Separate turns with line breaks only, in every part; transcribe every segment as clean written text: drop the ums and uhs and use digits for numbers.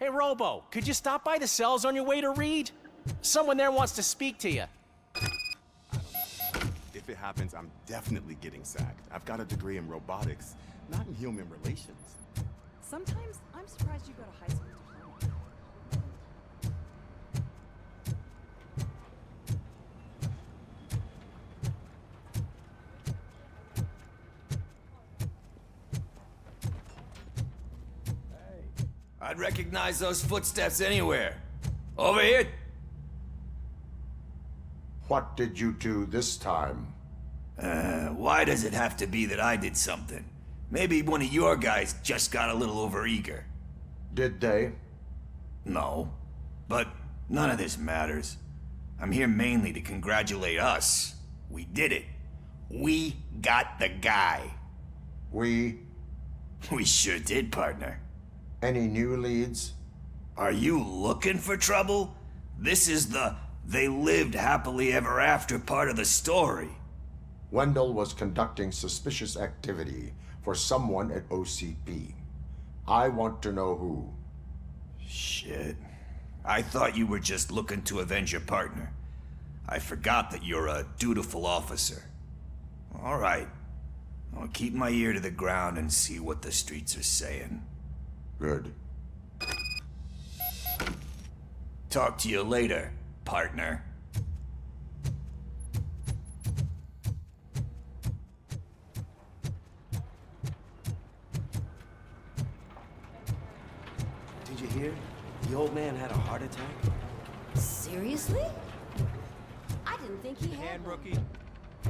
Hey, Robo, could you stop by the cells on your way to Reed? Someone there wants to speak to you.
If it happens, I'm definitely getting sacked. I've got a degree in robotics, not in human relations.
Sometimes I'm surprised you go to high school diploma.
I'd recognize those footsteps anywhere. Over here.
What did you do this time?
Why does it have to be that I did something? Maybe one of your guys just got a little overeager.
Did they?
No. But none of this matters. I'm here mainly to congratulate us. We did it. We got the guy.
We?
We sure did, partner.
Any new leads?
Are you looking for trouble? This is the they lived happily ever after part of the story.
Wendell was conducting suspicious activity for someone at OCP. I want to know who.
Shit. I thought you were just looking to avenge your partner. I forgot that you're a dutiful officer. All right. I'll keep my ear to the ground and see what the streets are saying.
Good.
Talk to you later, partner.
Did you hear? The old man had a heart attack.
Seriously? I didn't think he had
Hand
one.
rookie?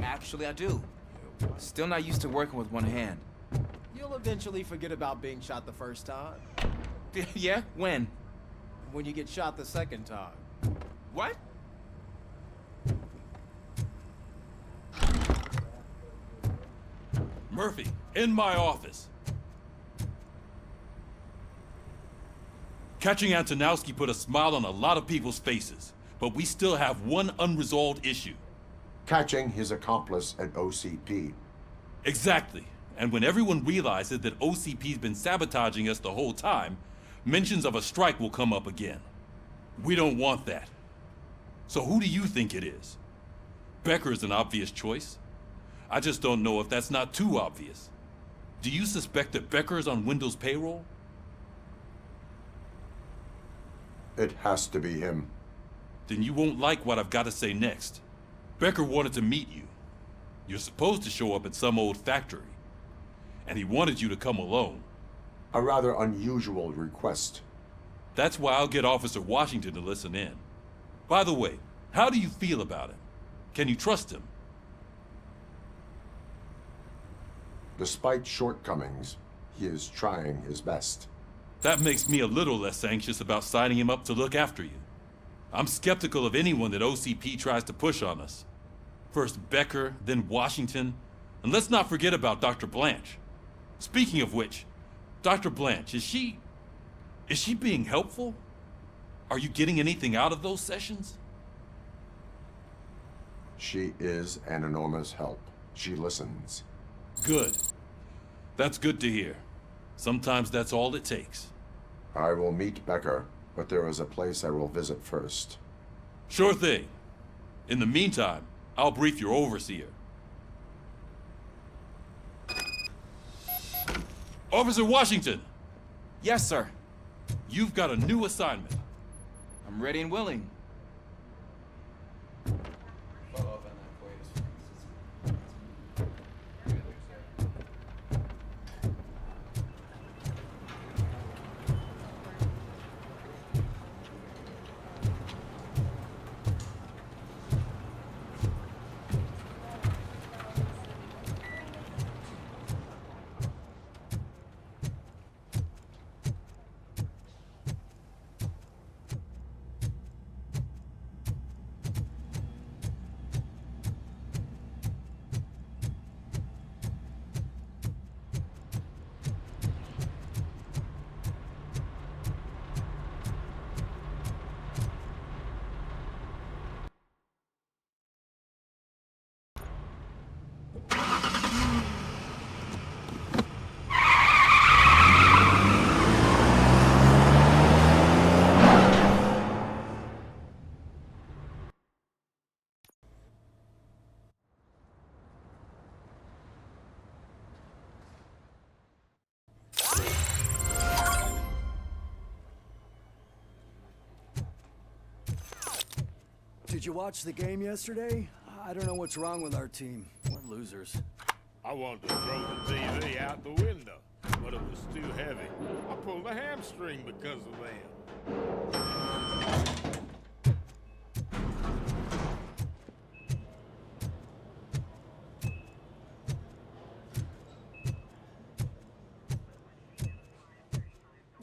Actually, I do. Still not used to working with one hand.
You'll eventually forget about being shot the first time.
Yeah? When?
When you get shot the second time.
What?
Murphy, in my office. Catching Antonowski put a smile on a lot of people's faces, but we still have one unresolved issue.
Catching his accomplice at OCP.
Exactly. And when everyone realizes that OCP's been sabotaging us the whole time, mentions of a strike will come up again. We don't want that. So who do you think it is? Becker is an obvious choice. I just don't know if that's not too obvious. Do you suspect that Becker is on Wendell's payroll?
It has to be him.
Then you won't like what I've got to say next. Becker wanted to meet you. You're supposed to show up at some old factory. And he wanted you to come alone.
A rather unusual request.
That's why I'll get Officer Washington to listen in. By the way, how do you feel about him? Can you trust him?
Despite shortcomings, he is trying his best.
That makes me a little less anxious about signing him up to look after you. I'm skeptical of anyone that OCP tries to push on us. First Becker, then Washington, and let's not forget about Dr. Blanche. Speaking of which, Dr. Blanche, is she being helpful? Are you getting anything out of those sessions?
She is an enormous help. She listens.
Good. That's good to hear. Sometimes that's all it takes.
I will meet Becker, but there is a place I will visit first.
Sure thing. In the meantime, I'll brief your overseer. Officer Washington!
Yes, sir.
You've got a new assignment.
I'm ready and willing.
Did you watch the game yesterday? I don't know what's wrong with our team. We're losers.
I wanted to throw the TV out the window, but it was too heavy. I pulled a hamstring because of them.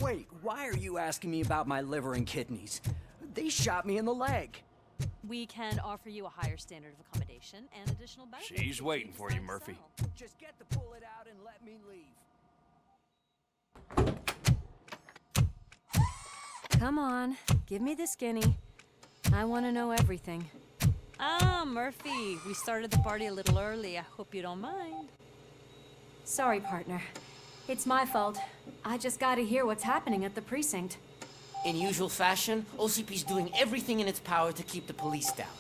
Wait, why are you asking me about my liver and kidneys? They shot me in the leg.
We can offer you a higher standard of accommodation and additional benefits.
She's waiting for you, Murphy.
Sell.
Just get the bullet out and let me leave.
Come on, give me the skinny. I want to know everything. Ah, Murphy, we started the party a little early. I hope you don't mind.
Sorry, partner. It's my fault. I just gotta hear what's happening at the precinct.
In usual fashion, OCP's doing everything in its power to keep the police down.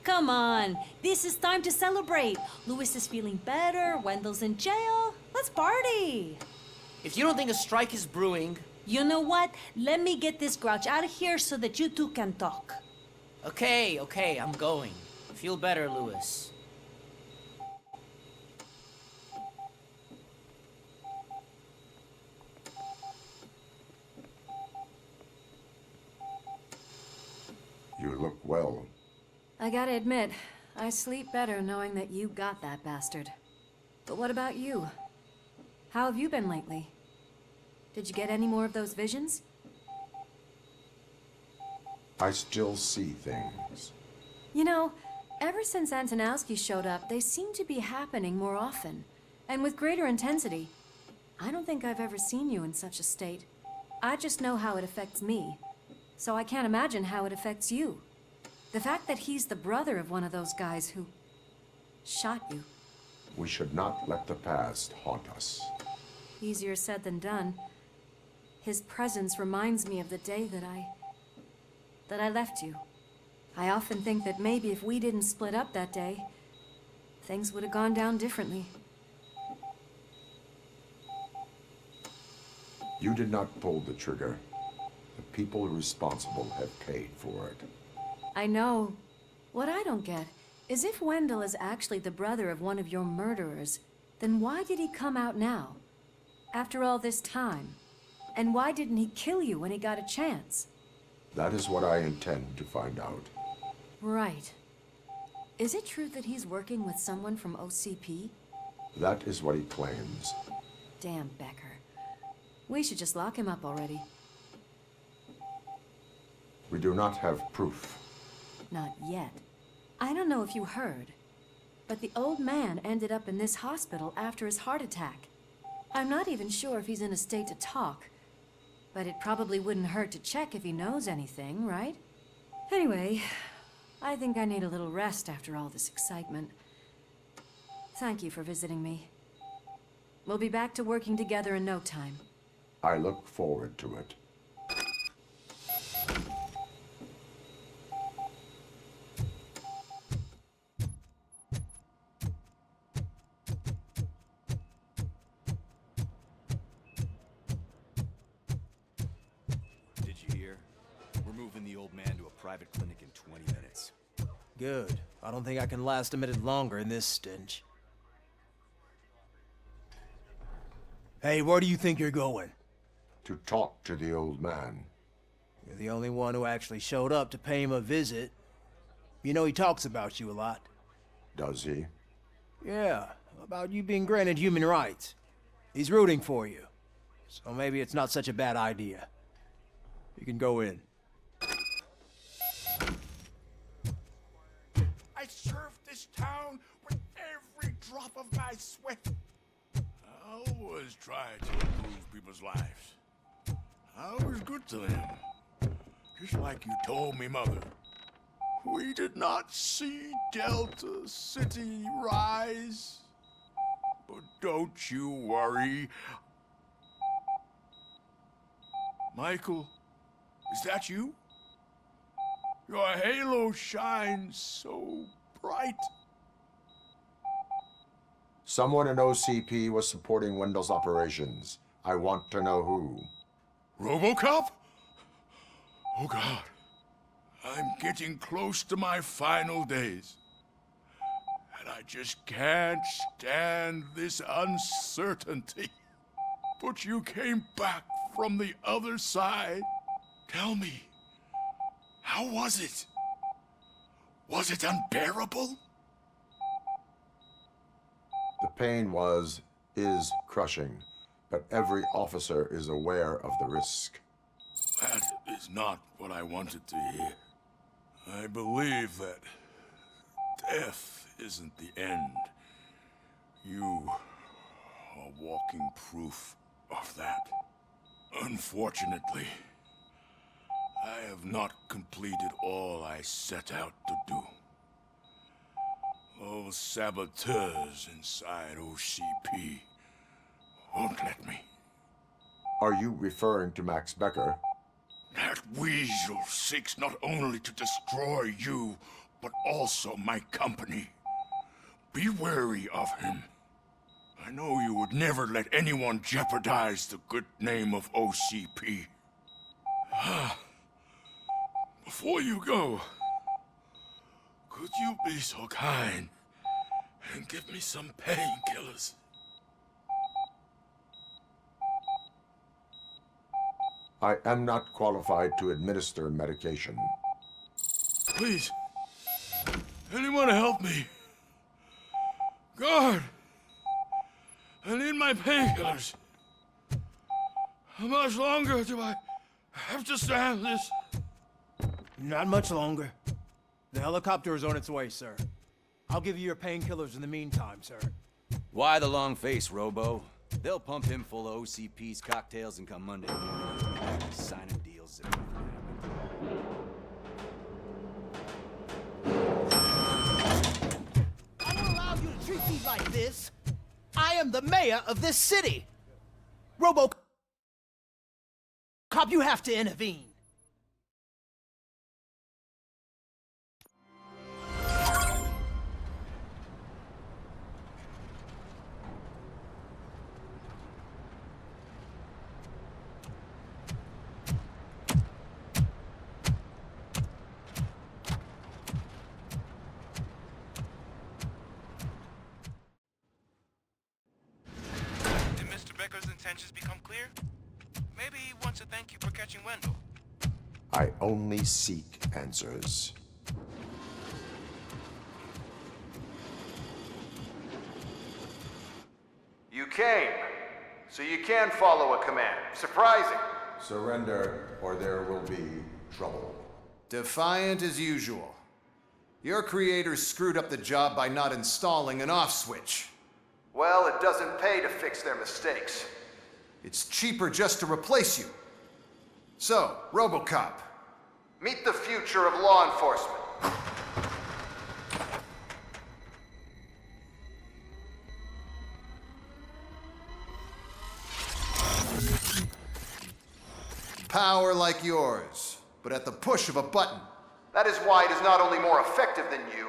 Come on, this is time to celebrate. Louis is feeling better, Wendell's in jail. Let's party!
If you don't think a strike is brewing...
You know what? Let me get this grouch out of here so that you two can talk.
Okay, I'm going. Feel better, Louis.
You look well.
I gotta admit, I sleep better knowing that you got that bastard. But what about you? How have you been lately? Did you get any more of those visions?
I still see things.
You know, ever since Antonowski showed up, they seem to be happening more often, and with greater intensity. I don't think I've ever seen you in such a state. I just know how it affects me, so I can't imagine how it affects you. The fact that he's the brother of one of those guys who shot you.
We should not let the past haunt us.
Easier said than done. His presence reminds me of the day that I left you. I often think that maybe if we didn't split up that day, things would have gone down differently.
You did not pull the trigger. The people responsible have paid for it.
I know. What I don't get is if Wendell is actually the brother of one of your murderers, then why did he come out now? After all this time? And why didn't he kill you when he got a chance?
That is what I intend to find out.
Right. Is it true that he's working with someone from OCP?
That is what he claims.
Damn Becker. We should just lock him up already.
We do not have proof.
Not yet. I don't know if you heard, but the old man ended up in this hospital after his heart attack. I'm not even sure if he's in a state to talk, but it probably wouldn't hurt to check if he knows anything, right? Anyway, I think I need a little rest after all this excitement. Thank you for visiting me. We'll be back to working together in no time.
I look forward to it.
Did you hear? We're moving the old man to a private clinic in 20 minutes.
Good. I don't think I can last a minute longer in this stench. Hey, where do you think you're going?
To talk to the old man.
You're the only one who actually showed up to pay him a visit. You know he talks about you a lot.
Does he?
Yeah, about you being granted human rights. He's rooting for you. So maybe it's not such a bad idea. You can go in.
I served this town with every drop of my sweat. I always tried to improve people's lives. I was good to them. Just like you told me, Mother. We did not see Delta City rise. But don't you worry. Michael, is that you? Your halo shines so bright.
Someone in OCP was supporting Wendell's operations. I want to know who.
RoboCop? Oh God, I'm getting close to my final days. And I just can't stand this uncertainty. But you came back from the other side. Tell me, how was it? Was it unbearable?
The pain is crushing, but every officer is aware of the risk.
That is not what I wanted to hear. I believe that death isn't the end. You are walking proof of that. Unfortunately, I have not completed all I set out to do. Those saboteurs inside OCP won't let me.
Are you referring to Max Becker?
That weasel seeks not only to destroy you, but also my company. Be wary of him. I know you would never let anyone jeopardize the good name of OCP. Before you go, could you be so kind and give me some painkillers?
I am not qualified to administer medication.
Please, anyone help me? Guard! I need my painkillers. How much longer do I have to stand this?
Not much longer. The helicopter is on its way, sir. I'll give you your painkillers in the meantime, sir.
Why the long face, Robo? They'll pump him full of OCP's cocktails and come Monday morning, he'll be back to signing deals.
I don't allow you to treat me like this. I am the mayor of this city. RoboCop, you have to intervene.
Intentions become clear? Maybe he wants to thank you for catching Wendell.
I only seek answers.
You came, so you can follow a command. Surprising.
Surrender, or there will be trouble.
Defiant as usual. Your creators screwed up the job by not installing an off switch. Well, it doesn't pay to fix their mistakes. It's cheaper just to replace you. So, RoboCop, meet the future of law enforcement. Power like yours, but at the push of a button. That is why it is not only more effective than you,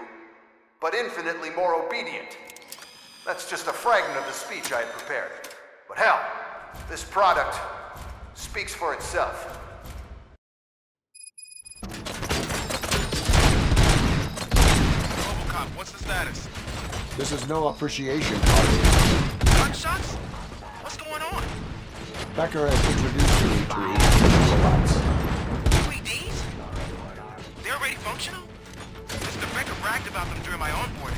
but infinitely more obedient. That's just a fragment of the speech I had prepared. But hell, this product speaks for itself.
RoboCop, what's the status?
This is no appreciation party.
Gunshots? What's going on?
Becker has introduced me to robots.
UEDs? They're already functional? Mr. Becker bragged about them during my onboarding.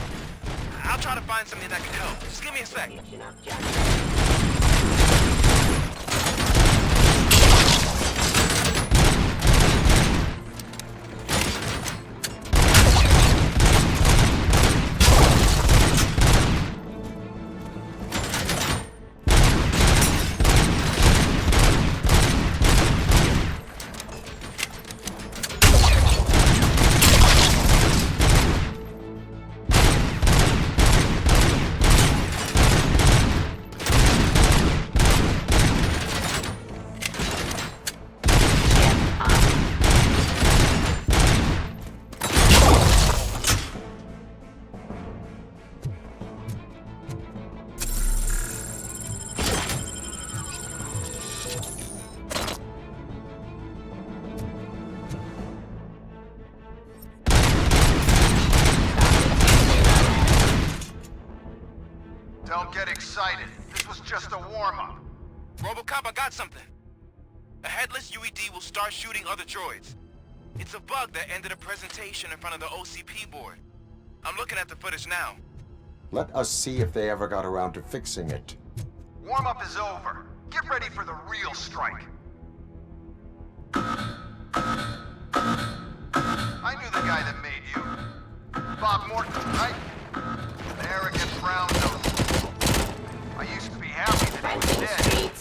I'll try to find something that can help. Just give me a sec.
excited. This was just a warm-up.
RoboCop, I got something. A headless UED will start shooting other droids. It's a bug that ended a presentation in front of the OCP board. I'm looking at the footage now.
Let us see if they ever got around to fixing it.
Warm-up is over. Get ready for the real strike. I knew the guy that made you. Bob Morton, right? The arrogant brown nose. I used to be happy that he was dead.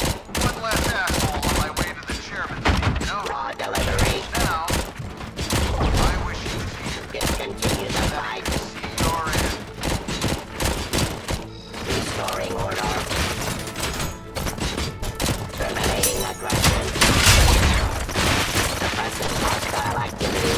One less asshole on my way to the chairman's seat, you know? Raw delivery. Now, I wish he was here. Discontinue the fight. See your end. Restoring order. Terminating aggression. Suppressing hostile activity.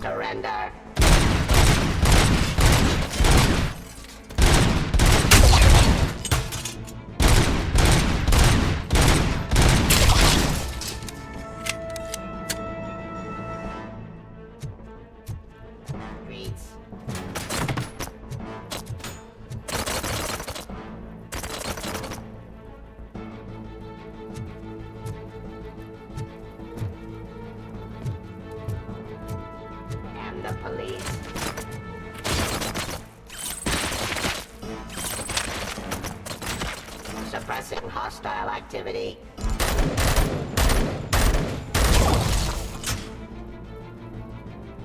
Surrender. The police. Suppressing hostile activity.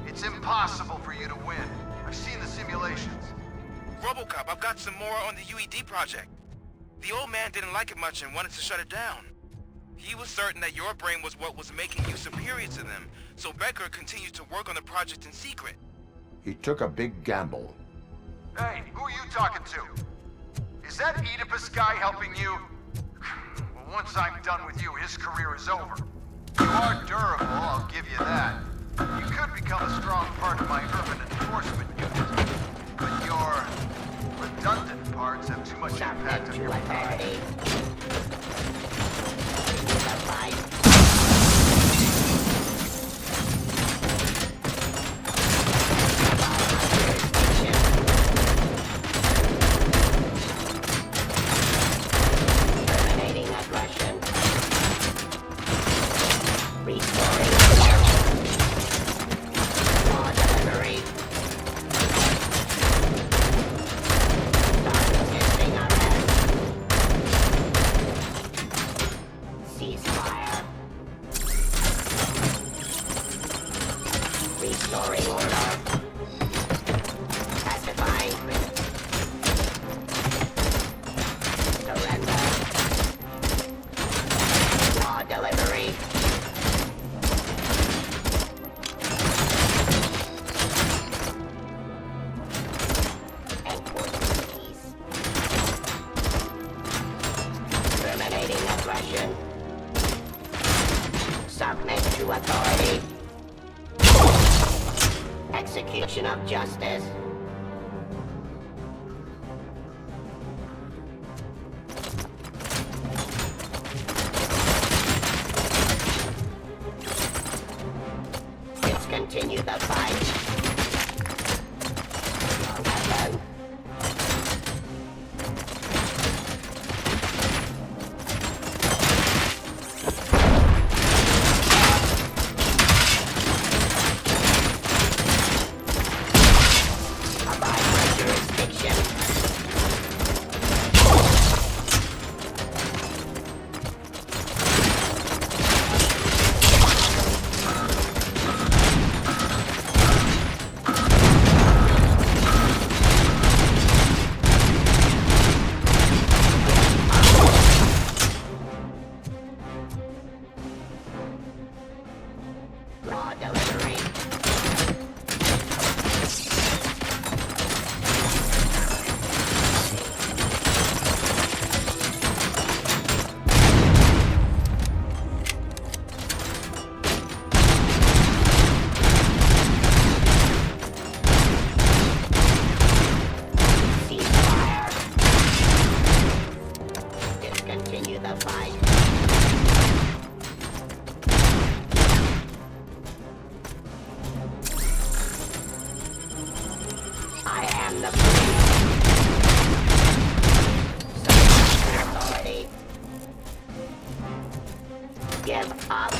It's impossible for you to win. I've seen the simulations.
RoboCop, I've got some more on the UED project. The old man didn't like it much and wanted to shut it down. He was certain that your brain was what was making you superior to them, so Becker continued to work on the project in secret.
He took a big gamble.
Hey, who are you talking to? Is that Oedipus guy helping you? Well, once I'm done with you, his career is over. You are durable, I'll give you that. You could become a strong part of my urban enforcement unit, but your redundant parts have too much impact on your authority. Terminating aggression. Restoring raw delivery. Non-resisting arrest. Ceasefire. Restoring order. Pacifying. Surrender. Raw delivery. Enforcing peace. Terminating aggression. Submit to authority. Execution of justice. Discontinue the fight. Your weapon.
give up.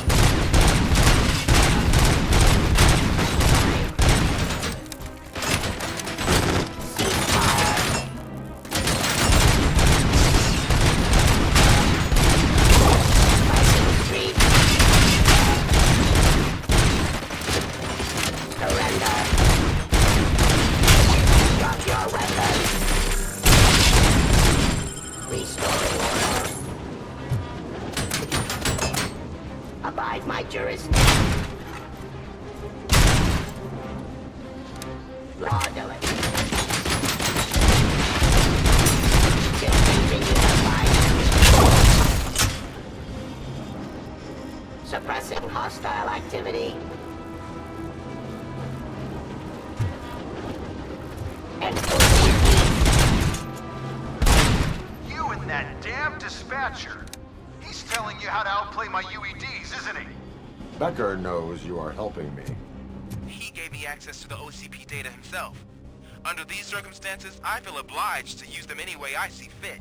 Abide my jurisdiction. Law do it. Still continue to fight. Suppressing hostile activity.
You and that damn dispatcher. He's telling you how to outplay my UEDs, isn't he?
Becker knows you are helping me.
He gave me access to the OCP data himself. Under these circumstances, I feel obliged to use them any way I see fit.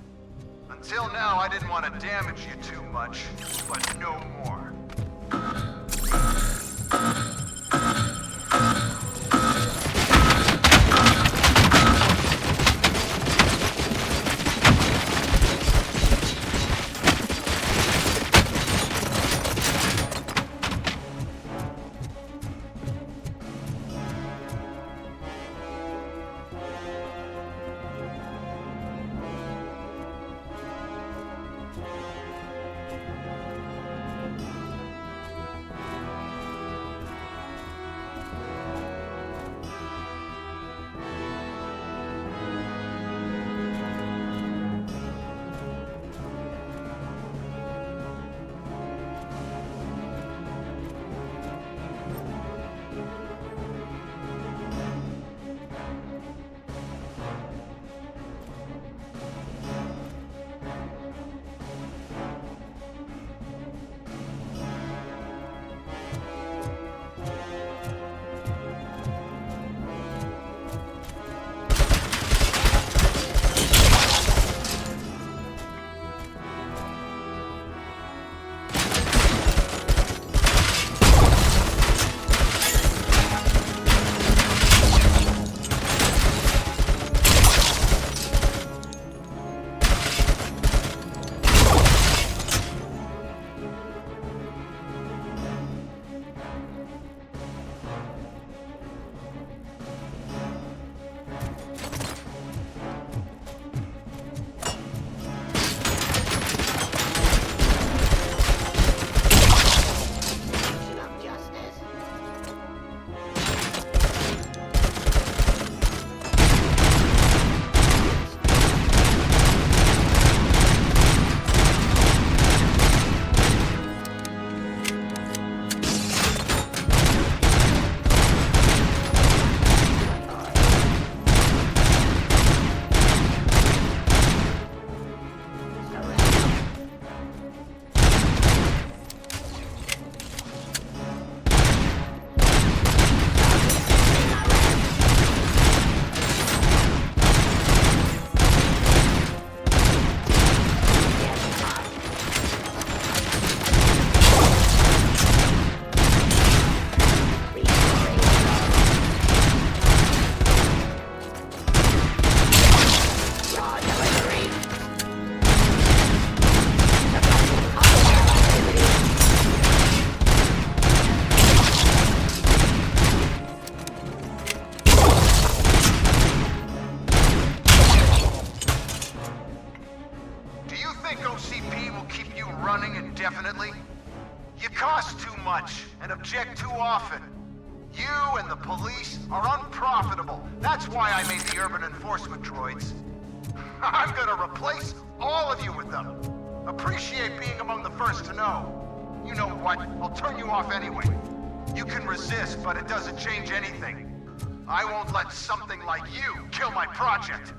Until now, I didn't want to damage you too much, but no more. and object too often. You and the police are unprofitable. That's why I made the urban enforcement droids. I'm gonna replace all of you with them. Appreciate being among the first to know. You know what? I'll turn you off anyway. You can resist, but it doesn't change anything. I won't let something like you kill my project.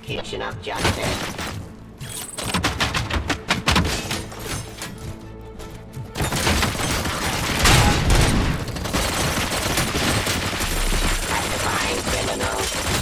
execution of justice. Classifying criminals.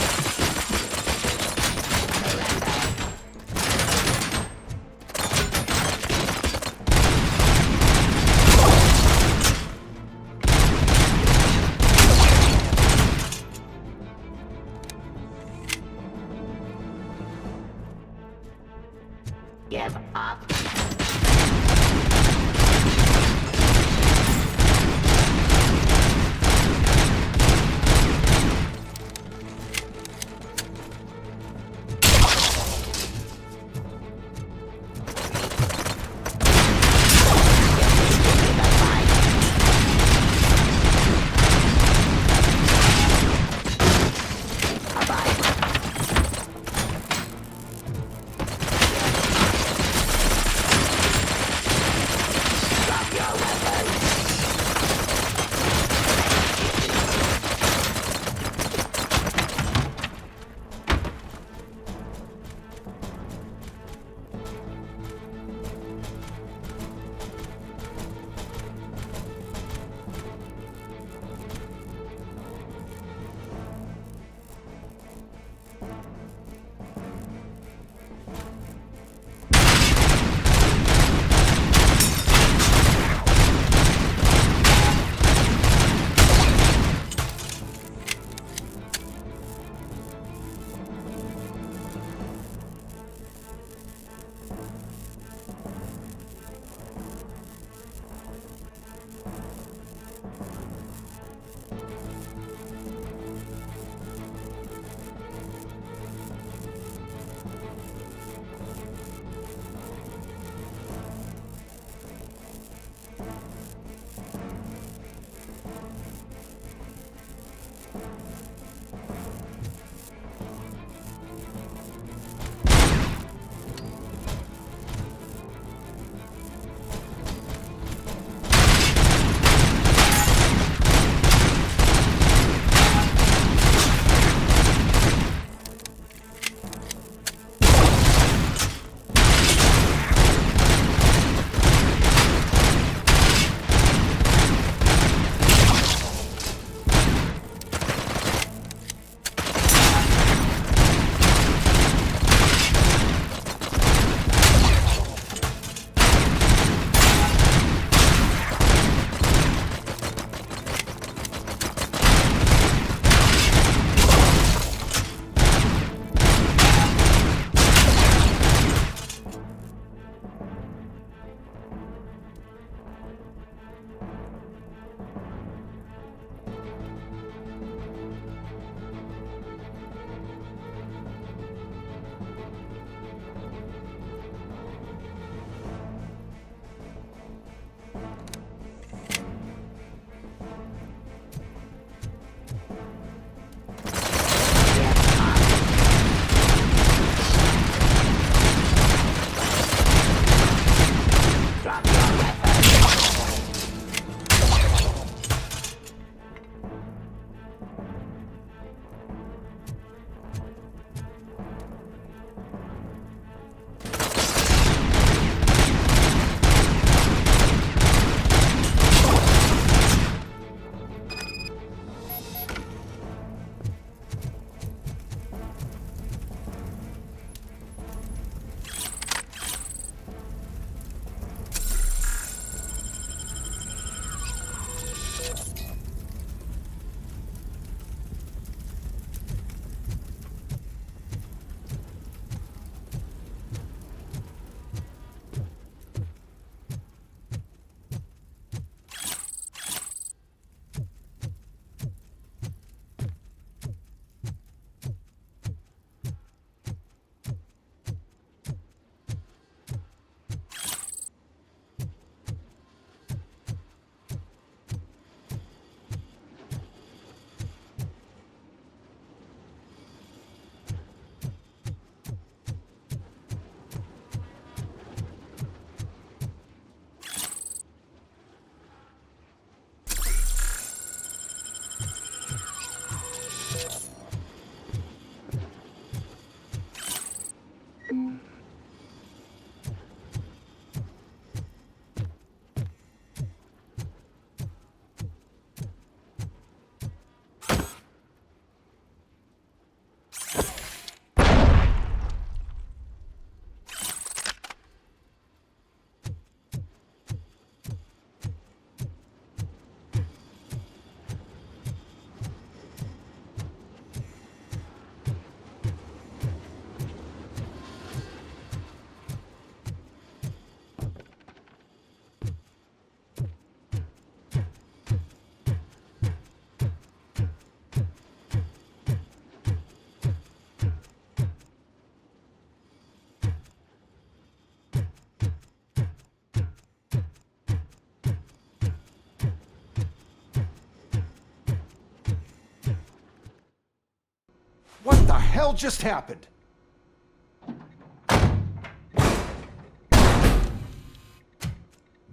hell just happened?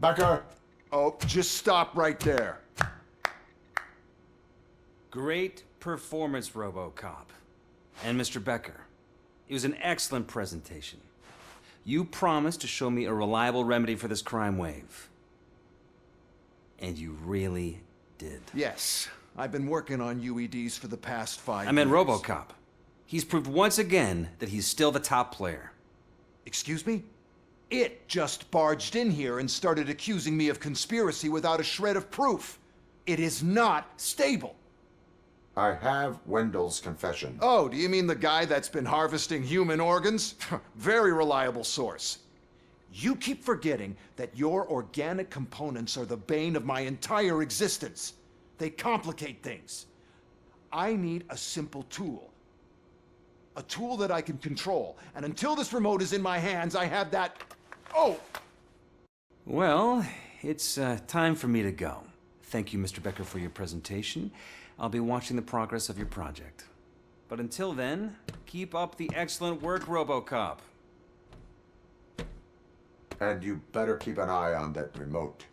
Becker!
Oh, just stop right there.
Great performance, RoboCop. And Mr. Becker, it was an excellent presentation. You promised to show me a reliable remedy for this crime wave. And you really did.
Yes, I've been working on UEDs for the past 5 years.
I meant RoboCop. He's proved once again that he's still the top player.
Excuse me? It just barged in here and started accusing me of conspiracy without a shred of proof. It is not stable.
I have Wendell's confession.
Oh, do you mean the guy that's been harvesting human organs? Very reliable source. You keep forgetting that your organic components are the bane of my entire existence. They complicate things. I need a simple tool. A tool that I can control. And until this remote is in my hands, I have that... Oh!
Well, it's time for me to go. Thank you, Mr. Becker, for your presentation. I'll be watching the progress of your project. But until then, keep up the excellent work, RoboCop.
And you better keep an eye on that remote.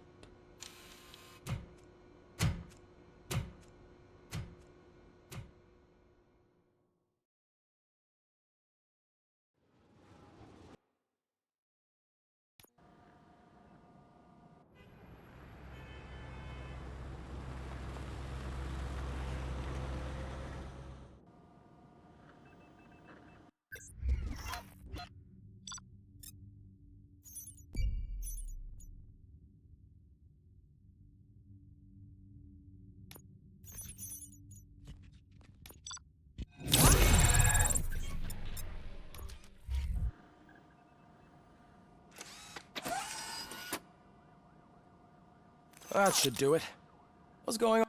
That should do it. What's going on?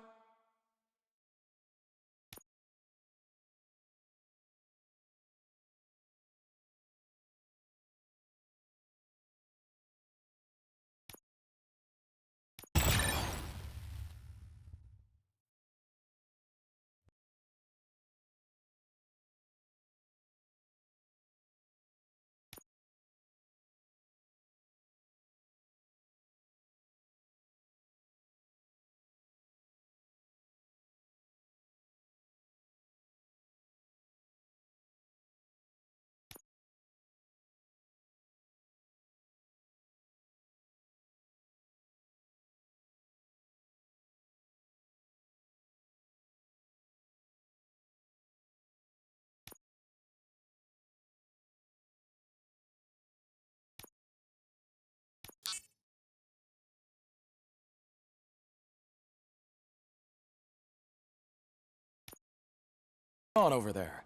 Over there?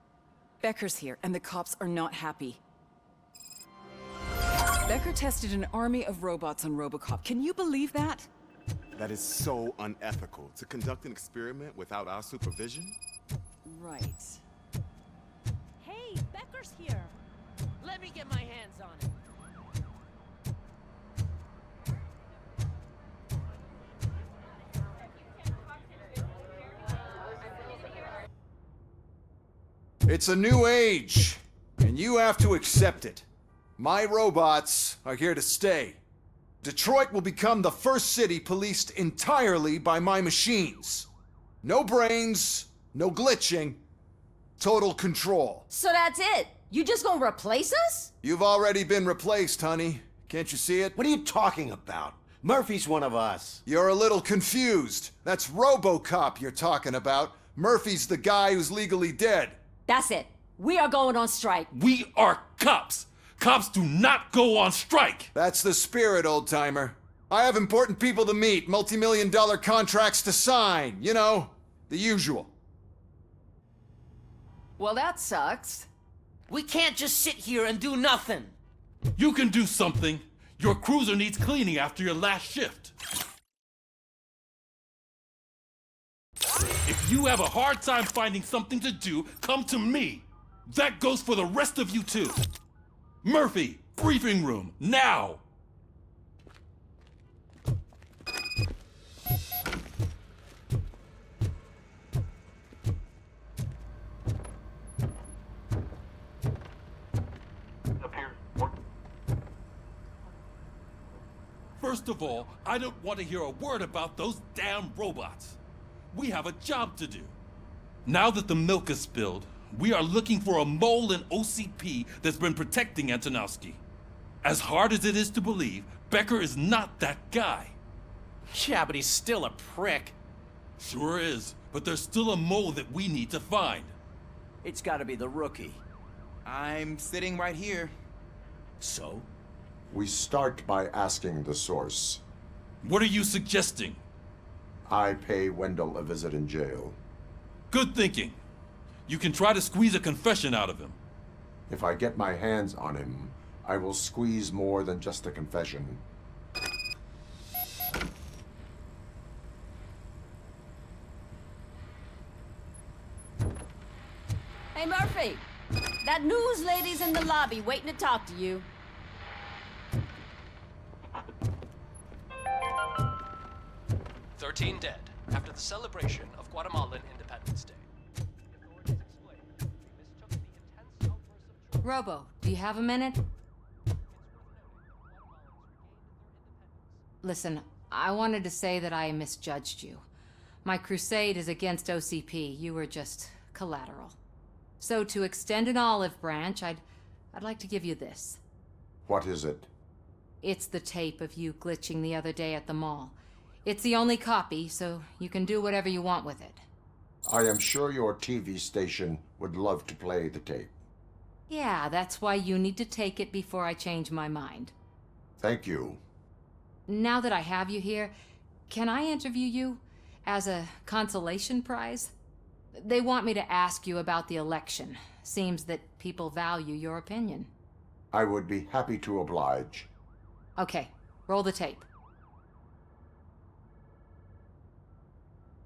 Becker's here, and the cops are not happy. Becker tested an army of robots on RoboCop. Can you believe that?
That is so unethical. To conduct an experiment without our supervision?
Right.
Hey, Becker's here. Let me get my hands on him.
It's a new age, and you have to accept it. My robots are here to stay. Detroit will become the first city policed entirely by my machines. No brains, no glitching, total control.
So that's it? You just gonna replace us?
You've already been replaced, honey. Can't you see it?
What are you talking about? Murphy's one of us.
You're a little confused. That's RoboCop you're talking about. Murphy's the guy who's legally dead.
That's it. We are going on strike.
We are cops. Cops do not go on strike.
That's the spirit, old-timer. I have important people to meet, multi-million-dollar contracts to sign. You know, the usual.
Well, that sucks.
We can't just sit here and do nothing.
You can do something. Your cruiser needs cleaning after your last shift. If you have a hard time finding something to do, come to me. That goes for the rest of you too. Murphy, briefing room, now! First of all, I don't want to hear a word about those damn robots. We have a job to do. Now that the milk is spilled, we are looking for a mole in OCP that's been protecting Antonowski. As hard as it is to believe, Becker is not that guy.
Yeah, but he's still a prick.
Sure is, but there's still a mole that we need to find.
It's gotta be the rookie.
I'm sitting right here.
So?
We start by asking the source.
What are you suggesting?
I pay Wendell a visit in jail.
Good thinking. You can try to squeeze a confession out of him.
If I get my hands on him, I will squeeze more than just a confession.
Hey, Murphy! That news lady's in the lobby waiting to talk to you.
"13 dead after the celebration of Guatemalan Independence Day."
Robo, do you have a minute? Listen, I wanted to say that I misjudged you. My crusade is against OCP. You were just collateral. So to extend an olive branch, I'd like to give you this.
What is it?
It's the tape of you glitching the other day at the mall. It's the only copy, so you can do whatever you want with it.
I am sure your TV station would love to play the tape.
Yeah, that's why you need to take it before I change my mind.
Thank you.
Now that I have you here, can I interview you as a consolation prize? They want me to ask you about the election. Seems that people value your opinion.
I would be happy to oblige.
Okay, roll the tape.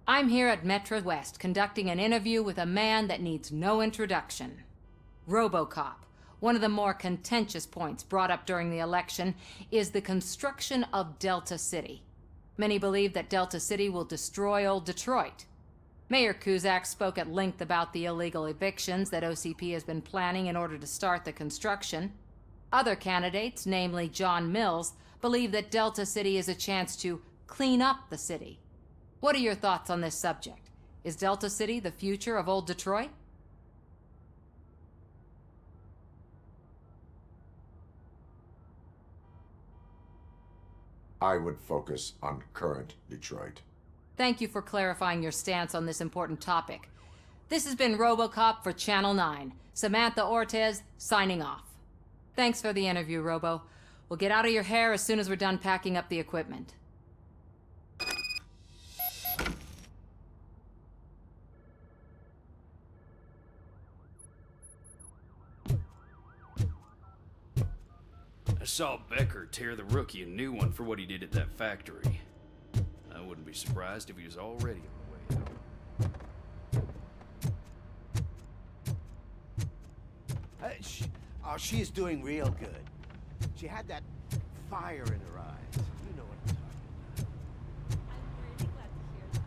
I'm here at Metro West conducting an interview with a man that needs no introduction. RoboCop. One of the more contentious points brought up during the election is the construction of Delta City. Many believe that Delta City will destroy old Detroit. Mayor Cusack spoke at length about the illegal evictions that OCP has been planning in order to start the construction. Other candidates, namely John Mills, believe that Delta City is a chance to clean up the city. What are your thoughts on this subject? Is Delta City the future of old Detroit?
I would focus on current Detroit.
Thank you for clarifying your stance on this important topic. This has been RoboCop for Channel 9. Samantha Ortez, signing off. Thanks for the interview, Robo. We'll get out of your hair as soon as we're done packing up the equipment.
I saw Becker tear the rookie a new one for what he did at that factory. I wouldn't be surprised if he was already on the way
out. She is doing real good. She had that fire in her eyes. You know what I'm talking about.
I'm really glad to hear that.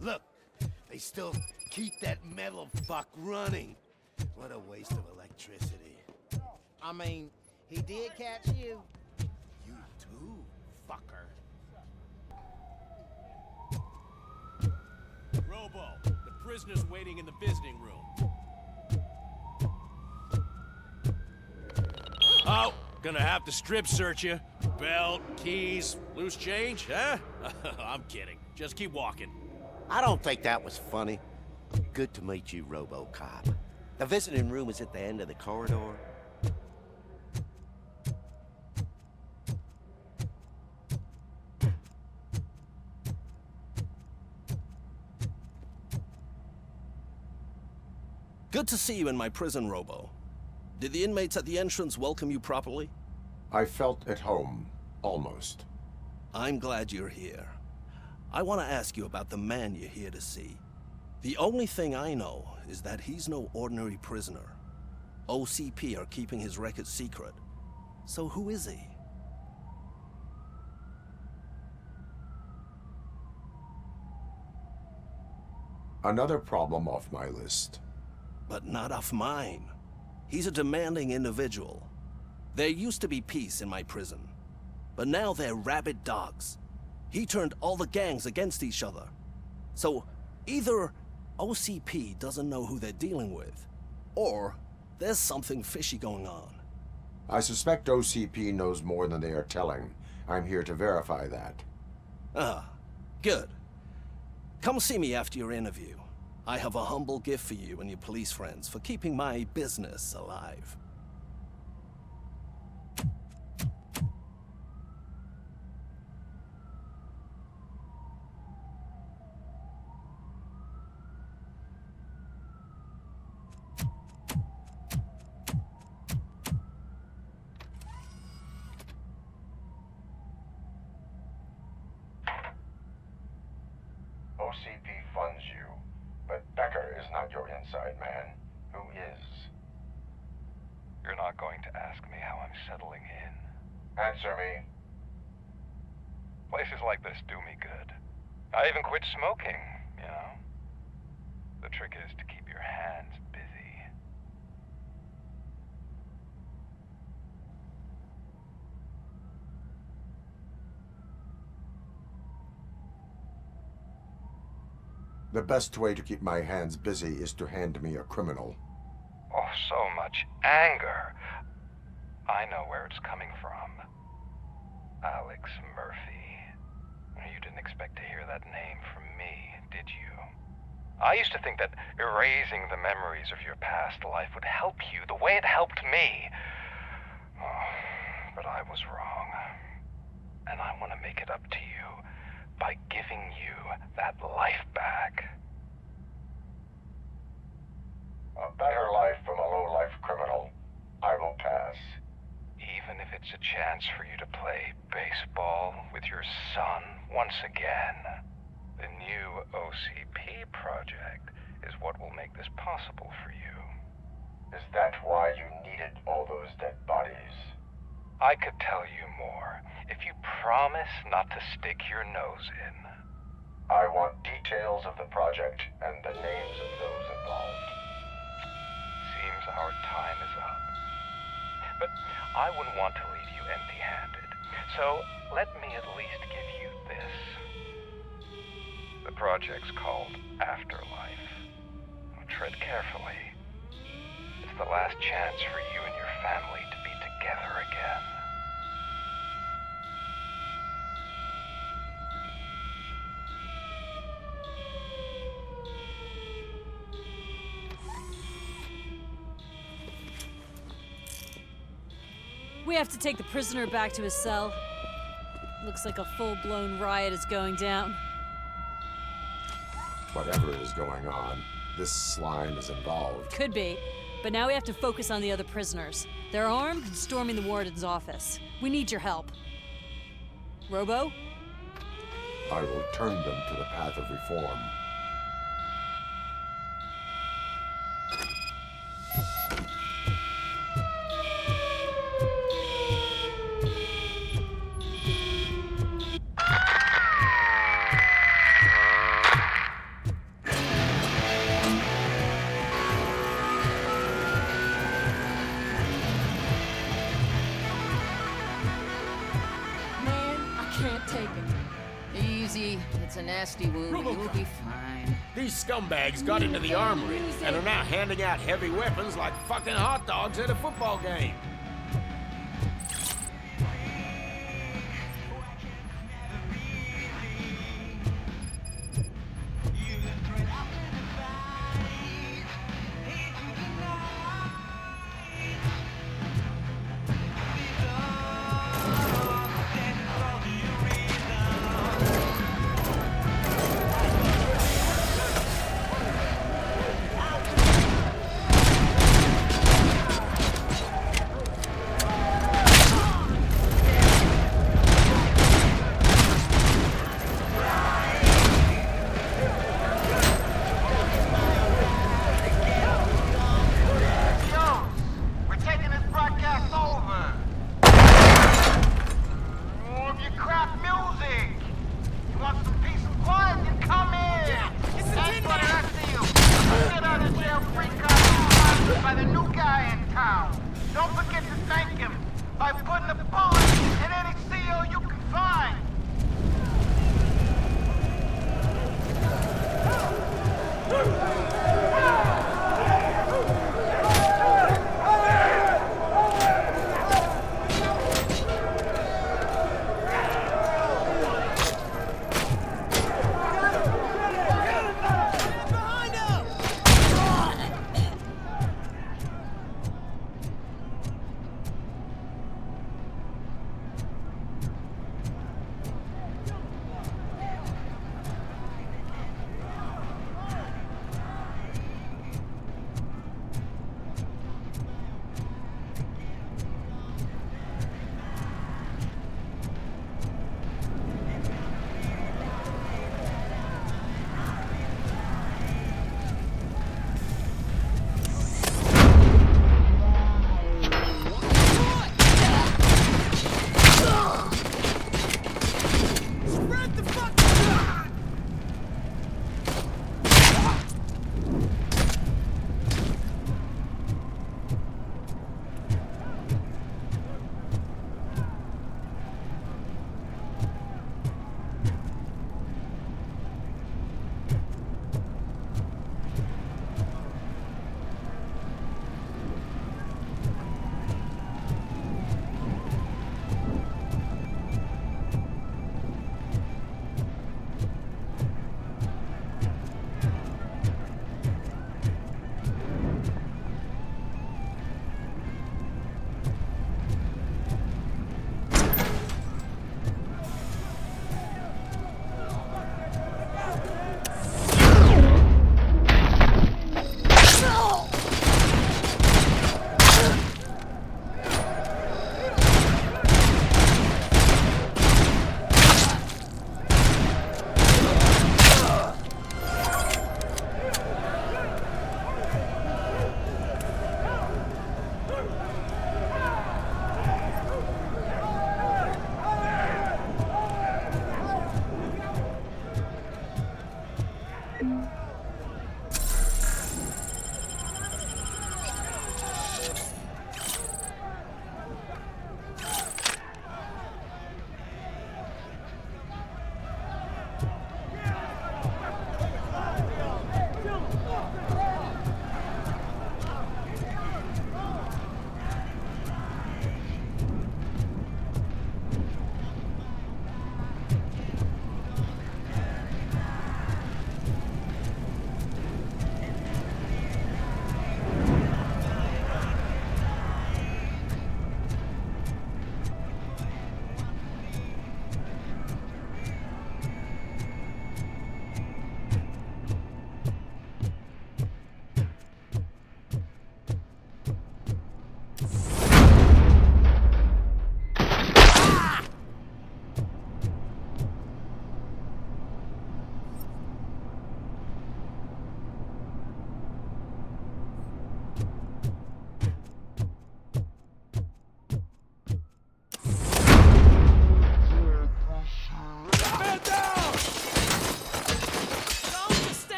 Look, they still keep that metal fuck running. What a waste of electricity.
I mean, he did catch you.
You too, fucker.
Robo, the prisoner's waiting in the visiting room. Oh, gonna have to strip search you. Belt, keys, loose change, huh? I'm kidding. Just keep walking.
I don't think that was funny. Good to meet you, RoboCop. The visiting room is at the end of the corridor.
Good to see you in my prison, Robo. Did the inmates at the entrance welcome you properly?
I felt at home, almost.
I'm glad you're here. I want to ask you about the man you're here to see. The only thing I know is that he's no ordinary prisoner. OCP are keeping his record secret. So who is he?
Another problem off my list.
But not off mine. He's a demanding individual. There used to be peace in my prison, but now they're rabid dogs. He turned all the gangs against each other. So either OCP doesn't know who they're dealing with, or there's something fishy going on.
I suspect OCP knows more than they are telling. I'm here to verify that.
Ah, good. Come see me after your interview. I have a humble gift for you and your police friends for keeping my business alive.
OCP funds you, but Becker is not your inside man. Who is?
You're not going to ask me how I'm settling in.
Answer me.
Places like this do me good. I even quit smoking, you know. The trick is to keep your hands busy.
The best way to keep my hands busy is to hand me a criminal.
Oh, so much anger. I know where it's coming from. Alex Murphy. You didn't expect to hear that name from me, did you? I used to think that erasing the memories of your past life would help you the way it helped me. Oh, but I was wrong. And I want to make it up to you by giving you that life back.
A better life from a low-life criminal. I will pass.
Even if it's a chance for you to play baseball with your son once again. The new OCP project is what will make this possible for you.
Is that why you needed all those dead bodies?
I could tell you more if you promise not to stick your nose in.
I want details of the project and the names of those involved.
Seems our time is up. But I wouldn't want to leave you empty-handed. So let me at least give you this. The project's called Afterlife. Tread carefully. It's the last chance for you and your family to be together again.
We have to take the prisoner back to his cell. Looks like a full-blown riot is going down.
Whatever is going on, this slime is involved.
Could be, but now we have to focus on the other prisoners. They're armed and storming the warden's office. We need your help. Robo?
I will turn them to the path of reform.
Easy. It's a nasty wound. You'll be fine.
These scumbags got into the armory and are now handing out heavy weapons like fucking hot dogs at a football game.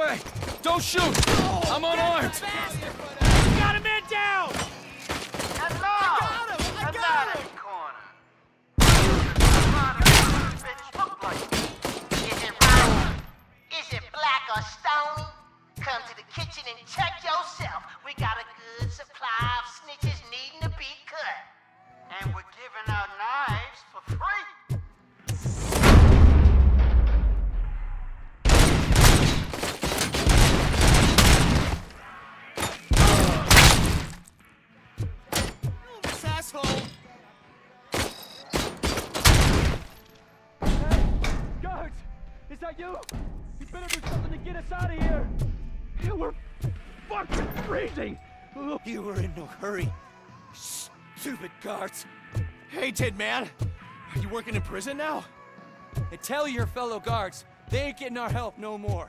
Hey, don't shoot! I'm unarmed!
Got a man down!
Is it black or stony? Come to the kitchen and check yourself. We got a good supply of snitches needing to be cut. And we're giving out knives for free.
This asshole!
Guards! Is that you? You better do something to get us out of here! We're fucking freezing!
You were in no hurry. Stupid guards. Hey, Tin Man. Are you working in prison now?
And tell your fellow guards, they ain't getting our help no more.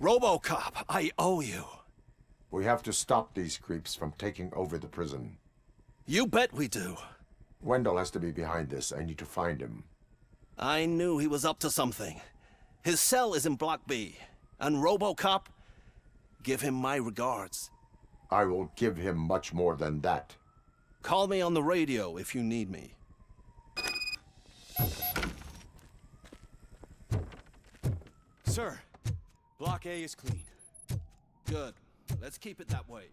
RoboCop, I owe you.
We have to stop these creeps from taking over the prison.
You bet we do.
Wendell has to be behind this. I need to find him.
I knew he was up to something. His cell is in Block B. And RoboCop, give him my regards.
I will give him much more than that.
Call me on the radio if you need me.
Sir, Block A is clean.
Good. Let's keep it that way.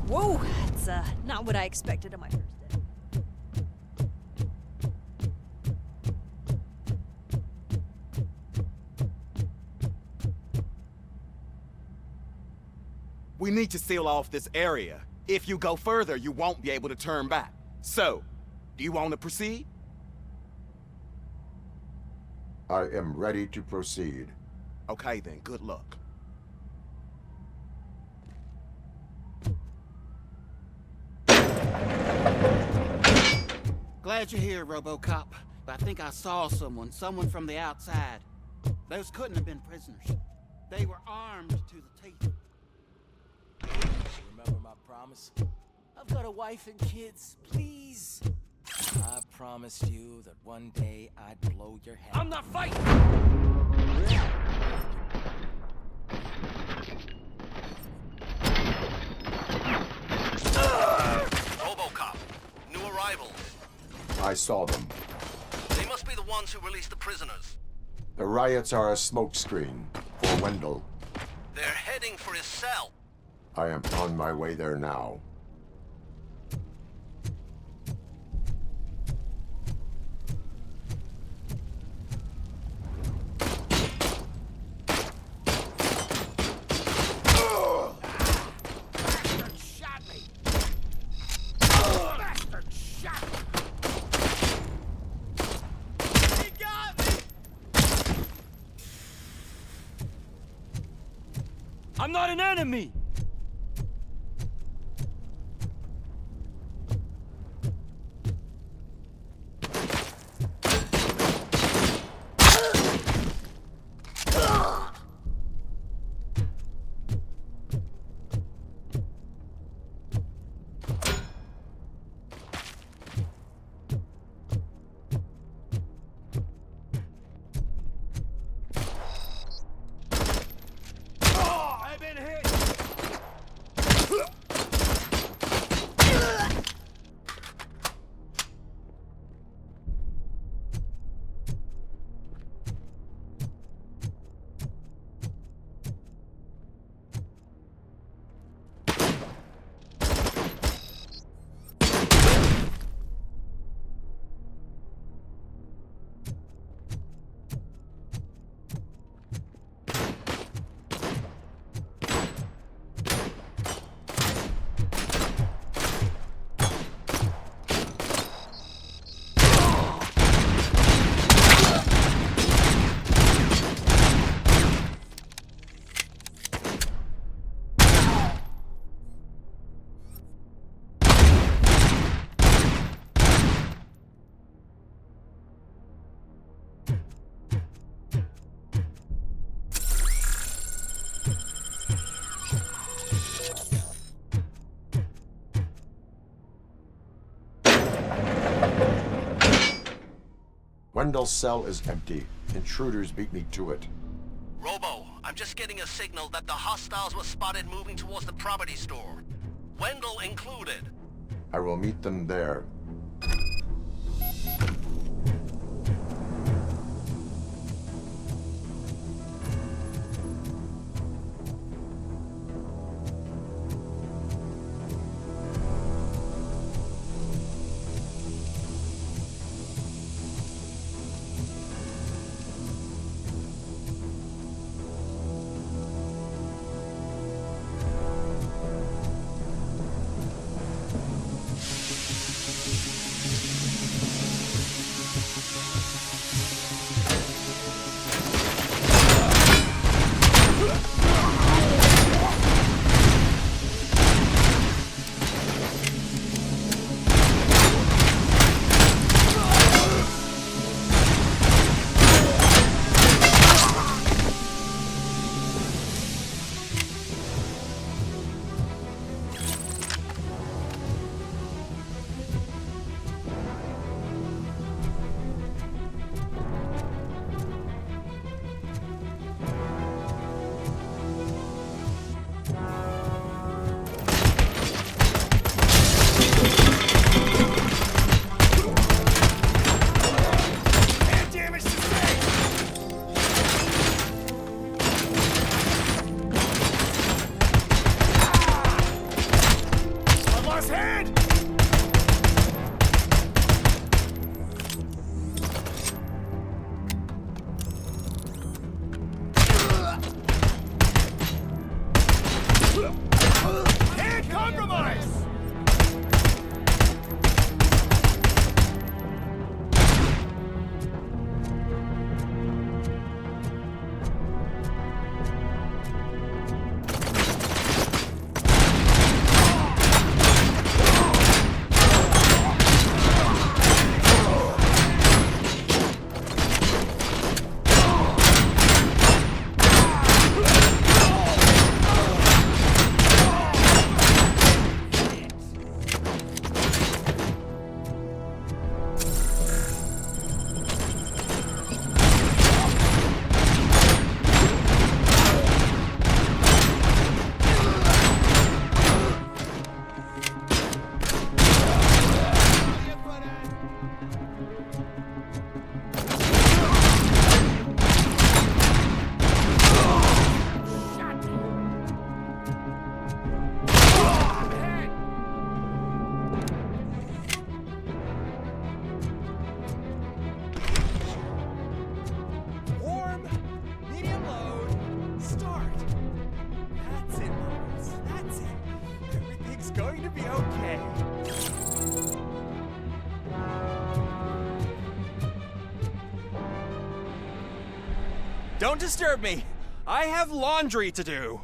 Whoa, that's not what I expected on my first day.
We need to seal off this area. If you go further, you won't be able to turn back. So, do you want to proceed?
I am ready to proceed.
Okay then, good luck.
Glad you're here, RoboCop. I think I saw someone from the outside. Those couldn't have been prisoners. They were armed to the teeth.
Remember my promise?
I've got a wife and kids, please.
I promised you that one day I'd blow your head.
I'm not fighting!
RoboCop, new arrivals.
I saw them.
They must be the ones who released the prisoners.
The riots are a smokescreen for Wendell.
They're heading for his cell.
I am on my way there now.
I'm not an enemy!
Wendell's cell is empty. Intruders beat me to it.
Robo, I'm just getting a signal that the hostiles were spotted moving towards the property store. Wendell included.
I will meet them there.
Don't disturb me. I have laundry to do.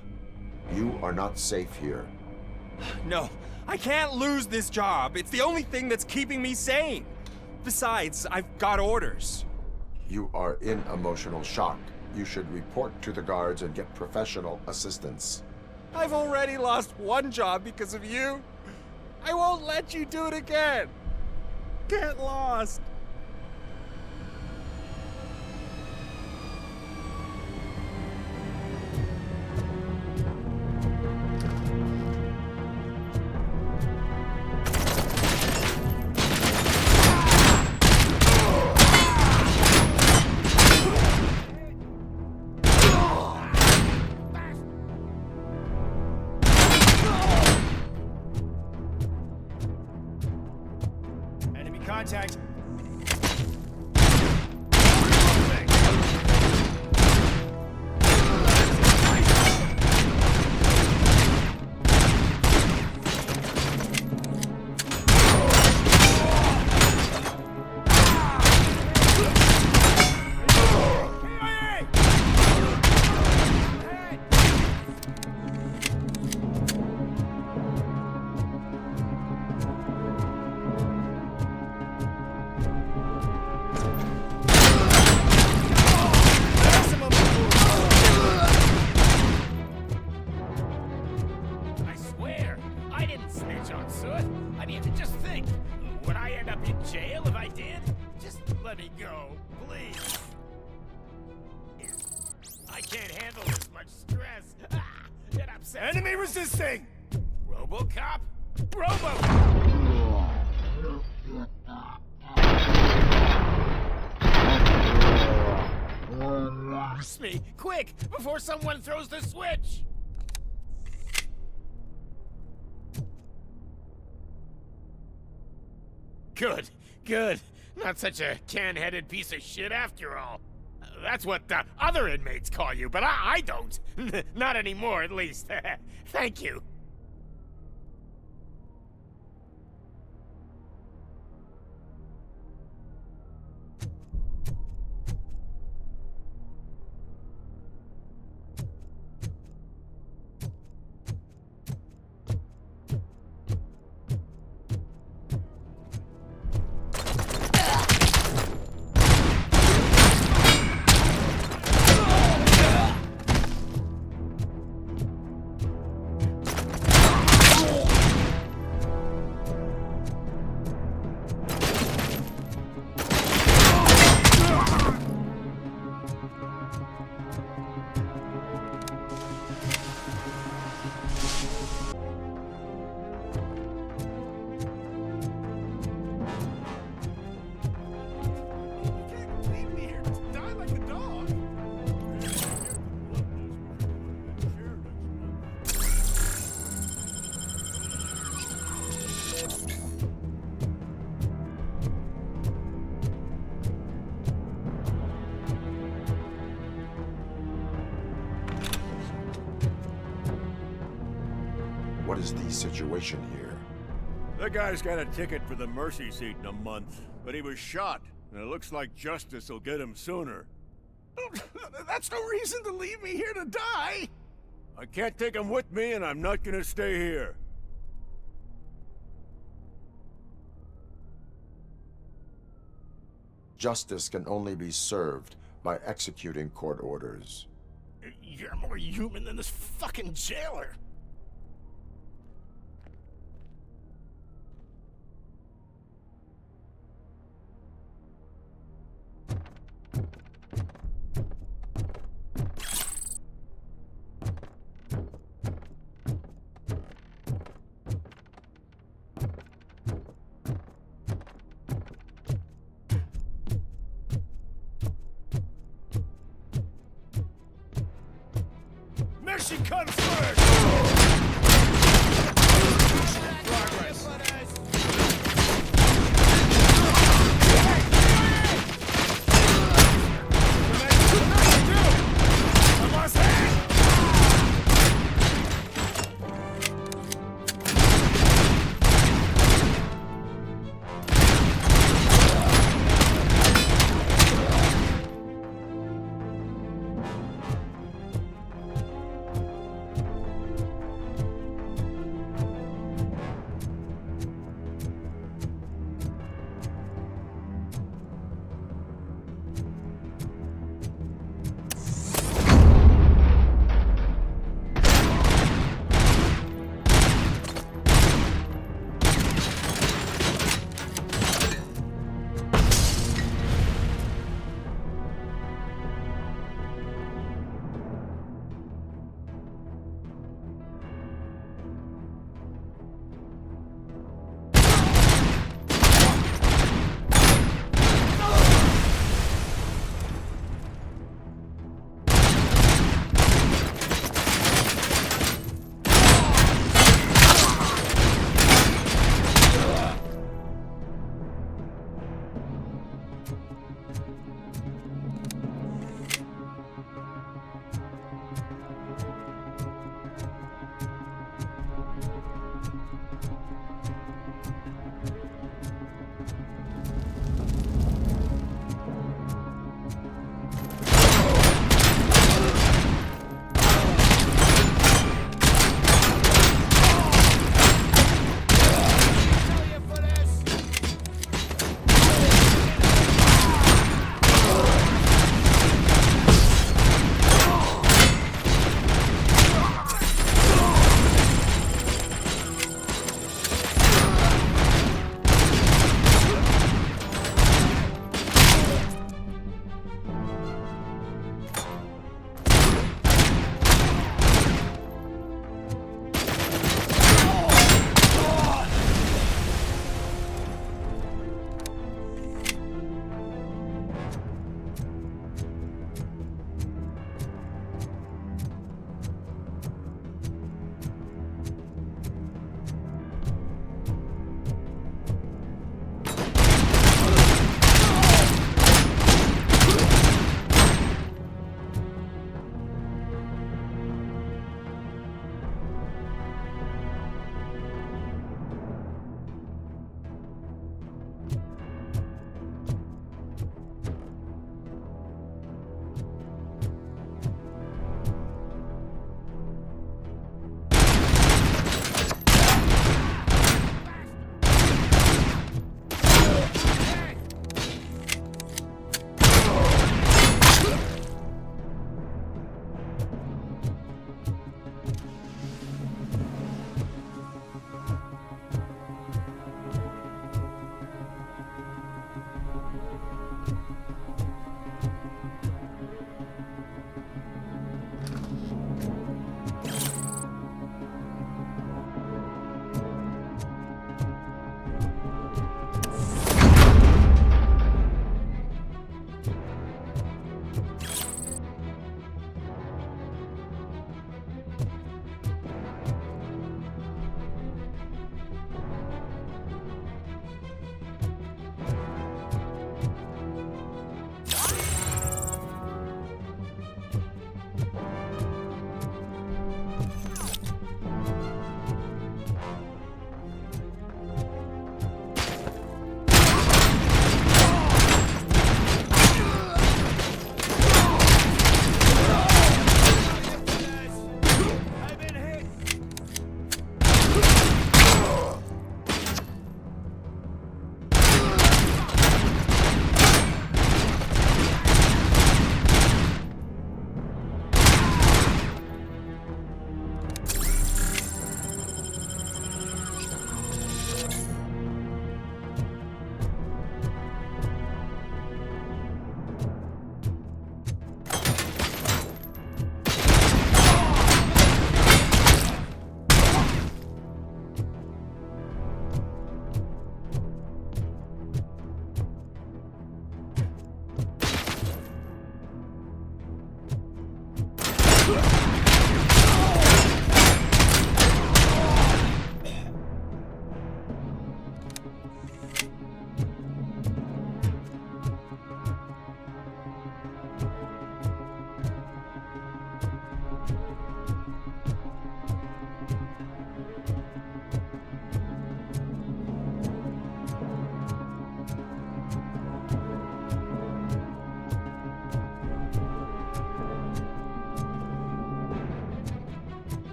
You are not safe here.
No, I can't lose this job. It's the only thing that's keeping me sane. Besides, I've got orders.
You are in emotional shock. You should report to the guards and get professional assistance.
I've already lost one job because of you. I won't let you do it again. Get lost.
Contact.
Enemy resisting!
RoboCop? RoboCop! Me, quick, before someone throws the switch! Good, good. Not such a can-headed piece of shit after all. That's what the other inmates call you, but I don't. Not anymore, at least. Thank you.
What is the situation here?
That guy's got a ticket for the mercy seat in a month, but he was shot, and it looks like justice will get him sooner.
That's no reason to leave me here to die!
I can't take him with me, and I'm not gonna stay here.
Justice can only be served by executing court orders.
You're more human than this fucking jailer!
Mercy comes first! Progress.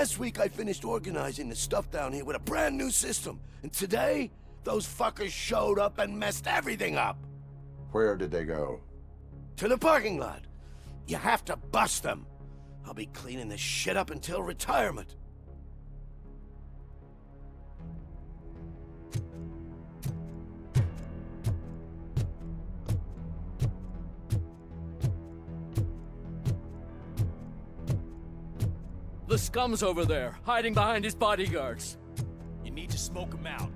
Last week I finished organizing the stuff down here with a brand new system. And today, those fuckers showed up and messed everything up.
Where did they go?
To the parking lot. You have to bust them. I'll be cleaning this shit up until retirement.
The scum's over there, hiding behind his bodyguards.
You need to smoke them out.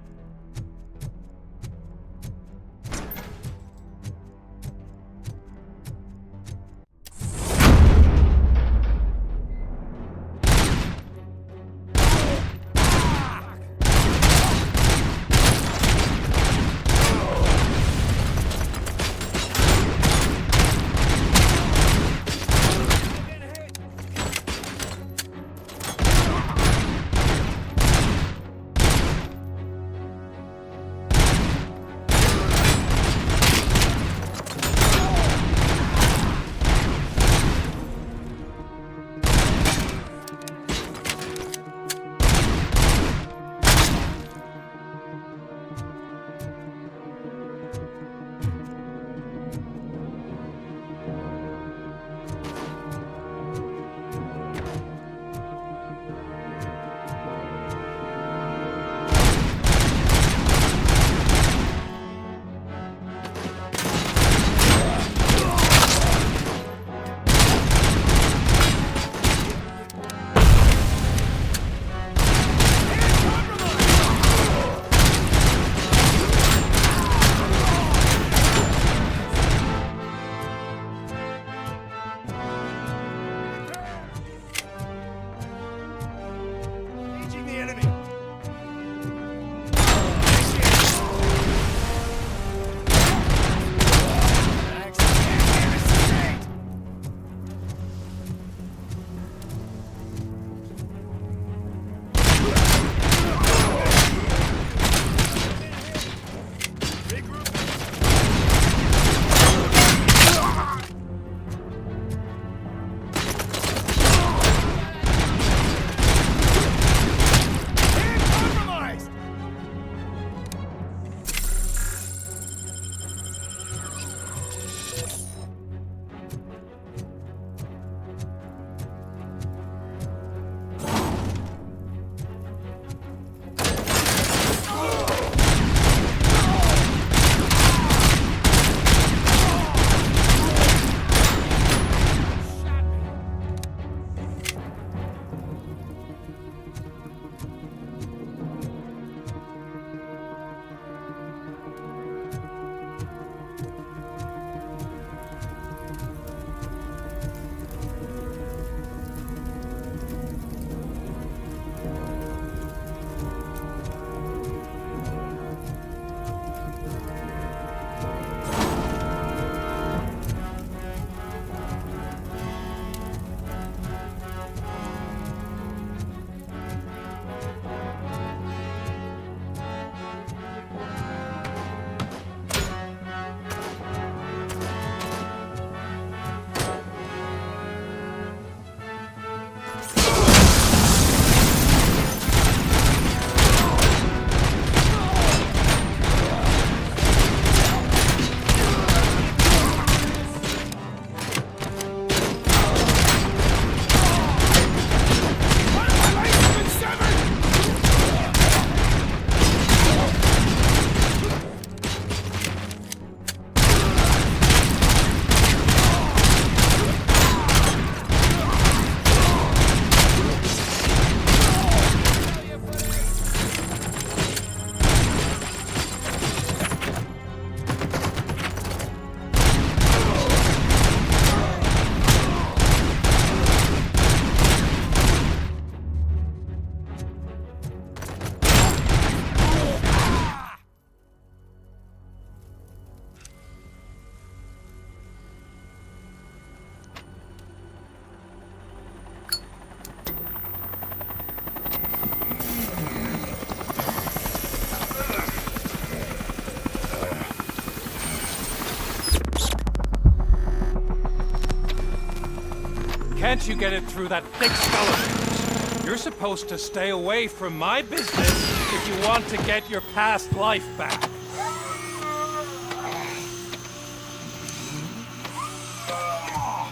Can't you get it through that thick skeleton?
You're supposed to stay away from my business if you want to get your past life back.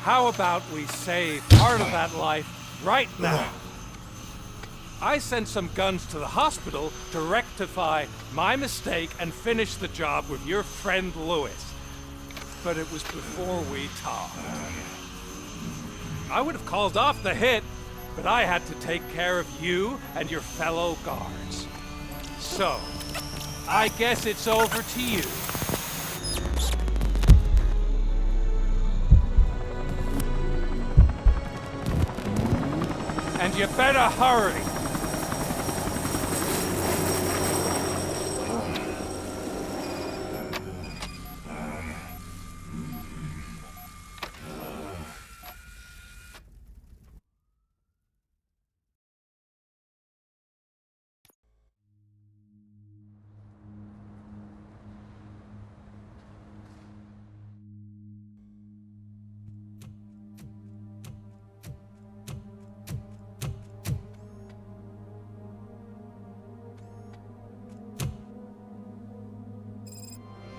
How about we save part of that life right now? I sent some guns to the hospital to rectify my mistake and finish the job with your friend Lewis. But it was before we talked. I would have called off the hit, but I had to take care of you and your fellow guards. So, I guess it's over to you. And you better hurry.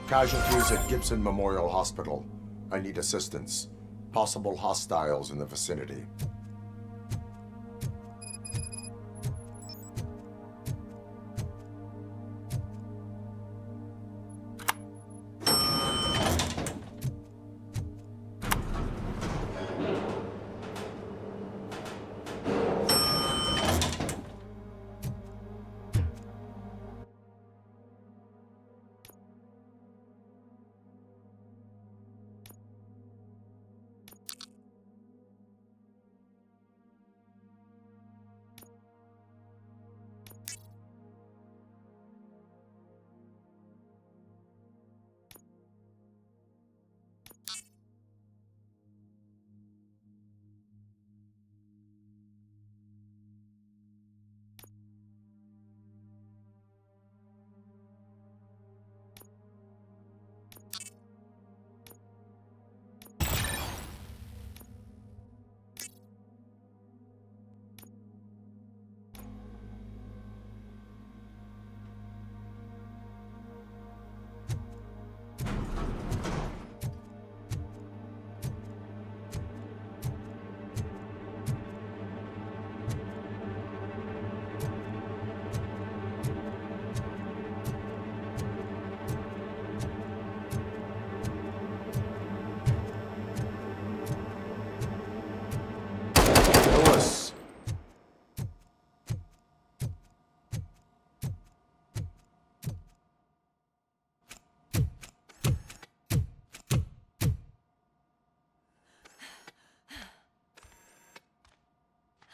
Casualties at Gibson Memorial Hospital. I need assistance. Possible hostiles in the vicinity.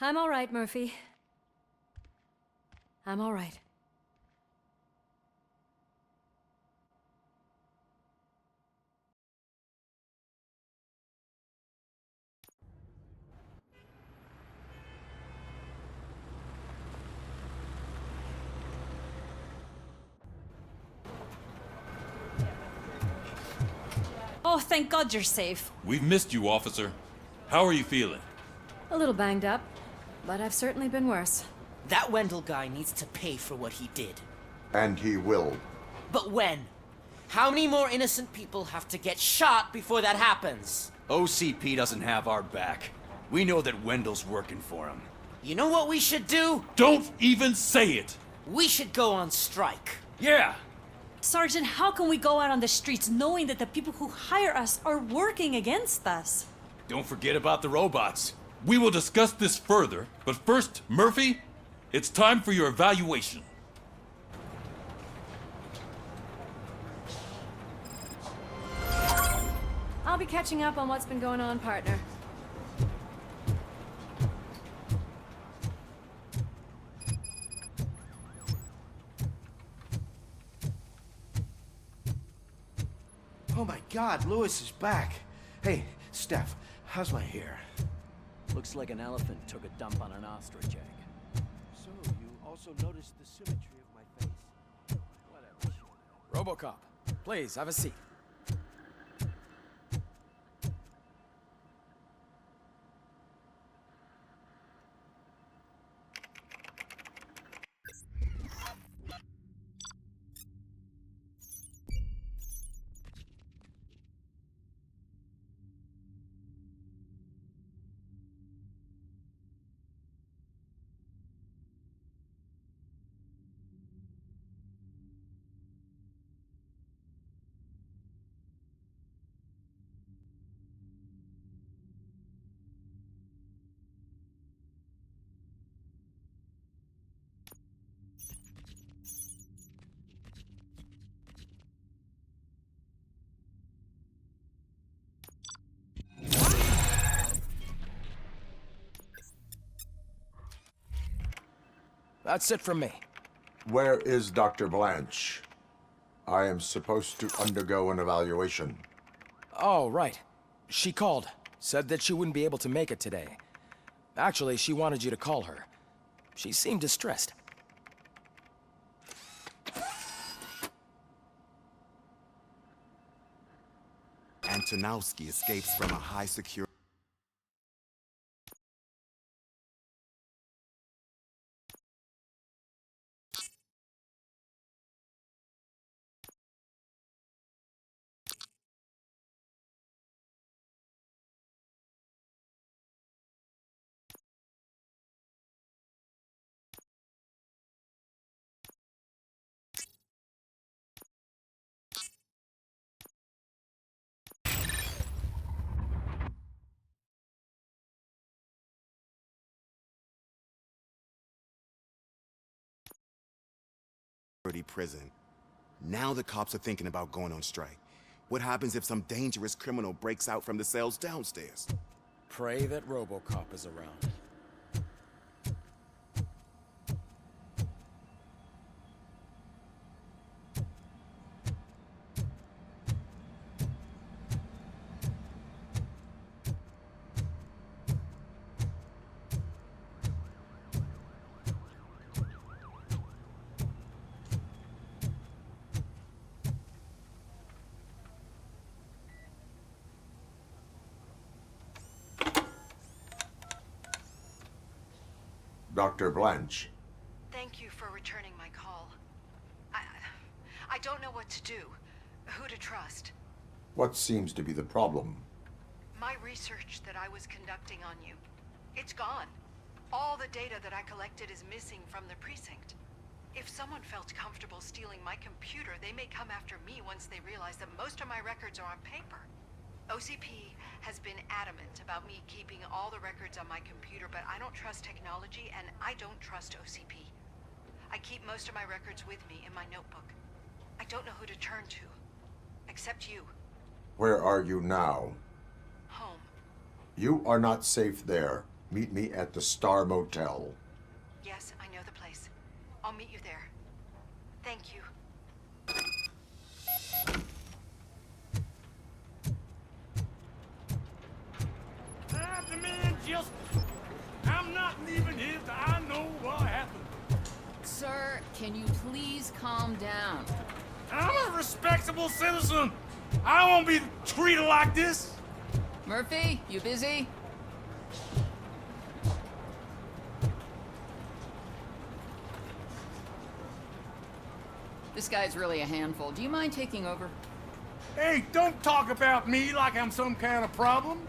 I'm all right, Murphy. I'm all right. Oh, thank God you're safe.
We've missed you, officer. How are you feeling?
A little banged up, but I've certainly been worse.
That Wendell guy needs to pay for what he did.
And he will.
But when? How many more innocent people have to get shot before that happens?
OCP doesn't have our back. We know that Wendell's working for him.
You know what we should do?
Don't even say it!
We should go on strike.
Yeah!
Sergeant, how can we go out on the streets knowing that the people who hire us are working against us?
Don't forget about the robots.
We will discuss this further, but first, Murphy, it's time for your evaluation.
I'll be catching up on what's been going on, partner.
Oh my God, Lewis is back. Hey, Steph, how's my hair?
Looks like an elephant took a dump on an ostrich egg.
So, you also noticed the symmetry of my face? Whatever.
RoboCop, please, have a seat.
That's it from me.
Where is Dr. Blanche? I am supposed to undergo an evaluation.
Oh, right. She called. Said that she wouldn't be able to make it today. Actually, she wanted you to call her. She seemed distressed.
Antonowski escapes from a high security. Prison. Now the cops are thinking about going on strike. What happens if some dangerous criminal breaks out from the cells downstairs?
Pray that RoboCop is around.
Dr. Blanche.
Thank you for returning my call. I don't know what to do, who to trust.
What seems to be the problem?
My research that I was conducting on you, it's gone. All the data that I collected is missing from the precinct. If someone felt comfortable stealing my computer, they may come after me once they realize that most of my records are on paper. OCP has been adamant about me keeping all the records on my computer, but I don't trust technology and I don't trust OCP. I keep most of my records with me in my notebook. I don't know who to turn to, except you.
Where are you now?
Home.
You are not safe there. Meet me at the Star Motel.
Yes, I know the place. I'll meet you there. Thank you.
The man just... I'm not leaving here till I know what happened.
Sir, can you please calm down?
I'm a respectable citizen. I won't be treated like this.
Murphy, you busy? This guy's really a handful. Do you mind taking over?
Hey, don't talk about me like I'm some kind of problem.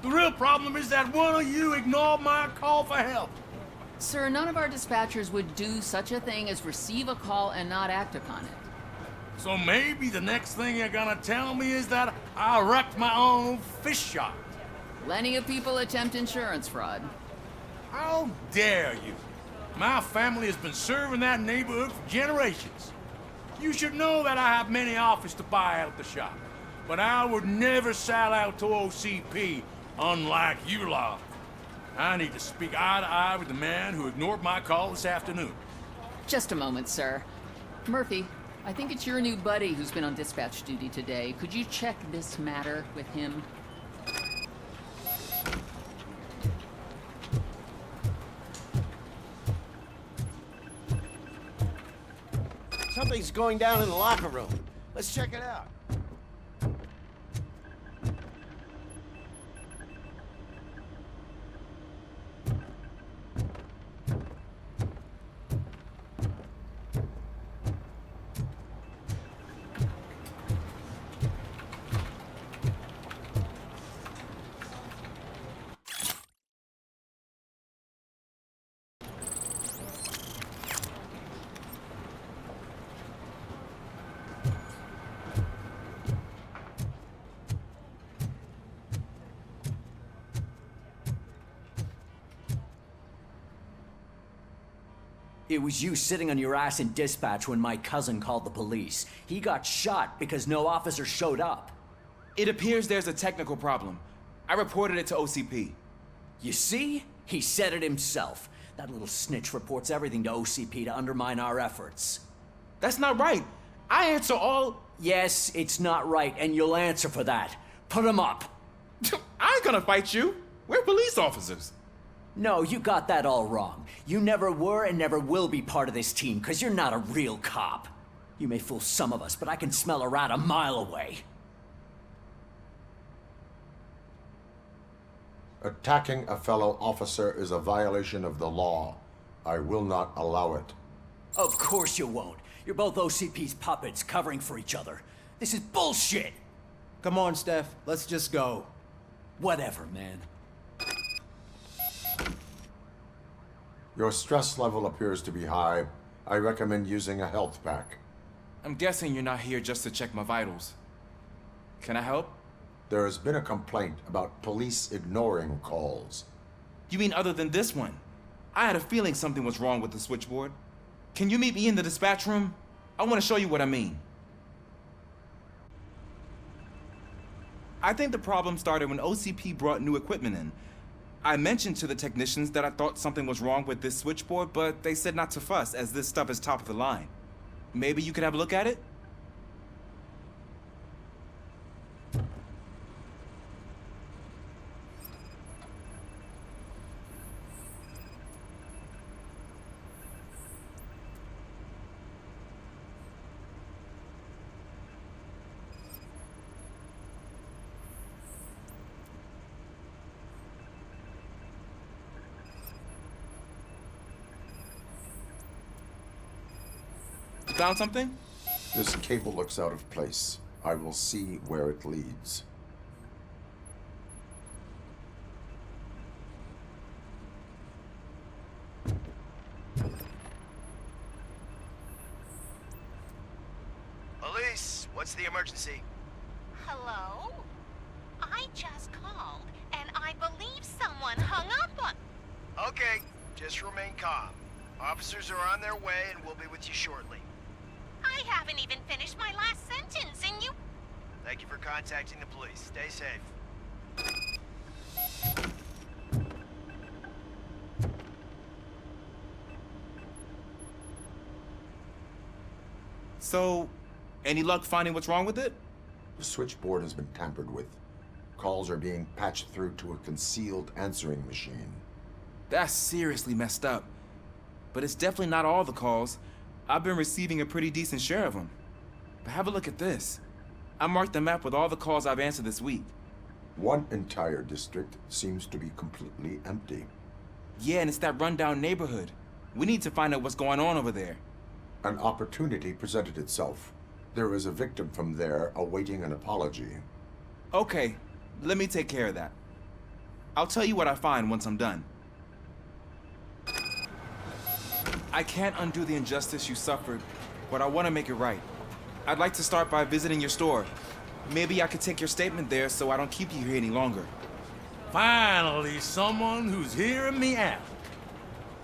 The real problem is that one of you ignored my call for help.
Sir, none of our dispatchers would do such a thing as receive a call and not act upon it.
So maybe the next thing you're gonna tell me is that I wrecked my own fish shop.
Plenty of people attempt insurance fraud.
How dare you? My family has been serving that neighborhood for generations. You should know that I have many offers to buy out the shop, but I would never sell out to OCP, unlike you lot. I need to speak eye to eye with the man who ignored my call this afternoon.
Just a moment, sir. Murphy, I think it's your new buddy who's been on dispatch duty today. Could you check this matter with him?
Something's going down in the locker room. Let's check it out.
It was you sitting on your ass in dispatch when my cousin called the police. He got shot because no officer showed up.
It appears there's a technical problem. I reported it to OCP.
You see? He said it himself. That little snitch reports everything to OCP to undermine our efforts.
That's not right. I answer all...
Yes, it's not right, and you'll answer for that. Put him up.
I ain't gonna fight you. We're police officers.
No, you got that all wrong. You never were and never will be part of this team, because you're not a real cop. You may fool some of us, but I can smell a rat a mile away.
Attacking a fellow officer is a violation of the law. I will not allow it.
Of course you won't. You're both OCP's puppets, covering for each other. This is bullshit!
Come on, Steph. Let's just go.
Whatever, man.
Your stress level appears to be high. I recommend using a health pack.
I'm guessing you're not here just to check my vitals. Can I help?
There has been a complaint about police ignoring calls.
You mean other than this one? I had a feeling something was wrong with the switchboard. Can you meet me in the dispatch room? I want to show you what I mean. I think the problem started when OCP brought new equipment in. I mentioned to the technicians that I thought something was wrong with this switchboard, but they said not to fuss, as this stuff is top of the line. Maybe you could have a look at it? Found something?
This cable looks out of place. I will see where it leads.
Police, what's the emergency?
Hello? I just called, and I believe someone hung up on...
Okay, just remain calm. Officers are on their way and we'll be with you shortly.
I haven't even finished my last sentence, and you...
Thank you for contacting the police. Stay safe.
So, any luck finding what's wrong with it?
The switchboard has been tampered with. Calls are being patched through to a concealed answering machine.
That's seriously messed up. But it's definitely not all the calls. I've been receiving a pretty decent share of them. But have a look at this. I marked the map with all the calls I've answered this week.
One entire district seems to be completely empty.
Yeah, and it's that rundown neighborhood. We need to find out what's going on over there.
An opportunity presented itself. There is a victim from there awaiting an apology.
Okay, let me take care of that. I'll tell you what I find once I'm done. I can't undo the injustice you suffered, but I want to make it right. I'd like to start by visiting your store. Maybe I could take your statement there so I don't keep you here any longer.
Finally, someone who's hearing me out.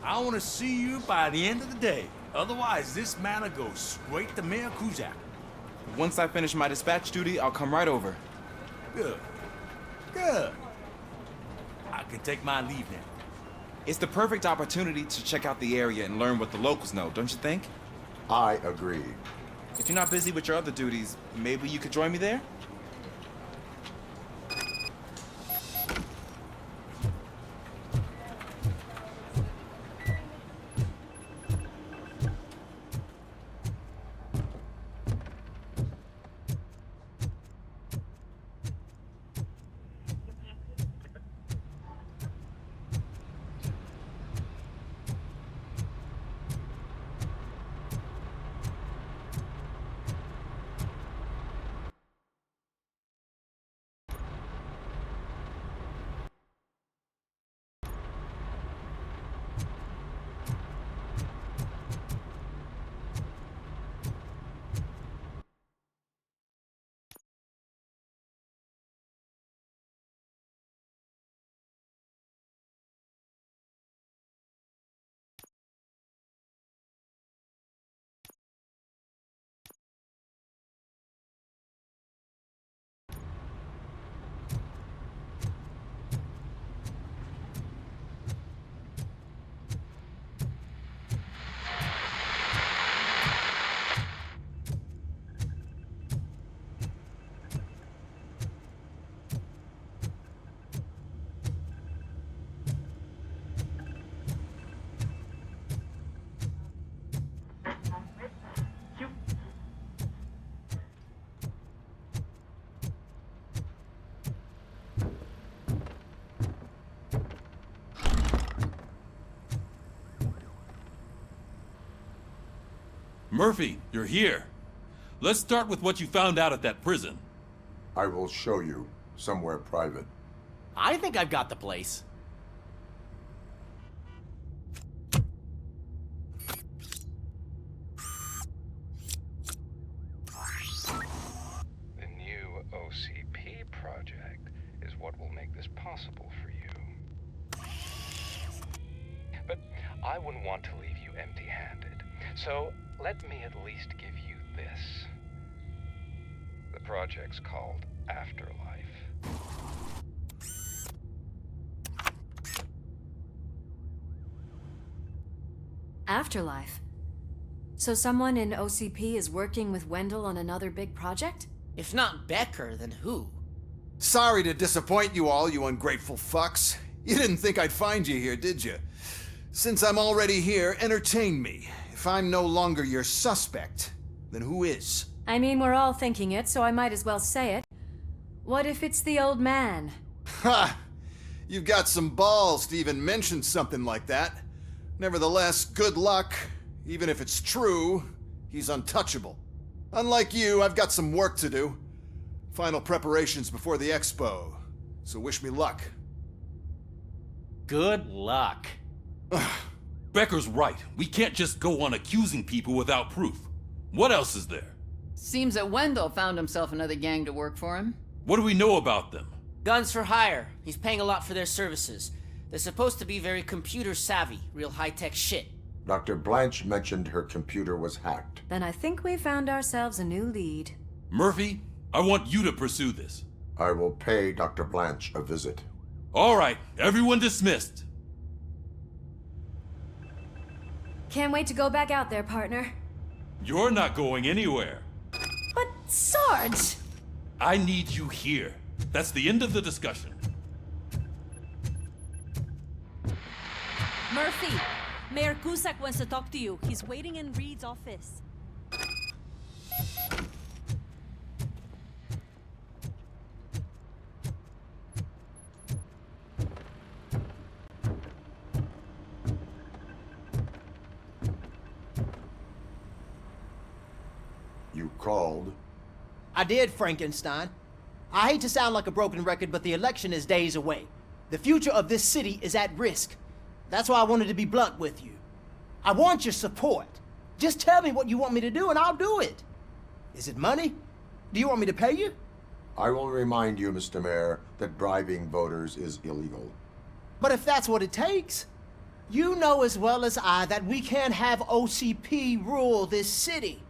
I want to see you by the end of the day. Otherwise, this matter goes straight to Mayor Kuzak.
Once I finish my dispatch duty, I'll come right over.
Good. Good. I can take my leave now.
It's the perfect opportunity to check out the area and learn what the locals know, don't you think?
I agree.
If you're not busy with your other duties, maybe you could join me there?
Murphy, you're here. Let's start with what you found out at that prison.
I will show you somewhere private.
I think I've got the place.
The new OCP project is what will make this possible for you. But I wouldn't want to leave you empty-handed, so let me at least give you this. The project's called Afterlife.
Afterlife? So someone in OCP is working with Wendell on another big project?
If not Becker, then who?
Sorry to disappoint you all, you ungrateful fucks. You didn't think I'd find you here, did you? Since I'm already here, entertain me. If I'm no longer your suspect, then who is?
I mean, we're all thinking it, so I might as well say it. What if it's the old man?
Ha! You've got some balls to even mention something like that. Nevertheless, good luck. Even if it's true, he's untouchable. Unlike you, I've got some work to do. Final preparations before the expo. So wish me luck.
Good luck.
Becker's right. We can't just go on accusing people without proof. What else is there?
Seems that Wendell found himself another gang to work for him.
What do we know about them?
Guns for hire. He's paying a lot for their services. They're supposed to be very computer savvy, real high-tech shit.
Dr. Blanche mentioned her computer was hacked.
Then I think we found ourselves a new lead.
Murphy, I want you to pursue this.
I will pay Dr. Blanche a visit.
All right, everyone dismissed.
Can't wait to go back out there, partner.
You're not going anywhere.
But, Sarge!
I need you here. That's the end of the discussion.
Murphy, Mayor Cusack wants to talk to you. He's waiting in Reed's office.
You called?
I did, Frankenstein. I hate to sound like a broken record, but the election is days away. The future of this city is at risk. That's why I wanted to be blunt with you. I want your support. Just tell me what you want me to do and I'll do it. Is it money? Do you want me to pay you?
I will remind you, Mr. Mayor, that bribing voters is illegal.
But if that's what it takes, you know as well as I that we can't have OCP rule this city.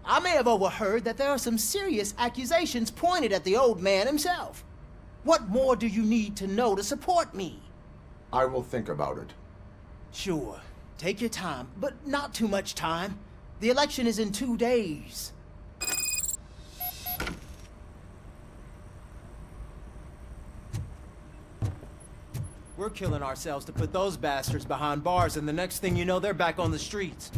I may have overheard that there are some serious accusations pointed at the old man himself. What more do you need to know to support me?
I will think about it.
Sure. Take your time, but not too much time. The election is in 2 days. We're killing ourselves to put those bastards behind bars, and the next thing you know, they're back on the streets.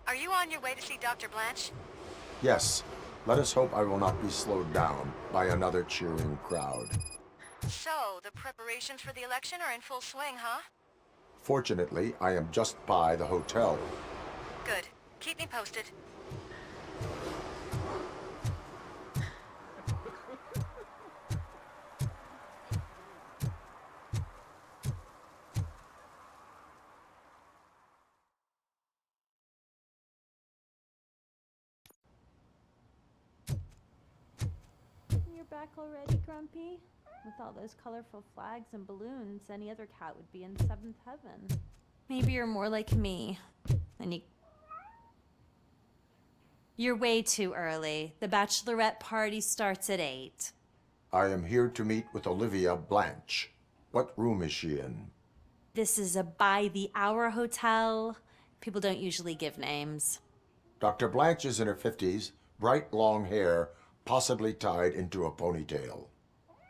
Are you on your way to see Dr. Blanche?
Yes. Let us hope I will not be slowed down by another cheering crowd.
So, the preparations for the election are in full swing, huh?
Fortunately, I am just by the hotel.
Good. Keep me posted.
You're back already, Grumpy? With all those colorful flags and balloons, any other cat would be in seventh heaven. Maybe you're more like me. And you're way too early. The bachelorette party starts at 8.
I am here to meet with Olivia Blanche. What room is she in?
This is a by-the-hour hotel. People don't usually give names.
Dr. Blanche is in her 50s, bright long hair, possibly tied into a ponytail.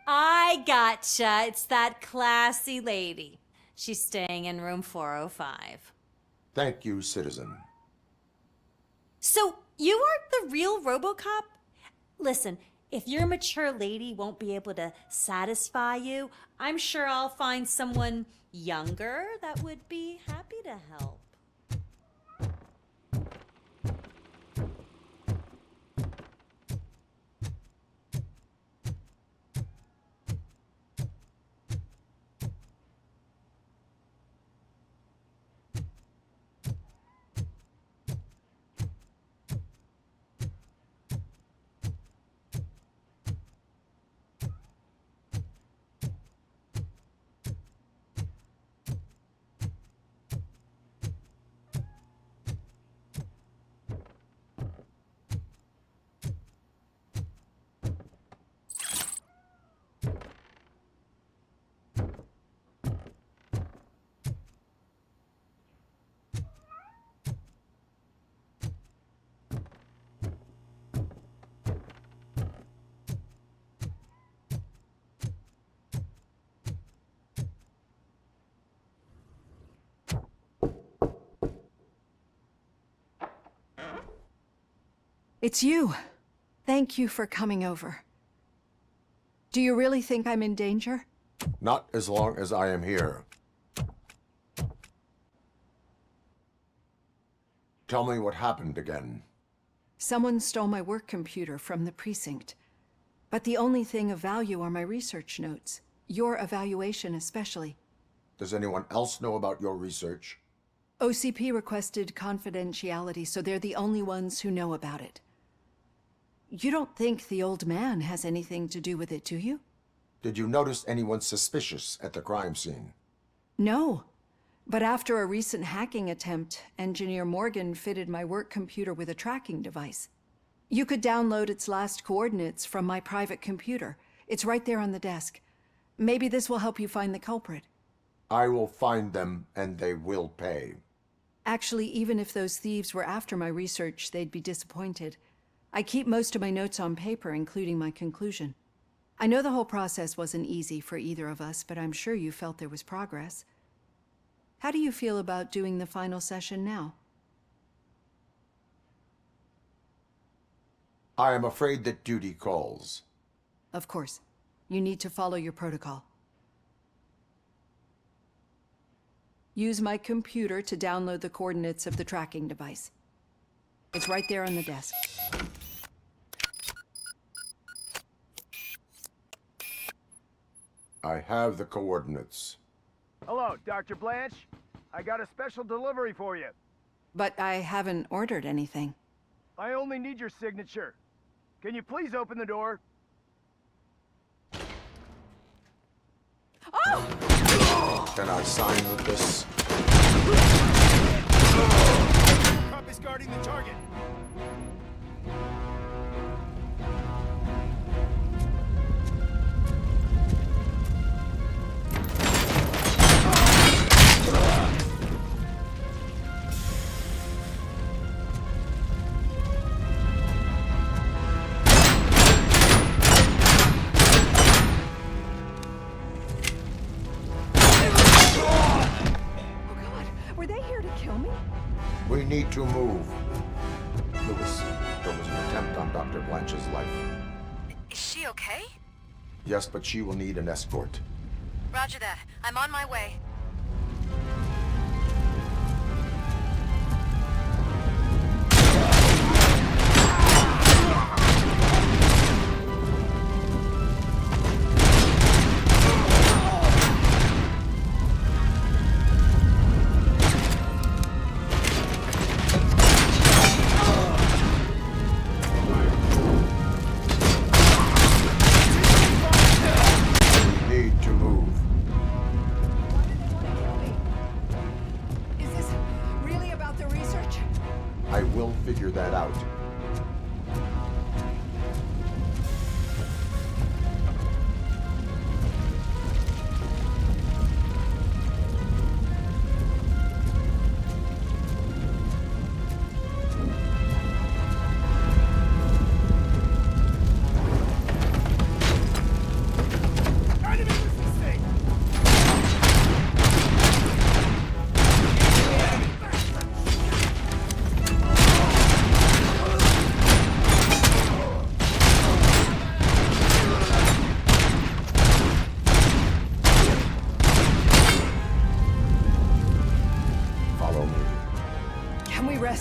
I gotcha. It's that classy lady. She's staying in room 405.
Thank you, citizen.
So, you aren't the real RoboCop? Listen, if your mature lady won't be able to satisfy you, I'm sure I'll find someone younger that would be happy to help.
It's you. Thank you for coming over. Do you really think I'm in danger?
Not as long as I am here. Tell me what happened again.
Someone stole my work computer from the precinct. But the only thing of value are my research notes. Your evaluation especially.
Does anyone else know about your research?
OCP requested confidentiality, so they're the only ones who know about it. You don't think the old man has anything to do with it, do you?
Did you notice anyone suspicious at the crime scene?
No. But after a recent hacking attempt, Engineer Morgan fitted my work computer with a tracking device. You could download its last coordinates from my private computer. It's right there on the desk. Maybe this will help you find the culprit.
I will find them, and they will pay.
Actually, even if those thieves were after my research, they'd be disappointed. I keep most of my notes on paper, including my conclusion. I know the whole process wasn't easy for either of us, but I'm sure you felt there was progress. How do you feel about doing the final session now?
I am afraid that duty calls.
Of course. You need to follow your protocol. Use my computer to download the coordinates of the tracking device. It's right there on the desk.
I have the coordinates.
Hello, Dr. Blanche. I got a special delivery for you.
But I haven't ordered anything.
I only need your signature. Can you please open the door?
Oh!
Can I sign with this?
Cop is guarding the target.
We need to move. Lewis, there was an attempt on Dr. Blanche's life.
Is she okay?
Yes, but she will need an escort.
Roger that. I'm on my way.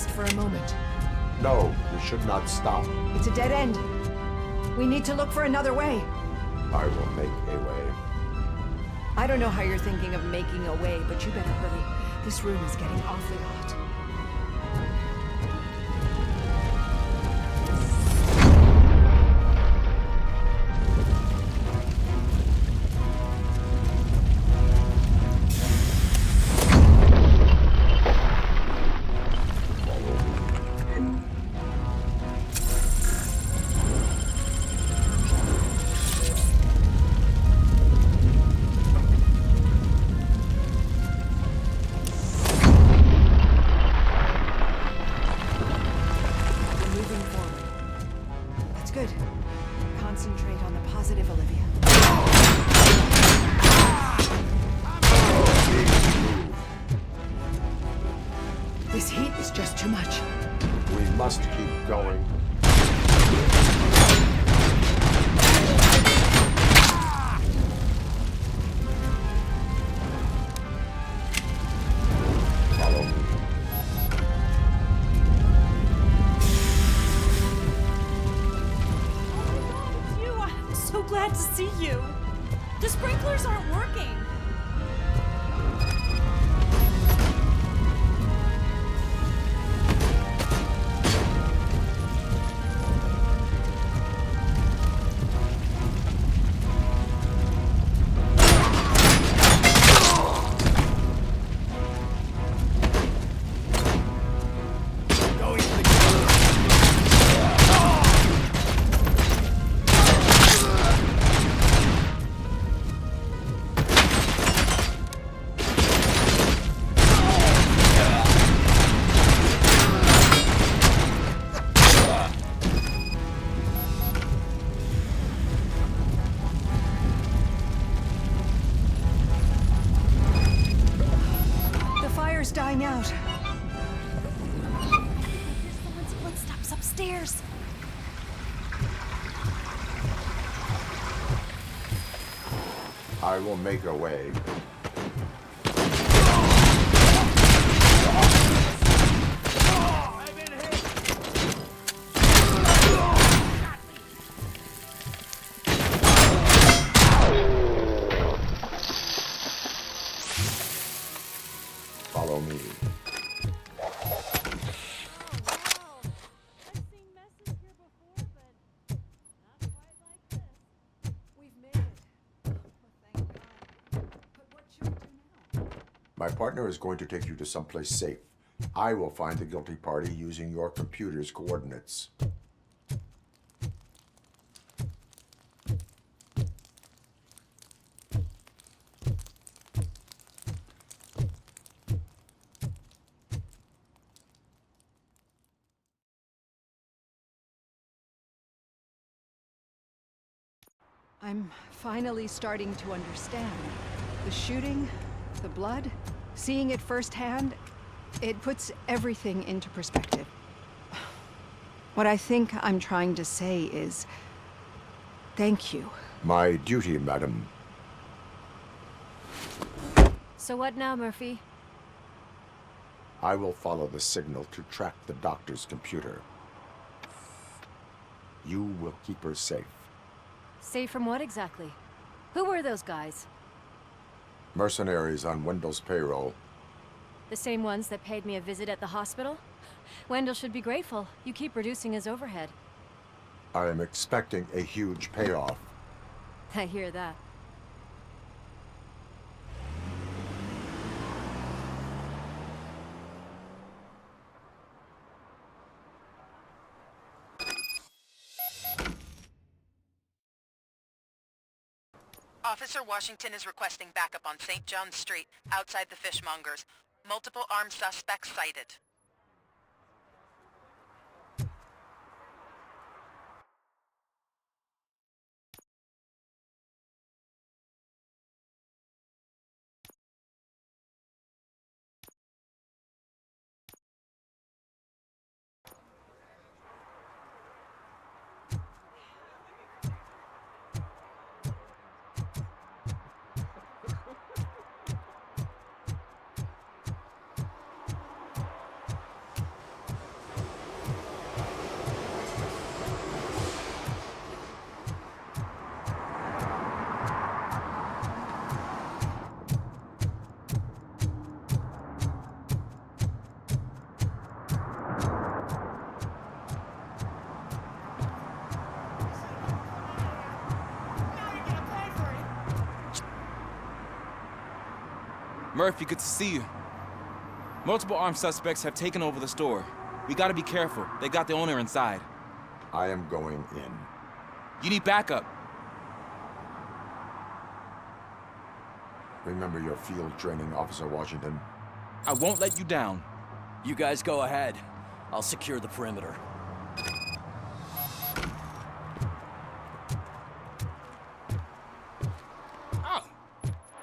rest for a moment?
No, we should not stop.
It's a dead end. We need to look for another way.
I will make a way.
I don't know how you're thinking of making a way, but you better hurry. This room is getting awfully hot. Concentrate on the positive, Olivia. This heat is just too much.
We must keep going. Follow me.
I'm so glad to see you. The sprinklers aren't working.
Dying out.
There's someone's footsteps upstairs.
I will make a way. Follow me. My partner is going to take you to someplace safe. I will find the guilty party using your computer's coordinates.
I'm finally starting to understand. The shooting, the blood, seeing it firsthand, it puts everything into perspective. What I think I'm trying to say is, thank you.
My duty, madam.
So what now, Murphy?
I will follow the signal to track the doctor's computer. You will keep her safe.
Safe from what exactly? Who were those guys?
Mercenaries on Wendell's payroll.
The same ones that paid me a visit at the hospital? Wendell should be grateful. You keep reducing his overhead.
I am expecting a huge payoff.
I hear that.
Officer Washington is requesting backup on St. John's Street, outside the Fishmongers. Multiple armed suspects sighted.
Murphy, good to see you. Multiple armed suspects have taken over the store. We gotta be careful. They got the owner inside.
I am going in.
You need backup.
Remember your field training, Officer Washington.
I won't let you down.
You guys go ahead. I'll secure the perimeter.
Oh,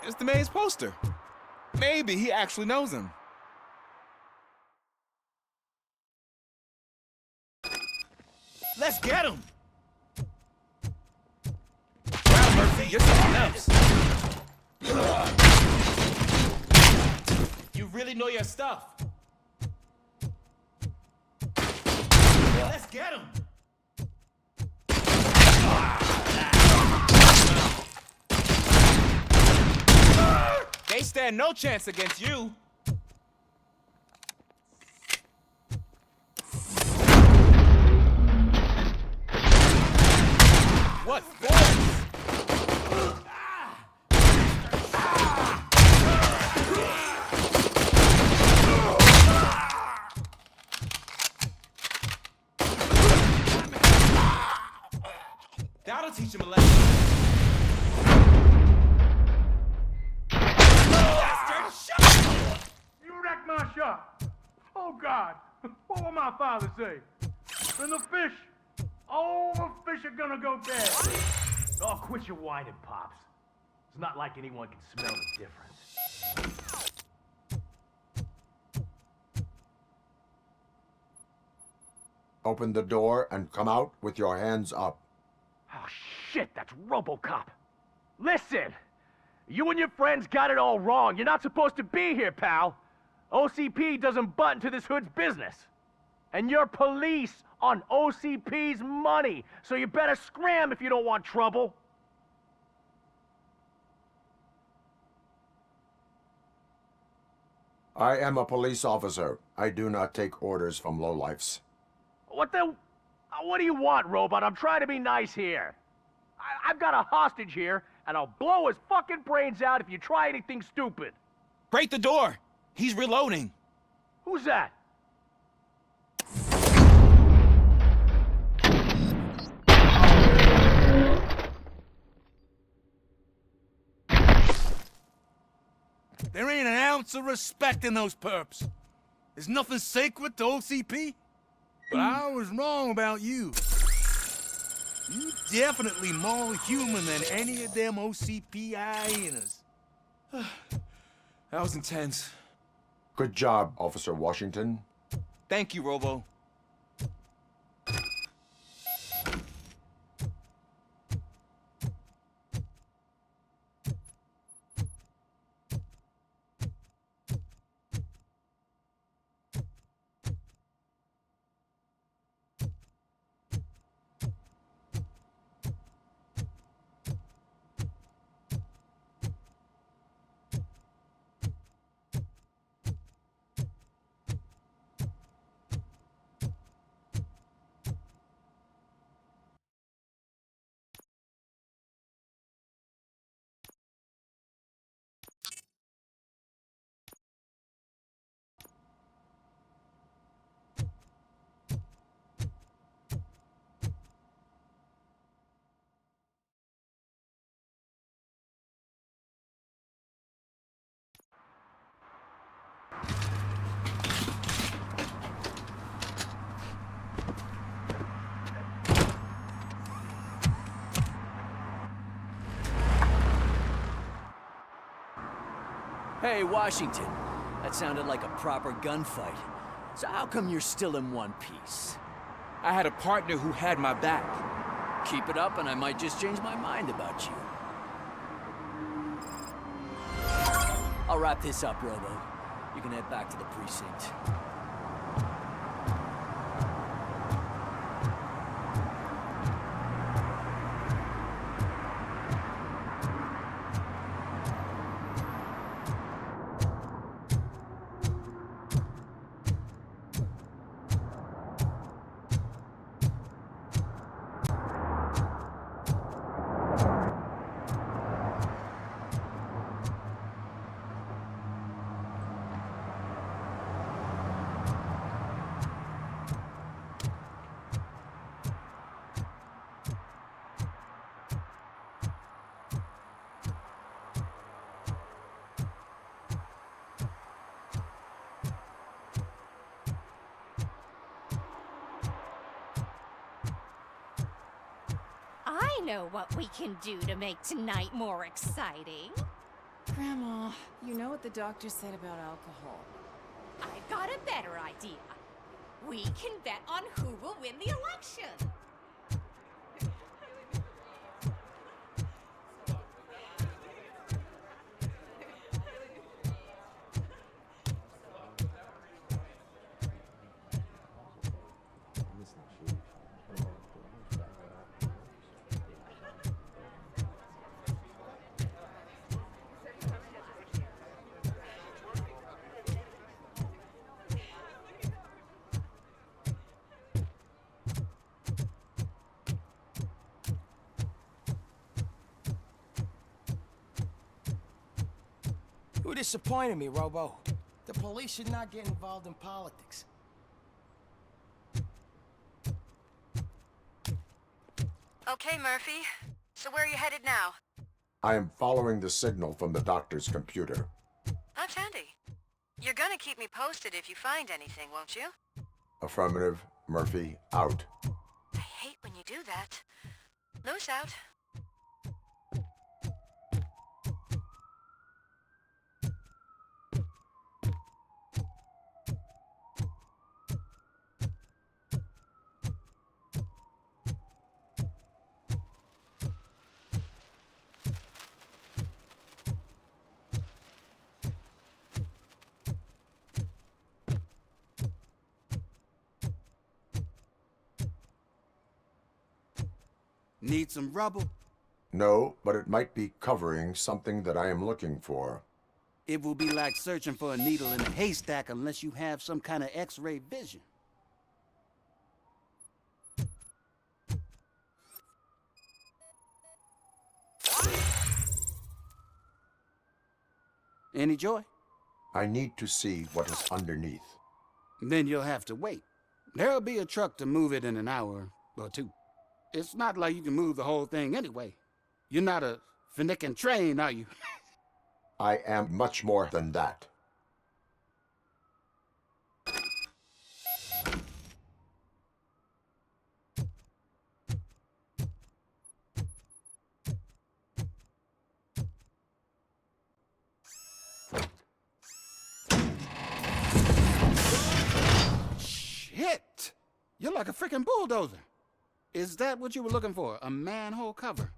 it's the mayor's poster. Maybe he actually knows him. Let's get him! Wow, Murphy, you're something else. You really know your stuff. Let's get him! They stand no chance against you. What force? That'll teach him a lesson.
You wrecked my shop. Oh, God. What will my father say? And the fish. All the fish are gonna go bad.
Oh, quit your whining, Pops. It's not like anyone can smell the difference.
Open the door and come out with your hands up.
Oh, shit, that's RoboCop. Listen, you and your friends got it all wrong. You're not supposed to be here, pal. OCP doesn't butt into this hood's business. And you're police on OCP's money, so you better scram if you don't want trouble.
I am a police officer. I do not take orders from lowlifes.
What do you want, Robot? I'm trying to be nice here. I've got a hostage here, and I'll blow his fucking brains out if you try anything stupid.
Break the door! He's reloading.
Who's that?
There ain't an ounce of respect in those perps. There's nothing sacred to OCP. But I was wrong about you. You definitely more human than any of them OCP hyenas.
That was intense.
Good job, Officer Washington.
Thank you, Robo.
Hey, Washington. That sounded like a proper gunfight. So how come you're still in one piece?
I had a partner who had my back.
Keep it up and I might just change my mind about you. I'll wrap this up, Robo. You can head back to the precinct.
I know what we can do to make tonight more exciting.
Grandma, you know what the doctor said about alcohol.
I've got a better idea. We can bet on who will win the election.
You disappointed me, Robo. The police should not get involved in politics.
Okay, Murphy. So where are you headed now?
I am following the signal from the doctor's computer.
That's handy. You're gonna keep me posted if you find anything, won't you?
Affirmative. Murphy, out.
I hate when you do that. Loose out.
Need some rubber?
No, but it might be covering something that I am looking for.
It will be like searching for a needle in a haystack unless you have some kind of X-ray vision. Any joy?
I need to see what is underneath.
Then you'll have to wait. There'll be a truck to move it in an hour or two. It's not like you can move the whole thing anyway. You're not a finicking train, are you?
I am much more than that.
Shit! You're like a freaking bulldozer. Is that what you were looking for? A manhole cover?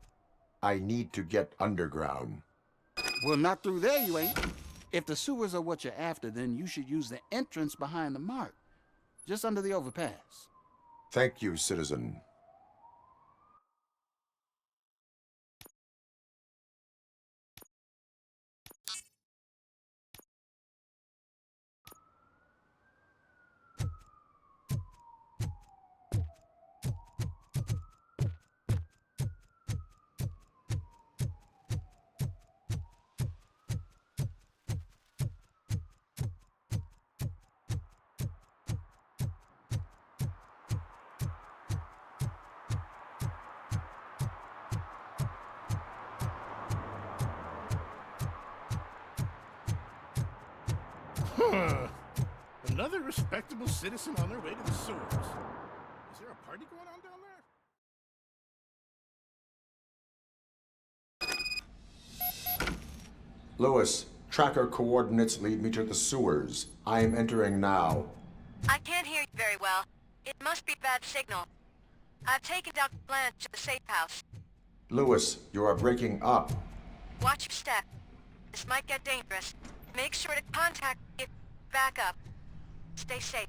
I need to get underground.
Well, not through there, you ain't. If the sewers are what you're after, then you should use the entrance behind the mark. Just under the overpass.
Thank you, citizen.
Another respectable citizen on their way to the sewers. Is there a party going on down there?
Lewis, tracker coordinates lead me to the sewers. I am entering now.
I can't hear you very well. It must be bad signal. I've taken Dr. Blanche to the safe house.
Lewis, you are breaking up.
Watch your step. This might get dangerous. Make sure to contact me. Back up. Stay safe.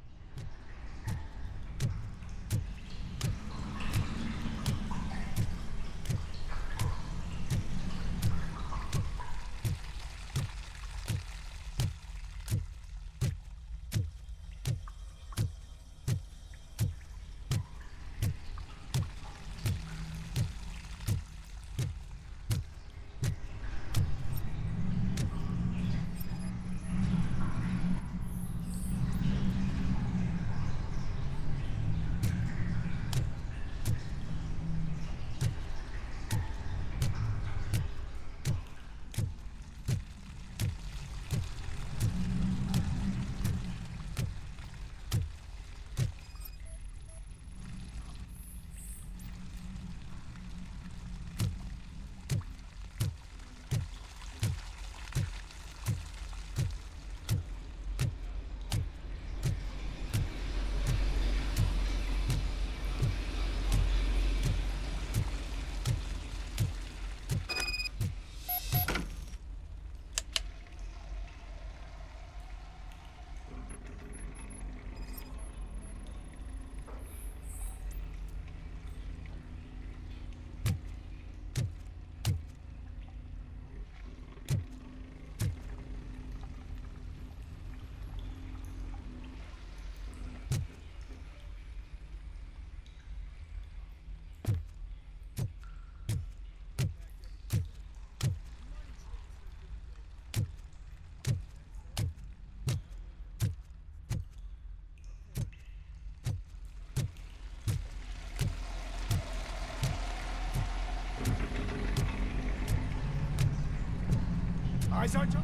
Eyes on top.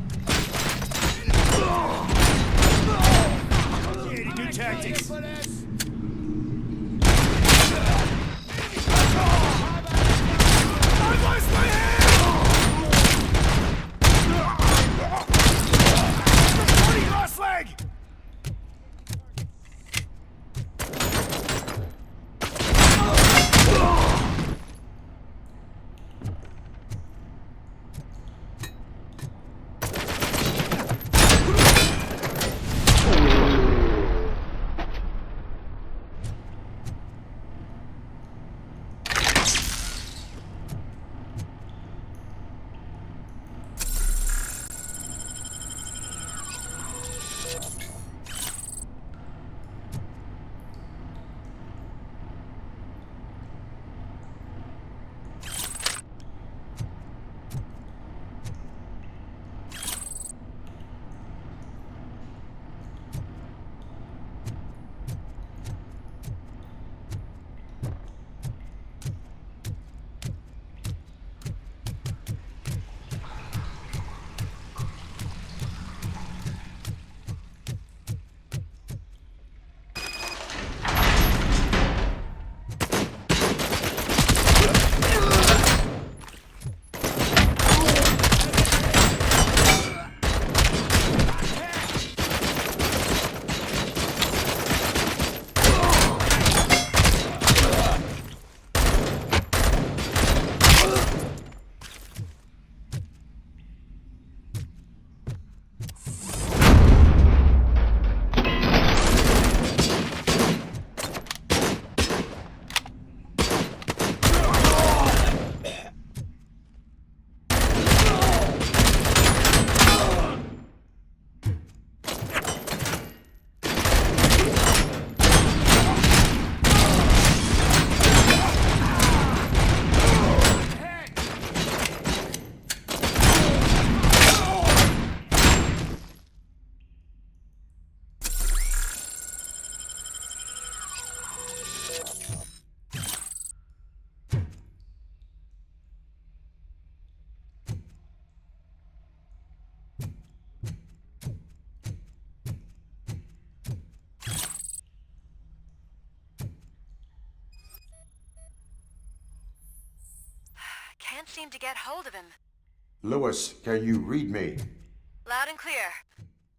Yeah, new tactics. I lost my hand! Reporting lost leg!
Can't seem to get hold of him.
Lewis, can you read me?
Loud and clear.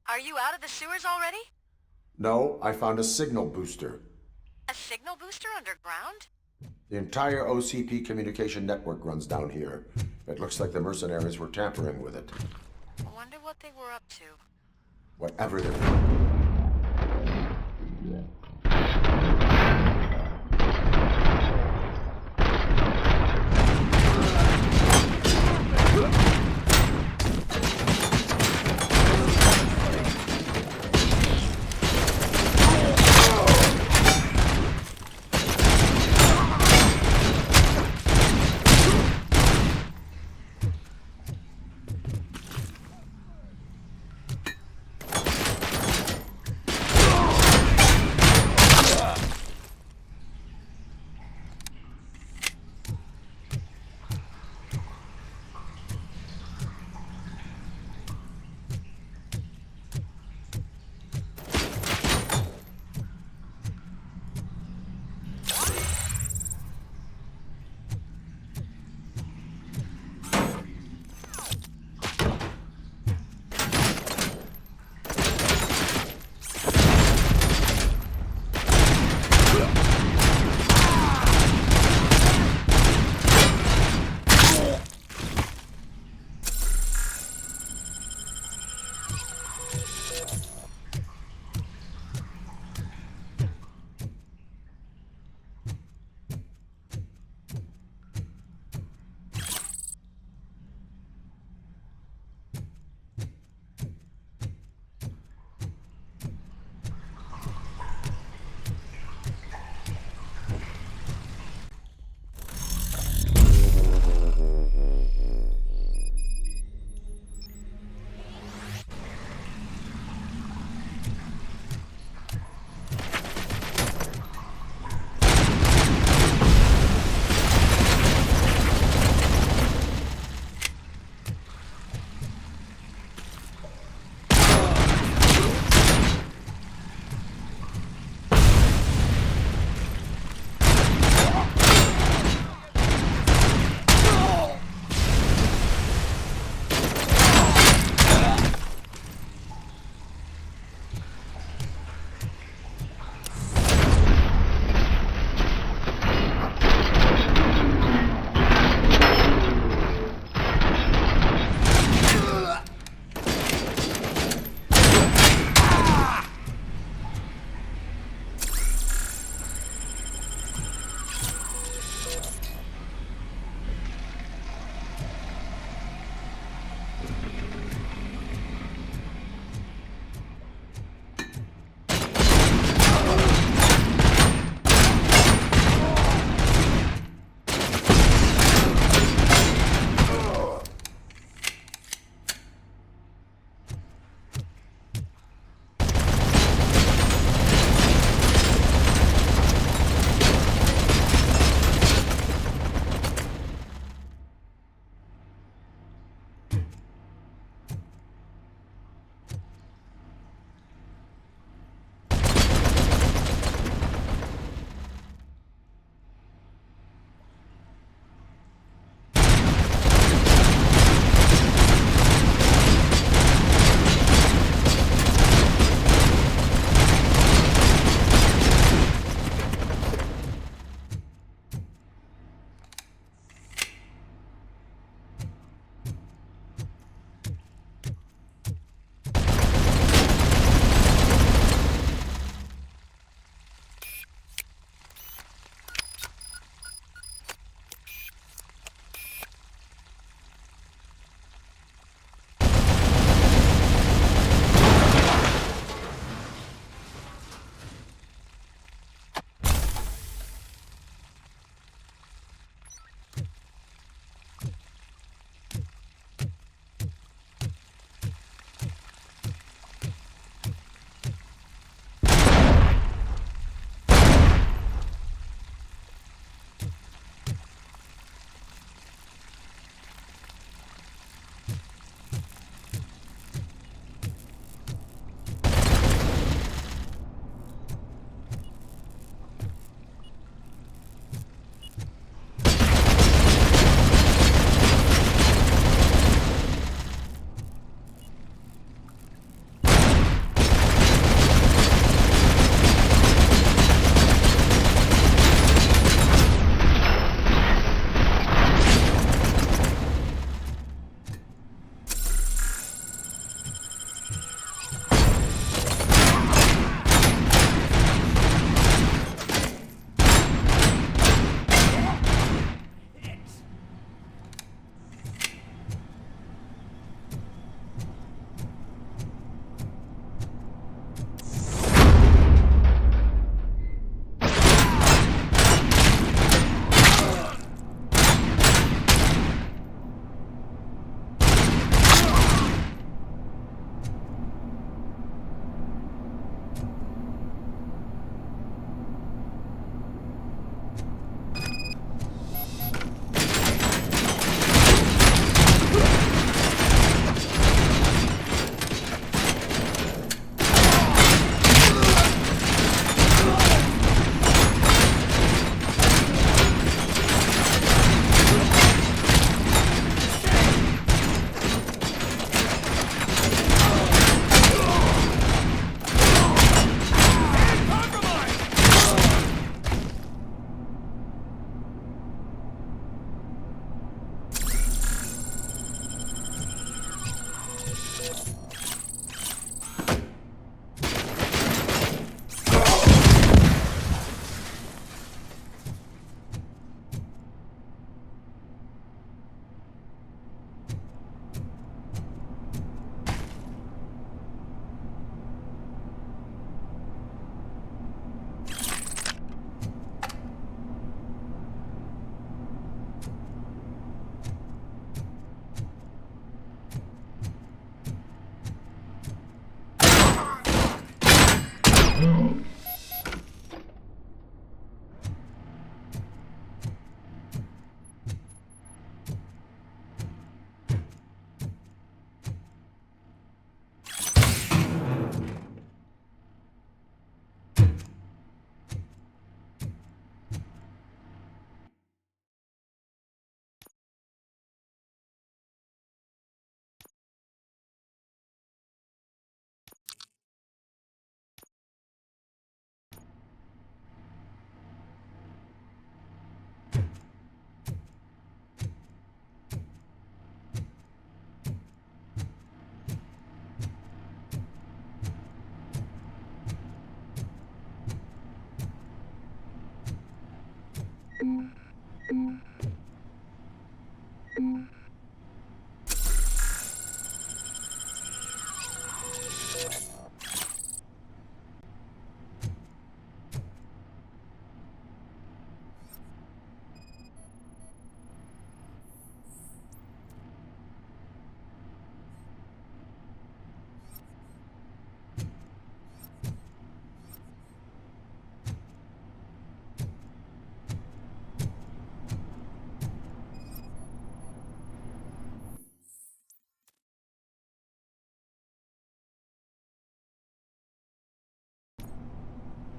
Are you out of the sewers already?
No, I found a signal booster.
A signal booster underground?
The entire OCP communication network runs down here. It looks like the mercenaries were tampering with it.
I wonder what they were up to.
Whatever they're doing.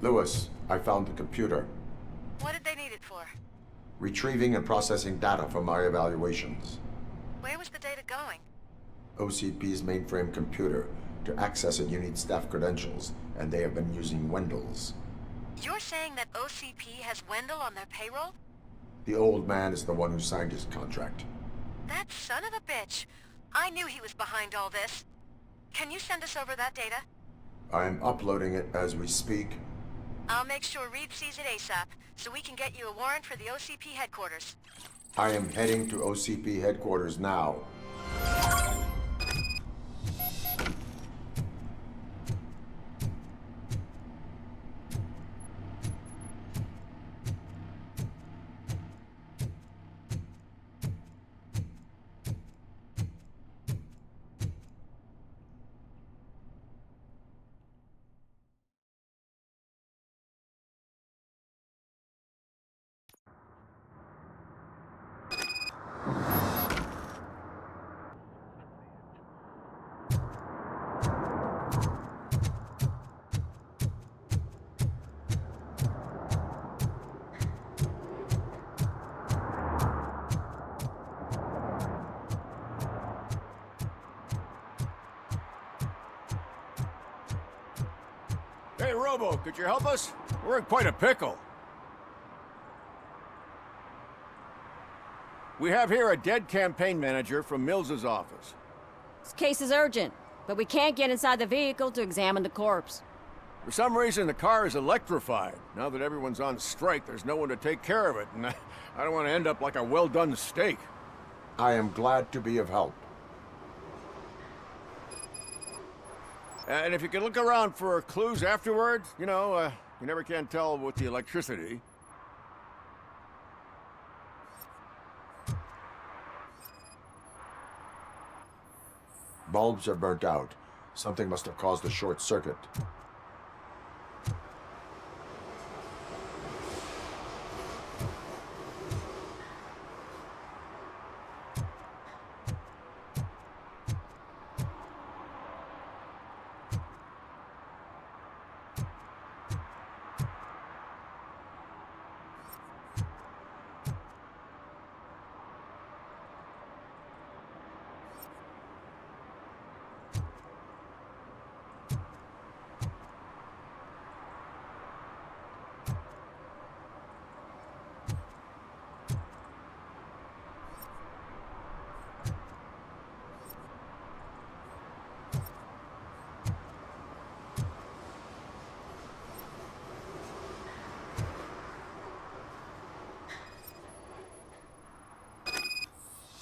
Lewis, I found the computer.
What did they need it for?
Retrieving and processing data from my evaluations.
Where was the data going?
OCP's mainframe computer. To access it, you need staff credentials, and they have been using Wendell's.
You're saying that OCP has Wendell on their payroll?
The old man is the one who signed his contract.
That son of a bitch. I knew he was behind all this. Can you send us over that data?
I am uploading it as we speak.
I'll make sure Reed sees it ASAP, so we can get you a warrant for the OCP headquarters.
I am heading to OCP headquarters now.
Hey, Robo, could you help us? We're in quite a pickle. We have here a dead campaign manager from Mills's office.
This case is urgent, but we can't get inside the vehicle to examine the corpse.
For some reason, the car is electrified. Now that everyone's on strike, there's no one to take care of it, and I don't want to end up like a well-done steak.
I am glad to be of help.
And if you could look around for clues afterwards, you know, you never can tell with the electricity.
Bulbs are burnt out. Something must have caused a short circuit.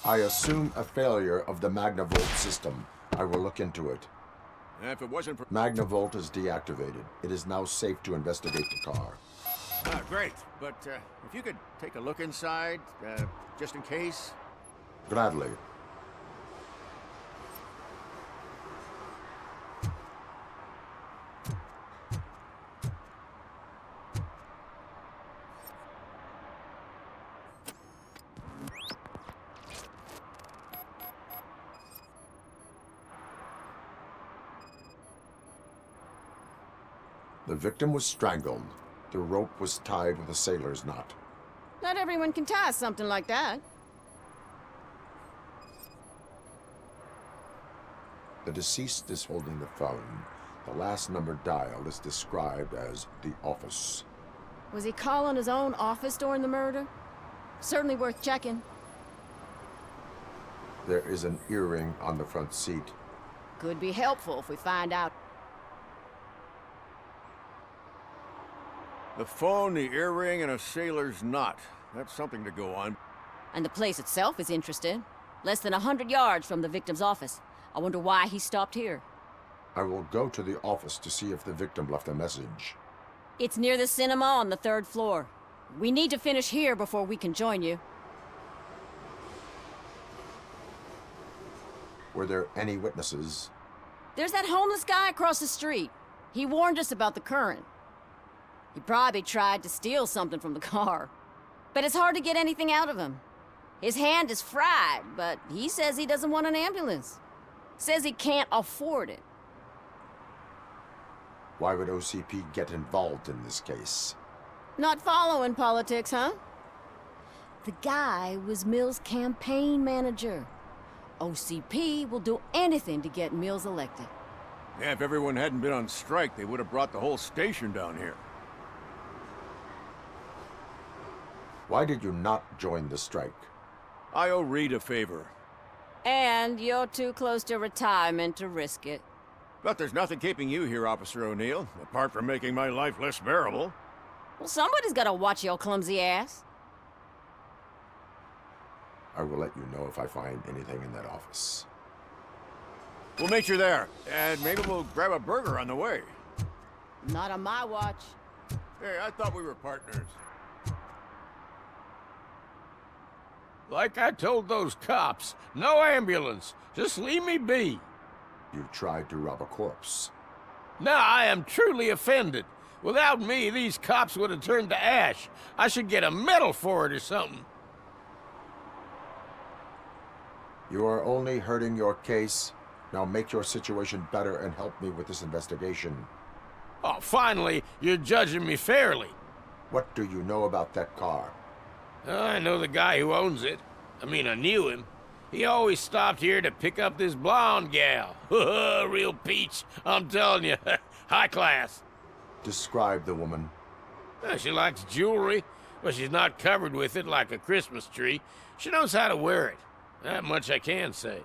I assume a failure of the Magnavolt system. I will look into it.
If it wasn't for...
Magnavolt is deactivated. It is now safe to investigate the car.
Ah, great. But if you could take a look inside, just in case.
Gladly. The victim was strangled. The rope was tied with a sailor's knot.
Not everyone can tie something like that.
The deceased is holding the phone. The last number dialed is described as the office.
Was he calling his own office during the murder? Certainly worth checking.
There is an earring on the front seat.
Could be helpful if we find out.
The phone, the earring, and a sailor's knot. That's something to go on.
And the place itself is interesting. Less than 100 yards from the victim's office. I wonder why he stopped here.
I will go to the office to see if the victim left a message.
It's near the cinema on the 3rd floor. We need to finish here before we can join you.
Were there any witnesses?
There's that homeless guy across the street. He warned us about the current. He probably tried to steal something from the car. But it's hard to get anything out of him. His hand is fried, but he says he doesn't want an ambulance. Says he can't afford it.
Why would OCP get involved in this case?
Not following politics, huh? The guy was Mills' campaign manager. OCP will do anything to get Mills elected.
Yeah, if everyone hadn't been on strike, they would have brought the whole station down here.
Why did you not join the strike?
I owe Reed a favor.
And you're too close to retirement to risk it.
But there's nothing keeping you here, Officer O'Neill, apart from making my life less bearable.
Well, somebody's gotta watch your clumsy ass.
I will let you know if I find anything in that office.
We'll meet you there, and maybe we'll grab a burger on the way.
Not on my watch.
Hey, I thought we were partners.
Like I told those cops, no ambulance. Just leave me be.
You tried to rob a corpse.
Now I am truly offended. Without me, these cops would have turned to ash. I should get a medal for it or something.
You are only hurting your case. Now make your situation better and help me with this investigation.
Oh, finally, you're judging me fairly.
What do you know about that car?
I know the guy who owns it. I mean, I knew him. He always stopped here to pick up this blonde gal. Real peach, I'm telling you. High class.
Describe the woman.
She likes jewelry, but she's not covered with it like a Christmas tree. She knows how to wear it. That much I can say.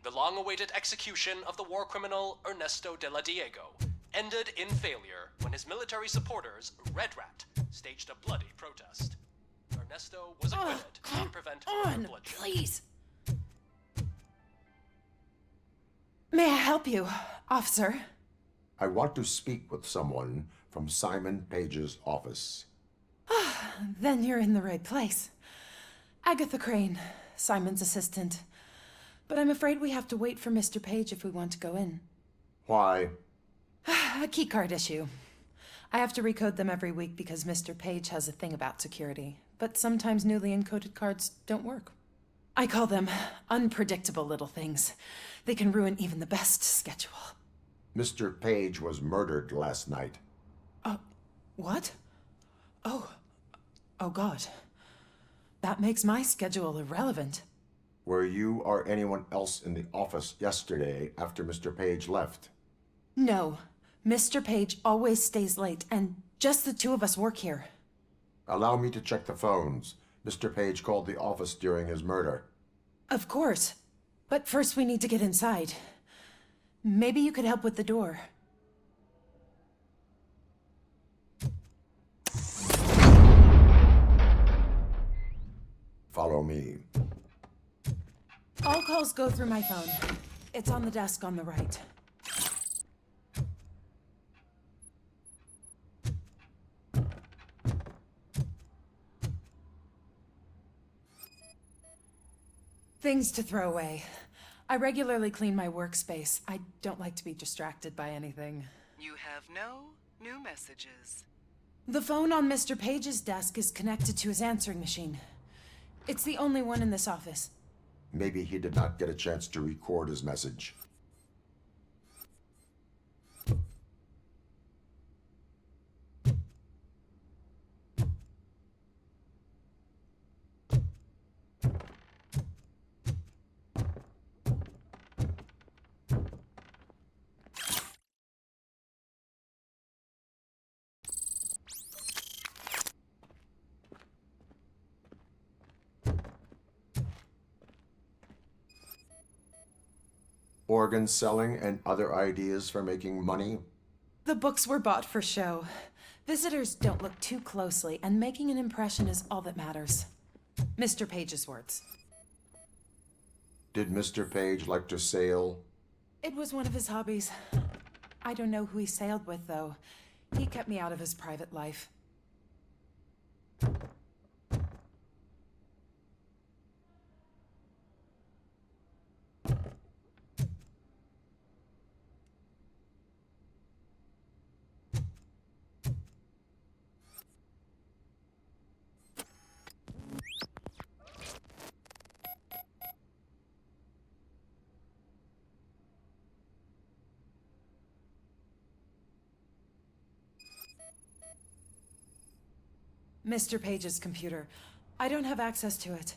The long-awaited execution of the war criminal Ernesto de la Diego ended in failure when his military supporters, Red Rat, staged a bloody protest. Ernesto was acquitted to prevent further bloodshed.
Please. May I help you, officer?
I want to speak with someone from Simon Page's office.
Then you're in the right place. Agatha Crane, Simon's assistant. But I'm afraid we have to wait for Mr. Page if we want to go in.
Why?
A keycard issue. I have to recode them every week because Mr. Page has a thing about security. But sometimes newly encoded cards don't work. I call them unpredictable little things. They can ruin even the best schedule.
Mr. Page was murdered last night.
What? Oh God. That makes my schedule irrelevant.
Were you or anyone else in the office yesterday after Mr. Page left?
No. Mr. Page always stays late, and just the two of us work here.
Allow me to check the phones. Mr. Page called the office during his murder.
Of course. But first we need to get inside. Maybe you could help with the door.
Follow me.
All calls go through my phone. It's on the desk on the right. Things to throw away. I regularly clean my workspace. I don't like to be distracted by anything.
You have no new messages.
The phone on Mr. Page's desk is connected to his answering machine. It's the only one in this office.
Maybe he did not get a chance to record his message. Organ selling and other ideas for making money?
The books were bought for show. Visitors don't look too closely, and making an impression is all that matters. Mr. Page's words.
Did Mr. Page like to sail?
It was one of his hobbies. I don't know who he sailed with, though. He kept me out of his private life. Mr. Page's computer. I don't have access to it.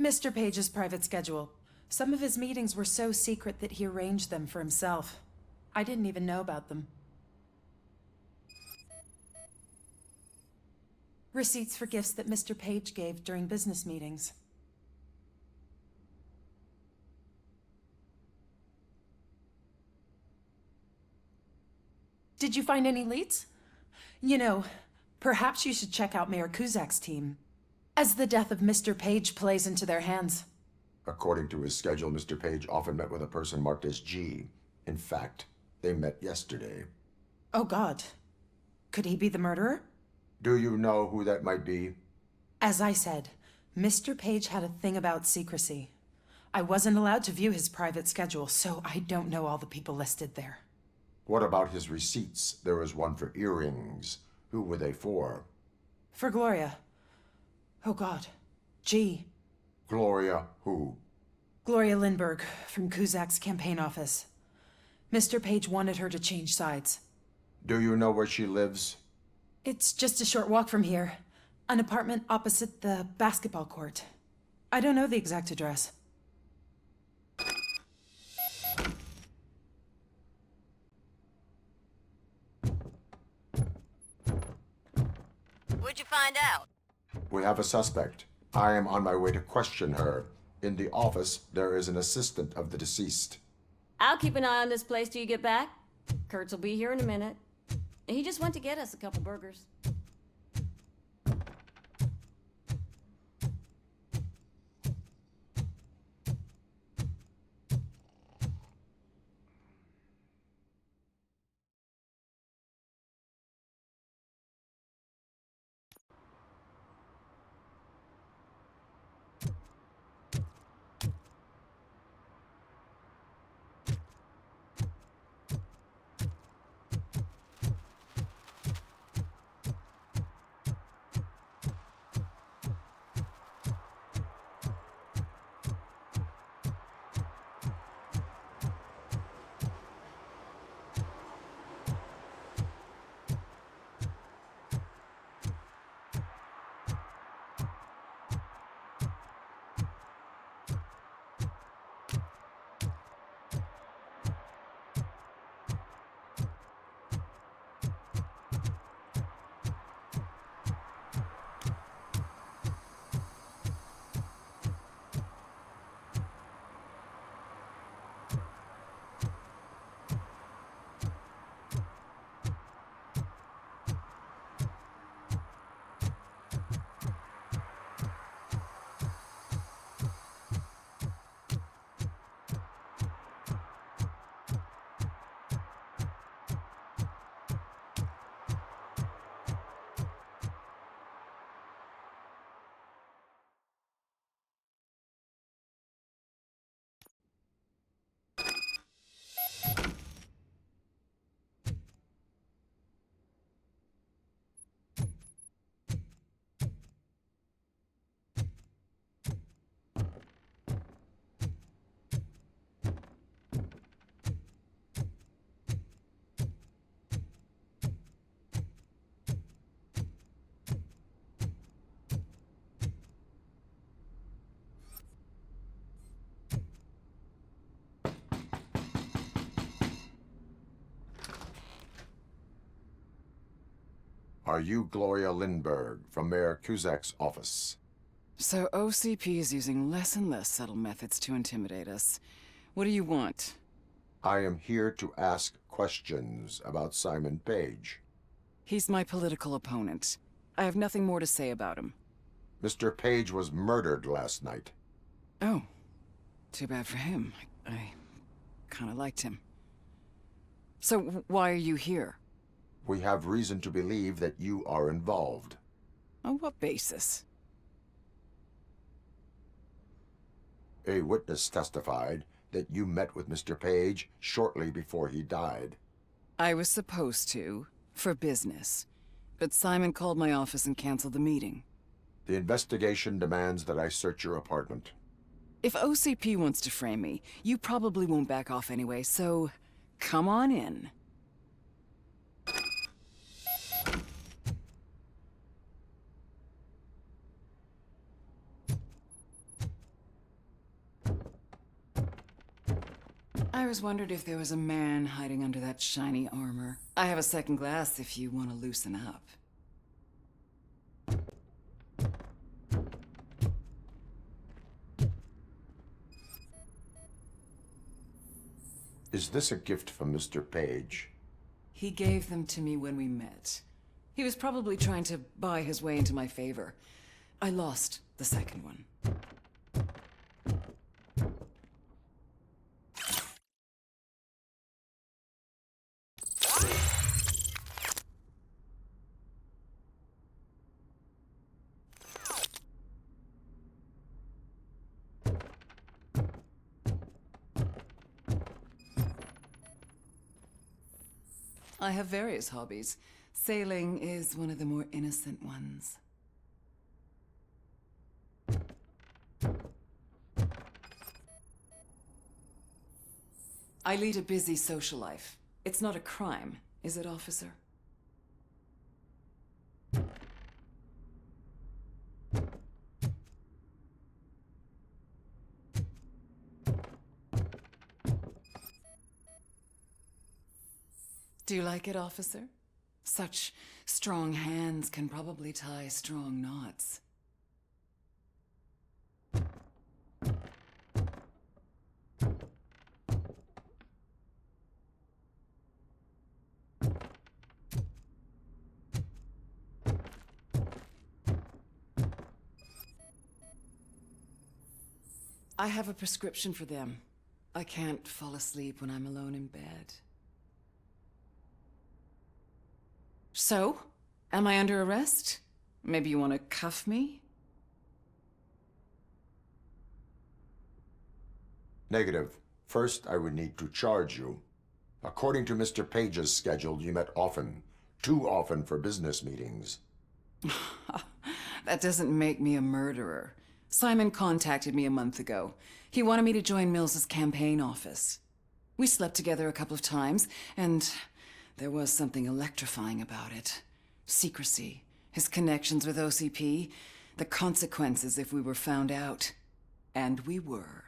Mr. Page's private schedule. Some of his meetings were so secret that he arranged them for himself. I didn't even know about them. Receipts for gifts that Mr. Page gave during business meetings. Did you find any leads? You know, perhaps you should check out Mayor Kuzak's team, as the death of Mr. Page plays into their hands.
According to his schedule, Mr. Page often met with a person marked as G. In fact, they met yesterday.
Oh, God. Could he be the murderer?
Do you know who that might be?
As I said, Mr. Page had a thing about secrecy. I wasn't allowed to view his private schedule, so I don't know all the people listed there.
What about his receipts? There was one for earrings. Who were they for?
For Gloria. Oh, God. G.
Gloria who?
Gloria Lindbergh, from Kuzak's campaign office. Mr. Page wanted her to change sides.
Do you know where she lives?
It's just a short walk from here. An apartment opposite the basketball court. I don't know the exact address.
What'd you find out?
We have a suspect. I am on my way to question her. In the office, there is an assistant of the deceased.
I'll keep an eye on this place till you get back. Kurtz will be here in a minute. He just went to get us a couple burgers.
Are you Gloria Lindbergh from Mayor Cusack's office?
So OCP is using less and less subtle methods to intimidate us. What do you want?
I am here to ask questions about Simon Page.
He's my political opponent. I have nothing more to say about him.
Mr. Page was murdered last night.
Oh. Too bad for him. I kind of liked him. So why are you here?
We have reason to believe that you are involved.
On what basis?
A witness testified that you met with Mr. Page shortly before he died.
I was supposed to, for business. But Simon called my office and canceled the meeting.
The investigation demands that I search your apartment.
If OCP wants to frame me, you probably won't back off anyway, so come on in. I always wondered if there was a man hiding under that shiny armor. I have a second glass if you want to loosen up.
Is this a gift from Mr. Page?
He gave them to me when we met. He was probably trying to buy his way into my favor. I lost the second one. I have various hobbies. Sailing is one of the more innocent ones. I lead a busy social life. It's not a crime, is it, officer? Do you like it, officer? Such strong hands can probably tie strong knots. I have a prescription for them. I can't fall asleep when I'm alone in bed. So, am I under arrest? Maybe you want to cuff me?
Negative. First, I would need to charge you. According to Mr. Page's schedule, you met often. Too often for business meetings.
That doesn't make me a murderer. Simon contacted me a month ago. He wanted me to join Mills's campaign office. We slept together a couple of times, and there was something electrifying about it. Secrecy, his connections with OCP, the consequences if we were found out. And we were.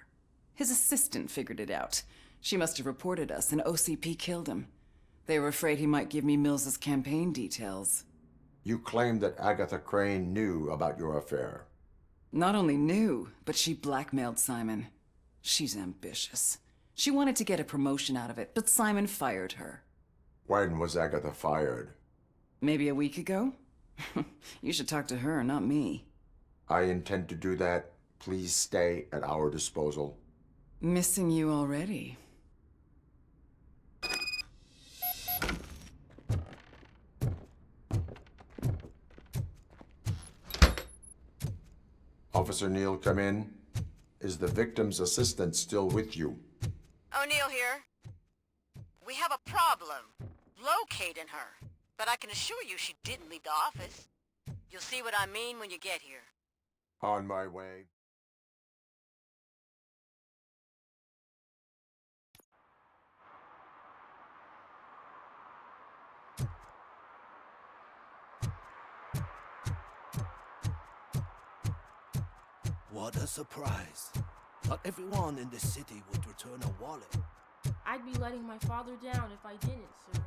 His assistant figured it out. She must have reported us, and OCP killed him. They were afraid he might give me Mills's campaign details.
You claimed that Agatha Crane knew about your affair.
Not only knew, but she blackmailed Simon. She's ambitious. She wanted to get a promotion out of it, but Simon fired her.
When was Agatha fired?
Maybe a week ago? You should talk to her, not me.
I intend to do that. Please stay at our disposal.
Missing you already.
Officer Neal, come in. Is the victim's assistant still with you?
O'Neill here. We have a problem locating her, but I can assure you she didn't leave the office. You'll see what I mean when you get here.
On my way.
What a surprise. Not everyone in this city would return a wallet.
I'd be letting my father down if I didn't, sir.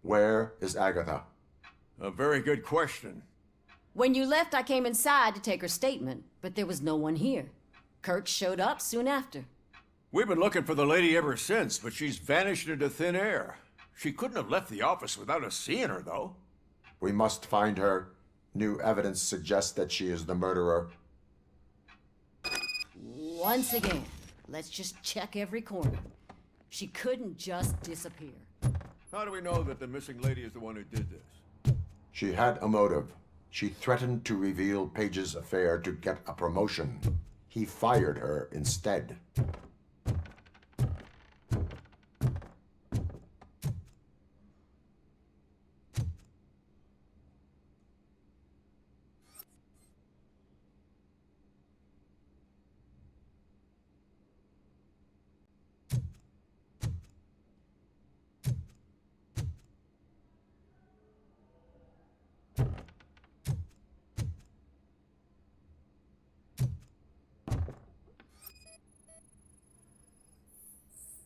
Where is Agatha?
A very good question.
When you left, I came inside to take her statement, but there was no one here. Kirk showed up soon after.
We've been looking for the lady ever since, but she's vanished into thin air. She couldn't have left the office without us seeing her, though.
We must find her. New evidence suggests that she is the murderer.
Once again, let's just check every corner. She couldn't just disappear.
How do we know that the missing lady is the one who did this?
She had a motive. She threatened to reveal Page's affair to get a promotion. He fired her instead.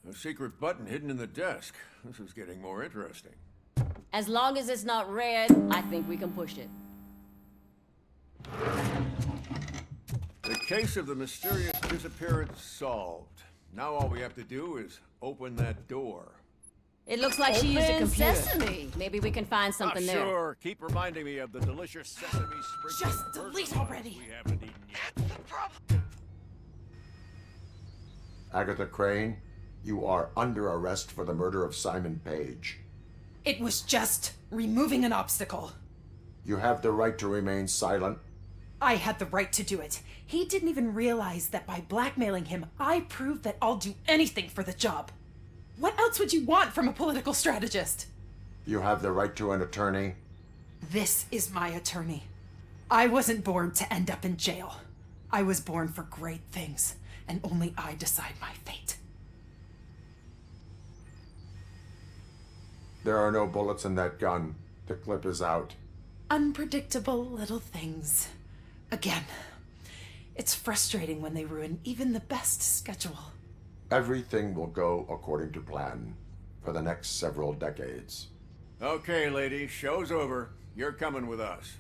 A secret button hidden in the desk. This is getting more interesting.
As long as it's not red, I think we can push it.
The case of the mysterious disappearance solved. Now all we have to do is open that door.
It looks like she used a
Open
computer.
sesame.
Maybe we can find something there.
Sure. Keep reminding me of the delicious sesame sprinkles.
Just delete already.
We haven't eaten yet.
Agatha Crane, you are under arrest for the murder of Simon Page.
It was just removing an obstacle.
You have the right to remain silent.
I had the right to do it. He didn't even realize that by blackmailing him, I proved that I'll do anything for the job. What else would you want from a political strategist?
You have the right to an attorney.
This is my attorney. I wasn't born to end up in jail. I was born for great things, and only I decide my fate.
There are no bullets in that gun. The clip is out.
Unpredictable little things. Again, it's frustrating when they ruin even the best schedule.
Everything will go according to plan for the next several decades.
Okay, lady, show's over. You're coming with us.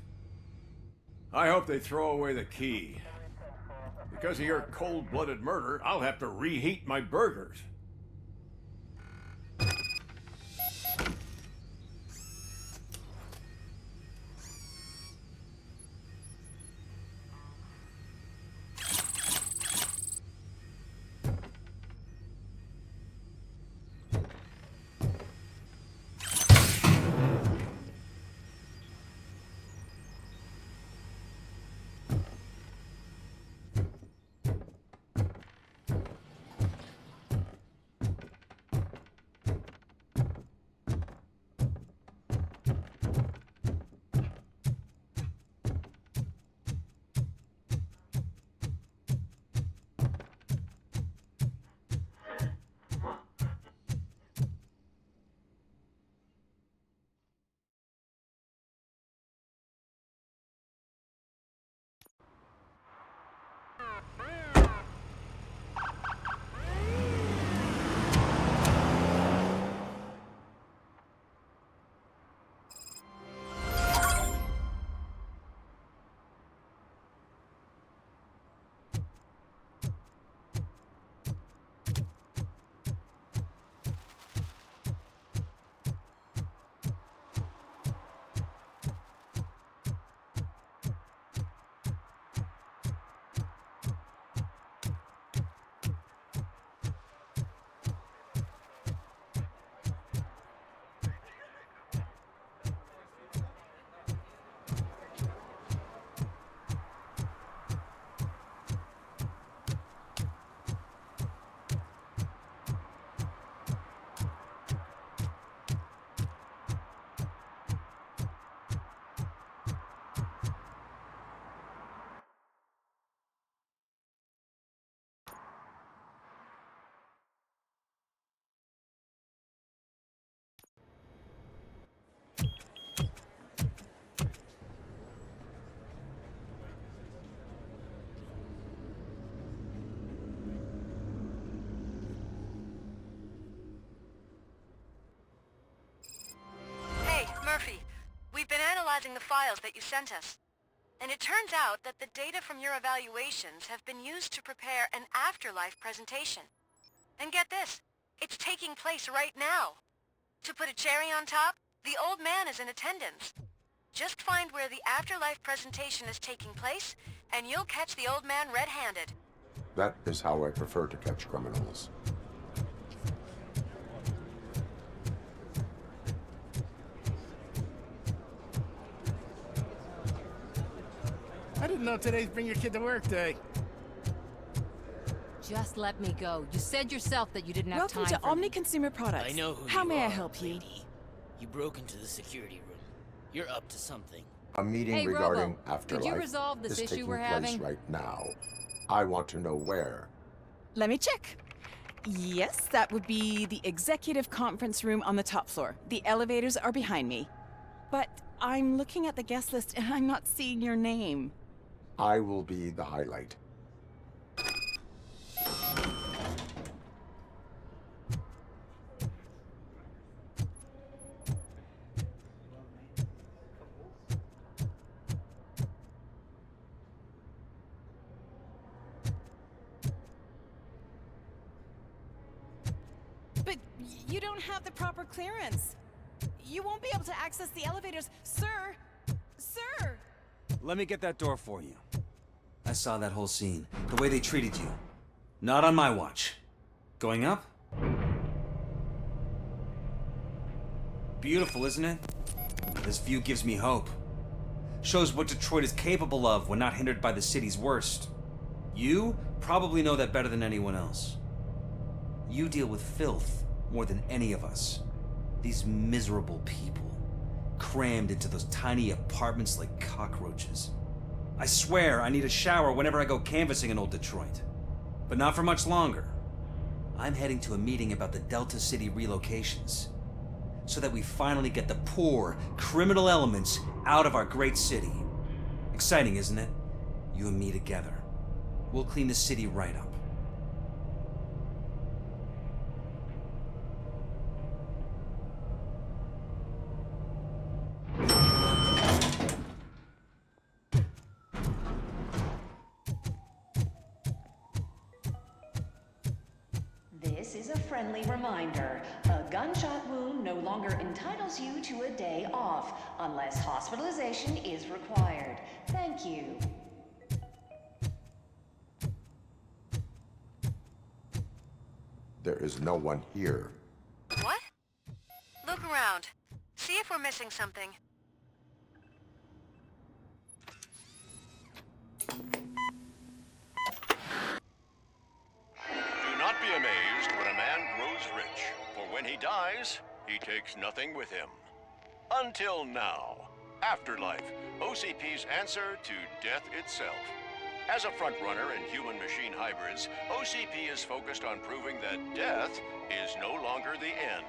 I hope they throw away the key. Because of your cold-blooded murder, I'll have to reheat my burgers.
files that you sent us. And it turns out that the data from your evaluations have been used to prepare an afterlife presentation. And get this, it's taking place right now. To put a cherry on top, the old man is in attendance. Just find where the afterlife presentation is taking place, and you'll catch the old man red-handed.
That is how I prefer to catch criminals.
I didn't know today's Bring Your Kid to Work Day.
Just let me go. You said yourself that you didn't have
Welcome
time
to Omni Consumer Products.
I know who
How
you
may I
are,
help you?
lady. You broke into the security room. You're up to something.
A meeting
Hey,
regarding
Robo,
afterlife
could you resolve this
is
issue
taking
we're
place
having?
right now. I want to know where.
Let me check. Yes, that would be the executive conference room on the top floor. The elevators are behind me. But I'm looking at the guest list and I'm not seeing your name.
I will be the highlight.
But you don't have the proper clearance. You won't be able to access the elevators. Sir! Sir!
Let me get that door for you. I saw that whole scene. The way they treated you. Not on my watch. Going up? Beautiful, isn't it? This view gives me hope. Shows what Detroit is capable of when not hindered by the city's worst. You probably know that better than anyone else. You deal with filth more than any of us. These miserable people, crammed into those tiny apartments like cockroaches. I swear I need a shower whenever I go canvassing in old Detroit. But not for much longer. I'm heading to a meeting about the Delta City relocations, so that we finally get the poor, criminal elements out of our great city. Exciting, isn't it? You and me together. We'll clean the city right up.
This is a friendly reminder. A gunshot wound no longer entitles you to a day off, unless hospitalization is required. Thank you.
There is no one here.
What? Look around. See if we're missing something.
Do not be amazed when a man grows rich, for when he dies, he takes nothing with him. Until now. Afterlife, OCP's answer to death itself. As a frontrunner in human-machine hybrids, OCP is focused on proving that death is no longer the end.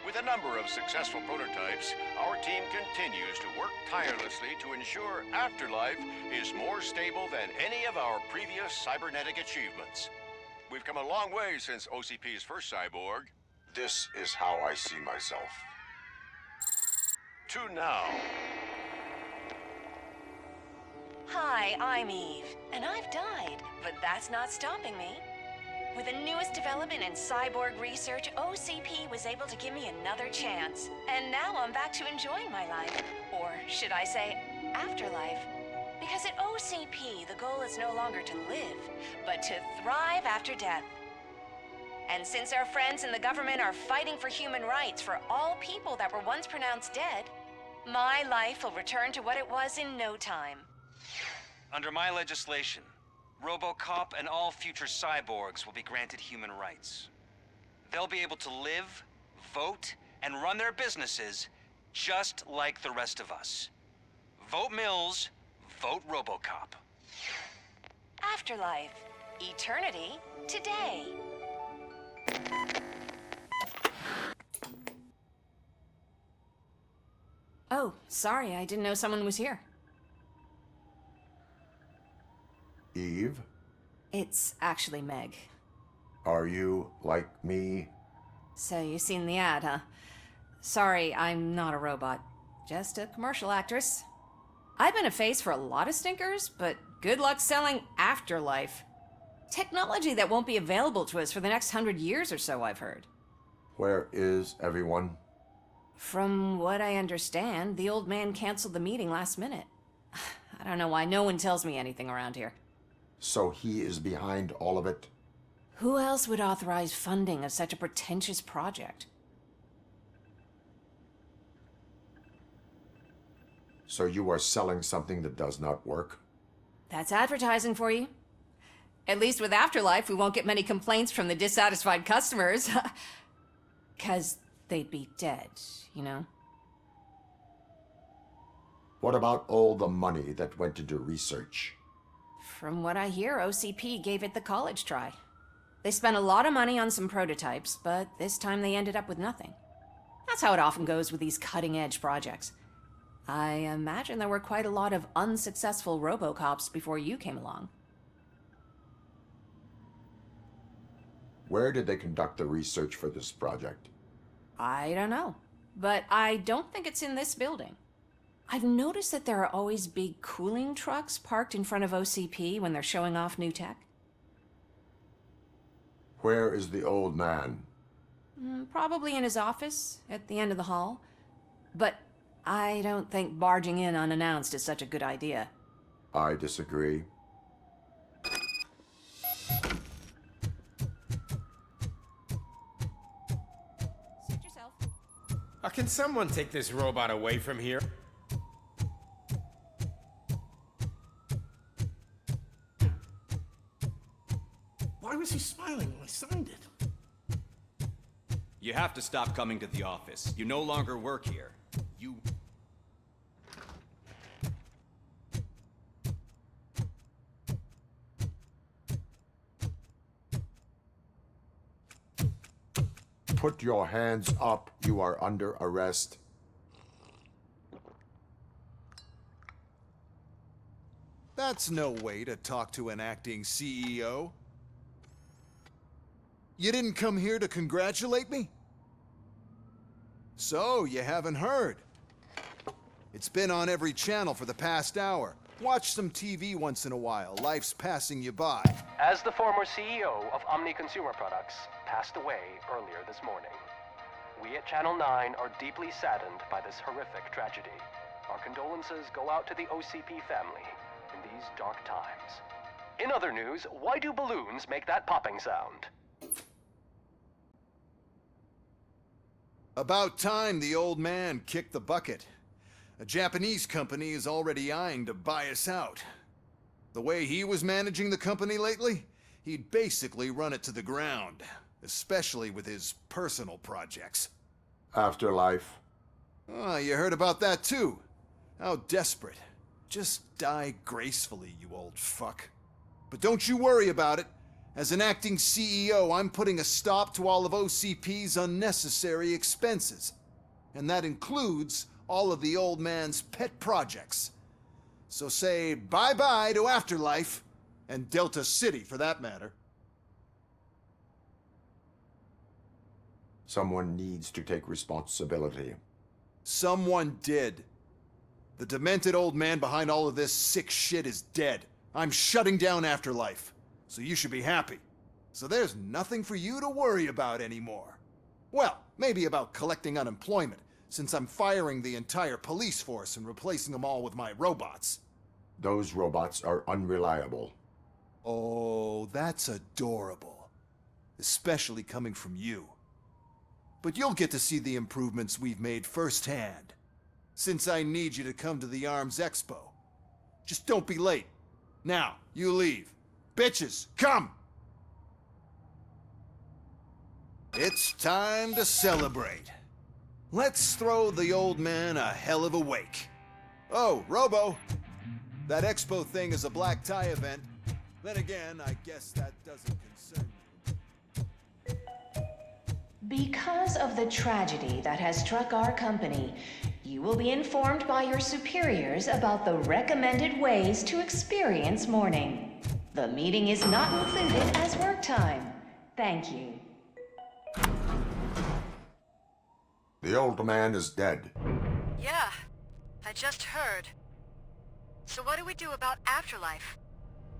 With a number of successful prototypes, our team continues to work tirelessly to ensure Afterlife is more stable than any of our previous cybernetic achievements. We've come a long way since OCP's first cyborg.
This is how I see myself.
To now.
Hi, I'm Eve, and I've died, but that's not stopping me. With the newest development in cyborg research, OCP was able to give me another chance. And now I'm back to enjoying my life. Or should I say, afterlife. Because at OCP, the goal is no longer to live, but to thrive after death. And since our friends in the government are fighting for human rights for all people that were once pronounced dead, my life will return to what it was in no time.
Under my legislation, RoboCop and all future cyborgs will be granted human rights. They'll be able to live, vote, and run their businesses just like the rest of us. Vote Mills, vote RoboCop.
Afterlife. Eternity. Today.
Oh, sorry, I didn't know someone was here.
Eve,
It's actually Meg.
are you like me?
So you've seen the ad, huh? Sorry, I'm not a robot. just a commercial actress. I've been a face for a lot of stinkers, but good luck selling Afterlife. Technology that won't be available to us for the next 100 years or so, I've heard.
Where is everyone?
From what I understand, the old man canceled the meeting last minute. I don't know why no one tells me anything around here.
So he is behind all of it?
Who else would authorize funding of such a pretentious project?
So you are selling something that does not work?
That's advertising for you. At least with Afterlife, we won't get many complaints from the dissatisfied customers. 'Cause they'd be dead, you know?
What about all the money that went into research?
From what I hear, OCP gave it the college try. They spent a lot of money on some prototypes, but this time they ended up with nothing. That's how it often goes with these cutting-edge projects. I imagine there were quite a lot of unsuccessful RoboCops before you came along.
Where did they conduct the research for this project?
I don't know, but I don't think it's in this building. I've noticed that there are always big cooling trucks parked in front of OCP when they're showing off new tech.
Where is the old man?
Probably in his office, at the end of the hall. But I don't think barging in unannounced is such a good idea.
I disagree.
Suit yourself.
Can someone take this robot away from here?
Why was he smiling when I signed it?
You have to stop coming to the office. You no longer work here. You...
Put your hands up. You are under arrest.
That's no way to talk to an acting CEO. You didn't come here to congratulate me? So, you haven't heard. It's been on every channel for the past hour. Watch some TV once in a while. Life's passing you by.
As the former CEO of Omni Consumer Products passed away earlier this morning, we at Channel 9 are deeply saddened by this horrific tragedy. Our condolences go out to the OCP family in these dark times. In other news, why do balloons make that popping sound?
About time the old man kicked the bucket. A Japanese company is already eyeing to buy us out. The way he was managing the company lately, he'd basically run it to the ground, especially with his personal projects.
Afterlife.
Oh, you heard about that too. How desperate. Just die gracefully, you old fuck. But don't you worry about it. As an acting CEO, I'm putting a stop to all of OCP's unnecessary expenses. And that includes all of the old man's pet projects. So say bye-bye to Afterlife, and Delta City for that matter.
Someone needs to take responsibility.
Someone did. The demented old man behind all of this sick shit is dead. I'm shutting down Afterlife. So you should be happy. So there's nothing for you to worry about anymore. Well, maybe about collecting unemployment, since I'm firing the entire police force and replacing them all with my robots.
Those robots are unreliable.
Oh, that's adorable. Especially coming from you. But you'll get to see the improvements we've made firsthand. Since I need you to come to the Arms Expo. Just don't be late. Now, you leave. Bitches, come! It's time to celebrate. Let's throw the old man a hell of a wake. Oh, Robo! That expo thing is a black tie event. Then again, I guess that doesn't concern you.
Because of the tragedy that has struck our company, you will be informed by your superiors about the recommended ways to experience mourning. The meeting is not included as work time. Thank you.
The old man is dead.
Yeah, I just heard. So what do we do about Afterlife?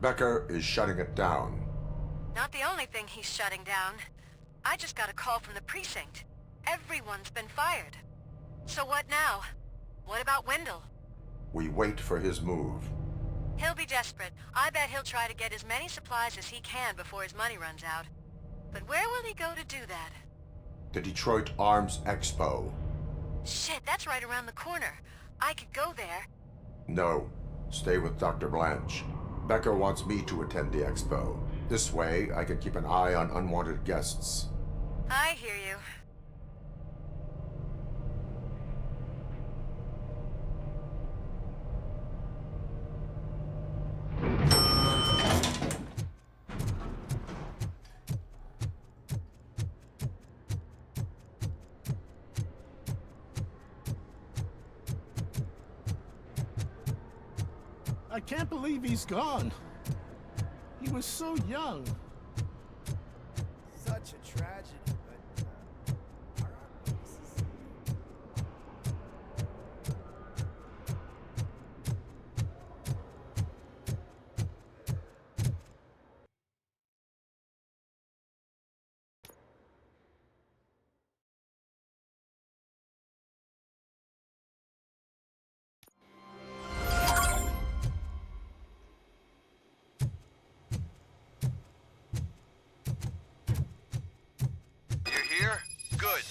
Becker is shutting it down.
Not the only thing he's shutting down. I just got a call from the precinct. Everyone's been fired. So what now? What about Wendell?
We wait for his move.
He'll be desperate. I bet he'll try to get as many supplies as he can before his money runs out. But where will he go to do that?
The Detroit Arms Expo.
Shit, that's right around the corner. I could go there.
No. Stay with Dr. Blanche. Becker wants me to attend the expo. This way, I can keep an eye on unwanted guests.
I hear you.
I can't believe he's gone. He was so young.
Such a tragedy, but
Here? Good.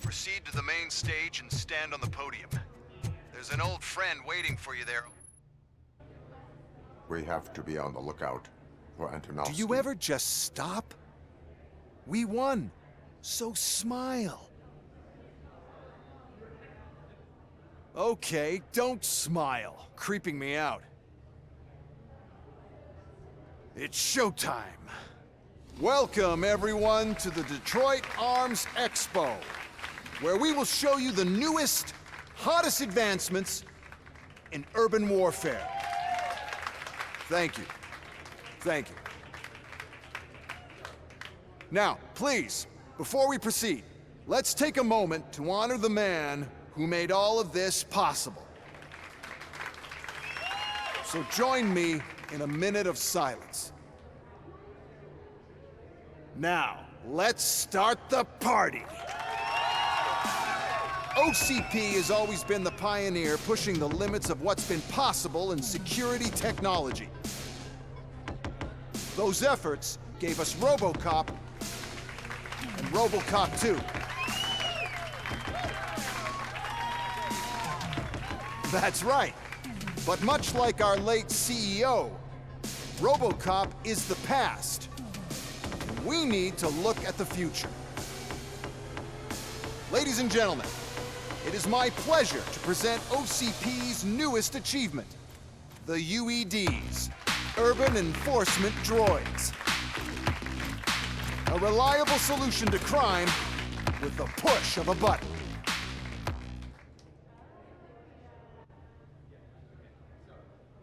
Proceed to the main stage and stand on the podium. There's an old friend waiting for you there.
We have to be on the lookout for Antonovsky.
Do you ever just stop? We won. So smile. Okay, don't smile. Creeping me out. It's showtime. Welcome, everyone, to the Detroit Arms Expo, where we will show you the newest, hottest advancements in urban warfare. Thank you. Thank you. Now, please, before we proceed, let's take a moment to honor the man who made all of this possible. So join me in a minute of silence. Now, let's start the party! OCP has always been the pioneer pushing the limits of what's been possible in security technology. Those efforts gave us RoboCop and RoboCop 2. That's right. But much like our late CEO, RoboCop is the past. We need to look at the future. Ladies and gentlemen, it is my pleasure to present OCP's newest achievement, the UEDs, Urban Enforcement Droids. A reliable solution to crime with the push of a button.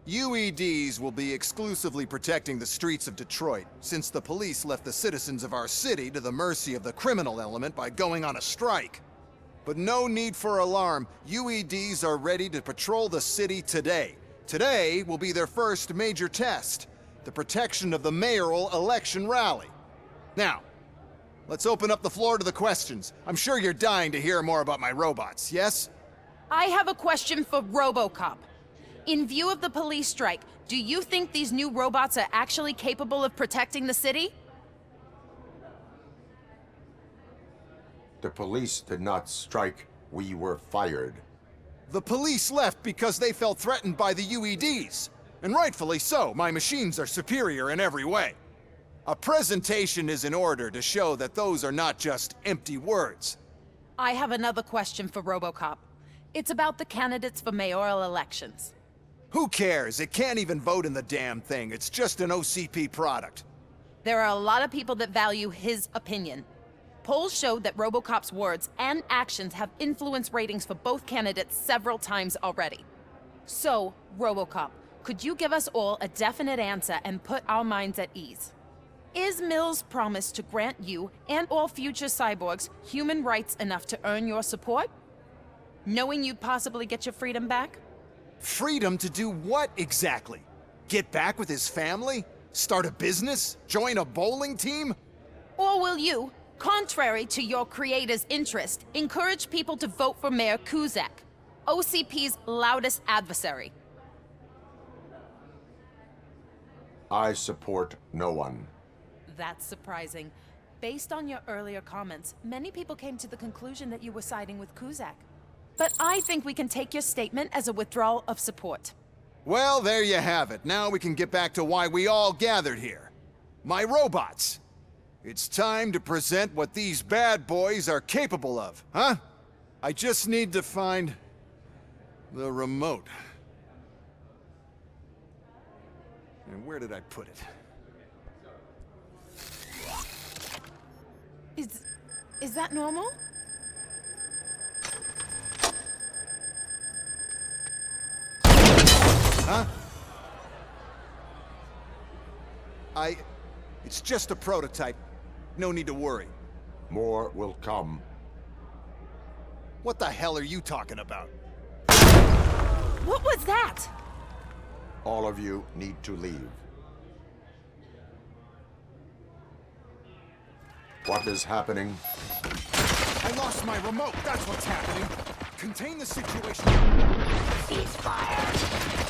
UEDs will be exclusively protecting the streets of Detroit, since the police left the citizens of our city to the mercy of the criminal element by going on a strike. But no need for alarm. UEDs are ready to patrol the city today. Today will be their first major test, the protection of the mayoral election rally. Now, let's open up the floor to the questions. I'm sure you're dying to hear more about my robots, yes?
I have a question for RoboCop. In view of the police strike, do you think these new robots are actually capable of protecting the city?
The police did not strike. We were fired.
The police left because they felt threatened by the UEDs. And rightfully so. My machines are superior in every way. A presentation is in order to show that those are not just empty words.
I have another question for RoboCop. It's about the candidates for mayoral elections.
Who cares? It can't even vote in the damn thing. It's just an OCP product.
There are a lot of people that value his opinion. Polls show that RoboCop's words and actions have influenced ratings for both candidates several times already. So, RoboCop, could you give us all a definite answer and put our minds at ease? Is Mills' promise to grant you and all future cyborgs human rights enough to earn your support? Knowing you'd possibly get your freedom back?
Freedom to do what exactly? Get back with his family? Start a business? Join a bowling team?
Or will you, contrary to your creator's interest, encourage people to vote for Mayor Kuzak, OCP's loudest adversary?
I support no one.
That's surprising. Based on your earlier comments, many people came to the conclusion that you were siding with Kuzak. But I think we can take your statement as a withdrawal of support.
Well, there you have it. Now we can get back to why we all gathered here. My robots. It's time to present what these bad boys are capable of, huh? I just need to find the remote. And where did I put it?
Is that normal?
Huh? It's just a prototype. No need to worry.
More will come.
What the hell are you talking about?
What was that?
All of you need to leave. What is happening?
I lost my remote. That's what's happening. Contain the situation.
Ceasefire.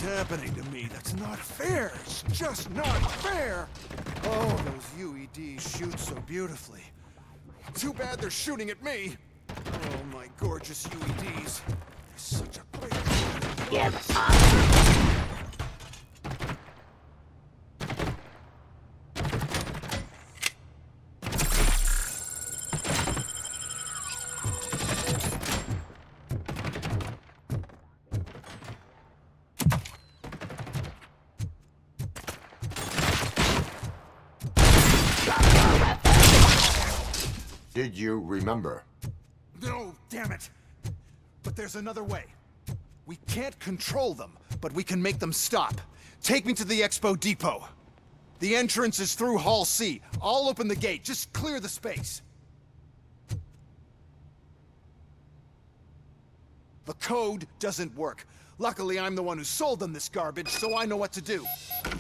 Happening to me. That's not fair. It's just not fair. Oh, those UEDs shoot so beautifully. Too bad they're shooting at me. Oh, my gorgeous UEDs. Such a great...
Give up.
Did you remember?
No, damn it. But there's another way. We can't control them, but we can make them stop. Take me to the Expo Depot. The entrance is through Hall C. I'll open the gate. Just clear the space. The code doesn't work. Luckily, I'm the one who sold them this garbage, so I know what to do.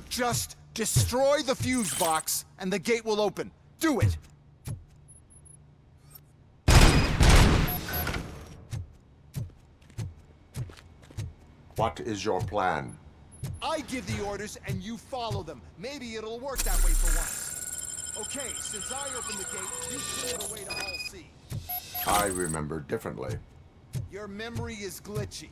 Just destroy the fuse box, and the gate will open. Do it!
What is your plan?
I give the orders and you follow them. Maybe it'll work that way for once. Okay, since I opened the gate, you clear the way to Hall C.
I remember differently.
Your memory is glitchy.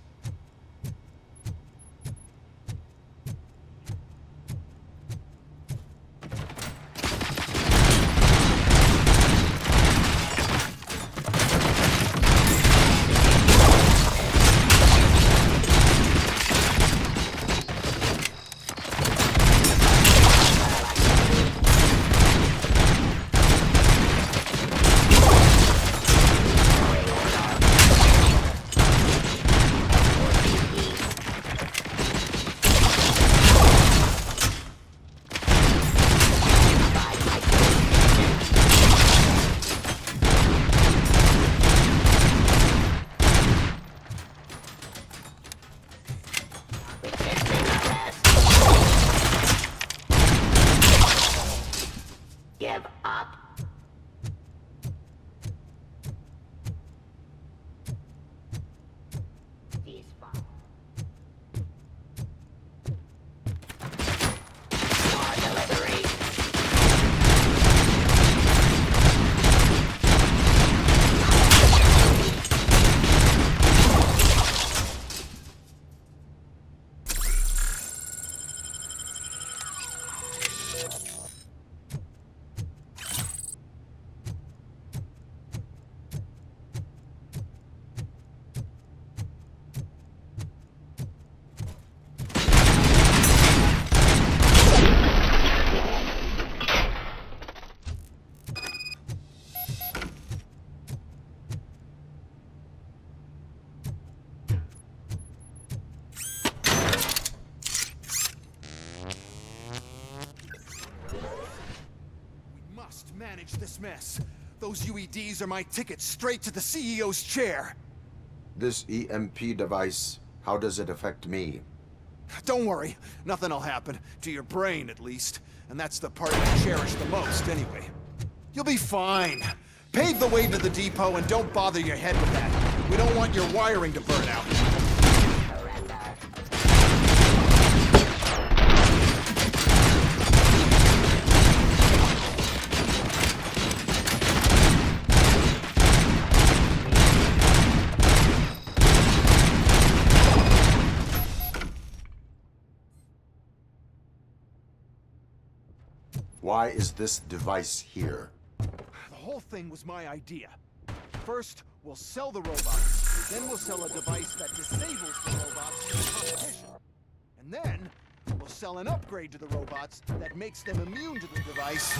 manage this mess. Those UEDs are my ticket straight to the CEO's chair.
This EMP device, how does it affect me?
Don't worry, nothing'll happen. To your brain, at least. And that's the part I cherish the most, anyway. You'll be fine. Pave the way to the depot and don't bother your head with that. We don't want your wiring to burn out.
Why is this device here?
The whole thing was my idea. First, we'll sell the robots. Then we'll sell a device that disables the robots from competition. And then, we'll sell an upgrade to the robots that makes them immune to the device.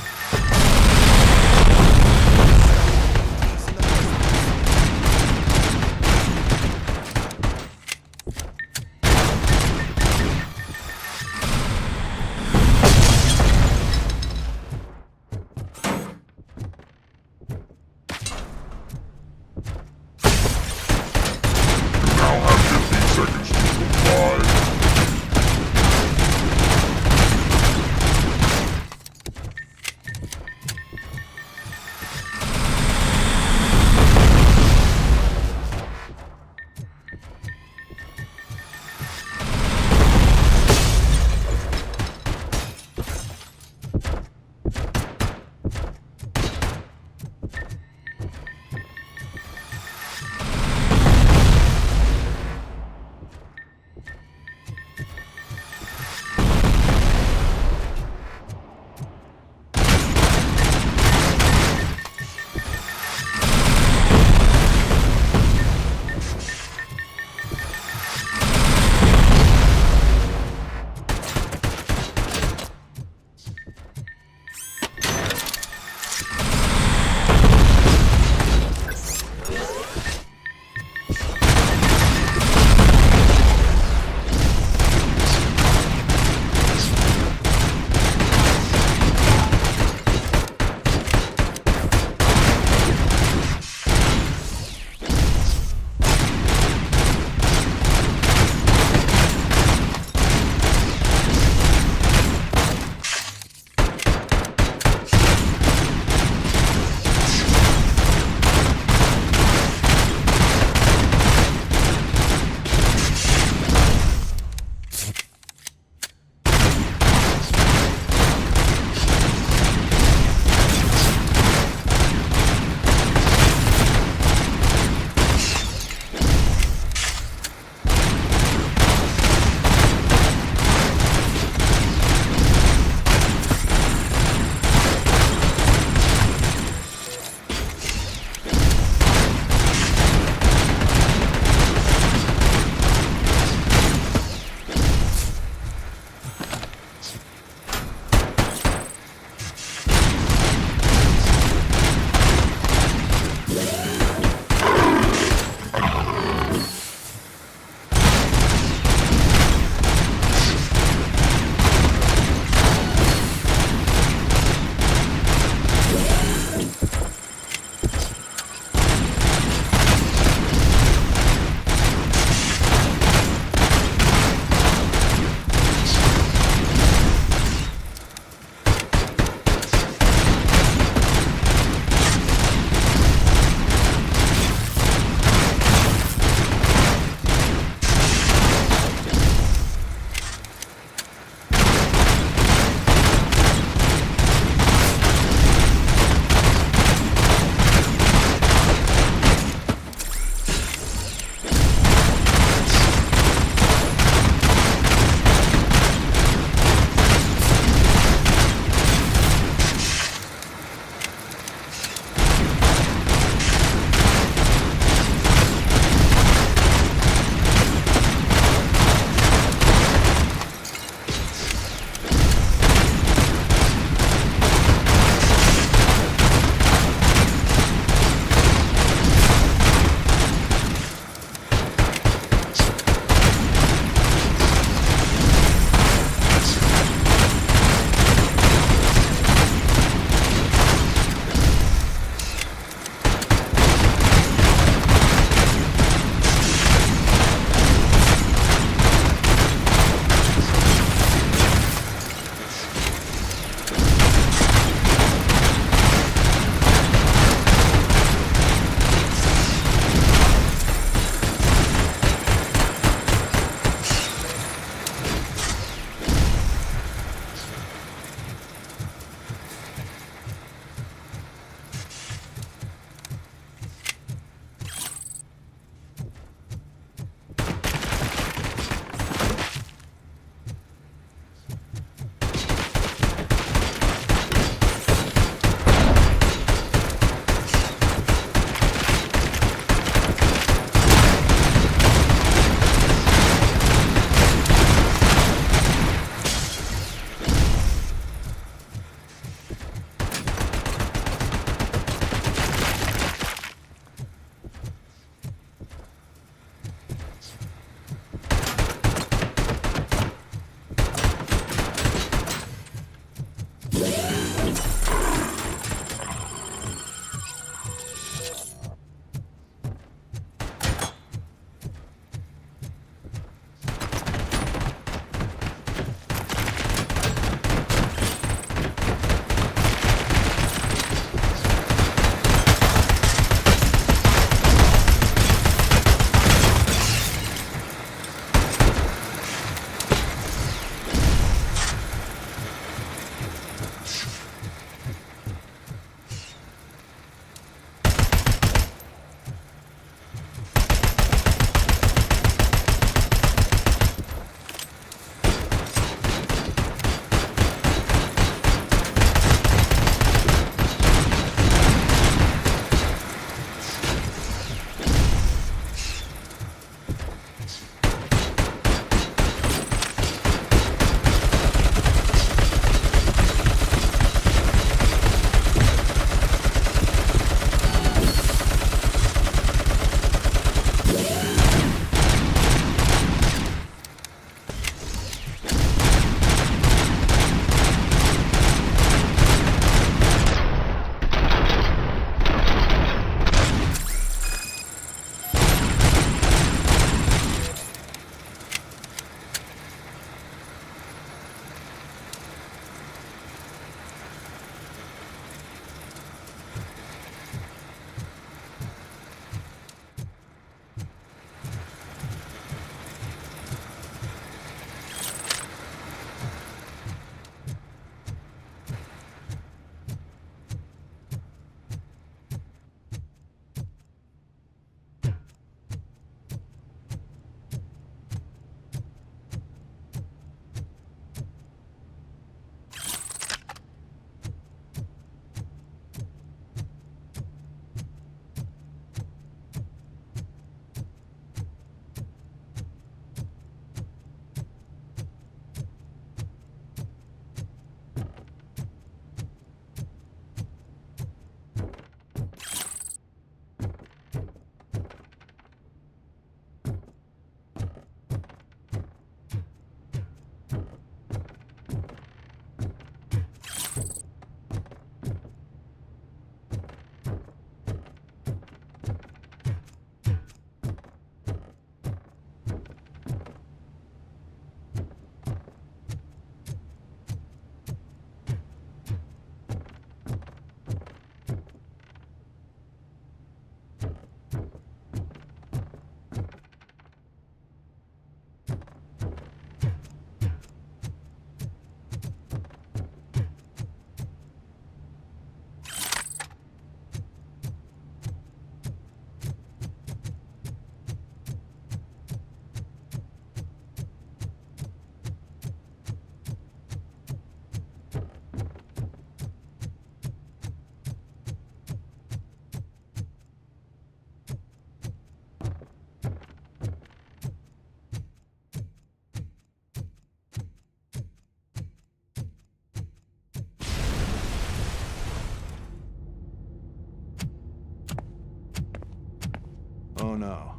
no.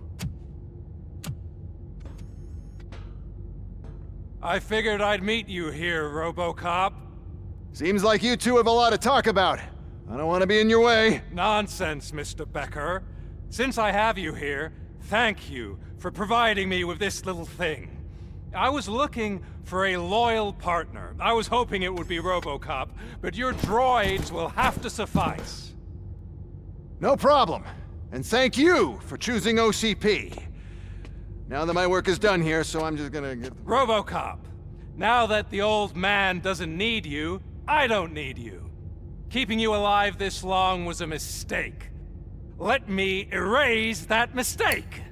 I figured I'd meet you here, RoboCop.
Seems like you two have a lot to talk about. I don't want to be in your way.
Nonsense, Mr. Becker. Since I have you here, thank you for providing me with this little thing. I was looking for a loyal partner. I was hoping it would be RoboCop, but your droids will have to suffice.
No problem. And thank you for choosing OCP. Now that my work is done here, so I'm just gonna get...
RoboCop, now that the old man doesn't need you, I don't need you. Keeping you alive this long was a mistake. Let me erase that mistake!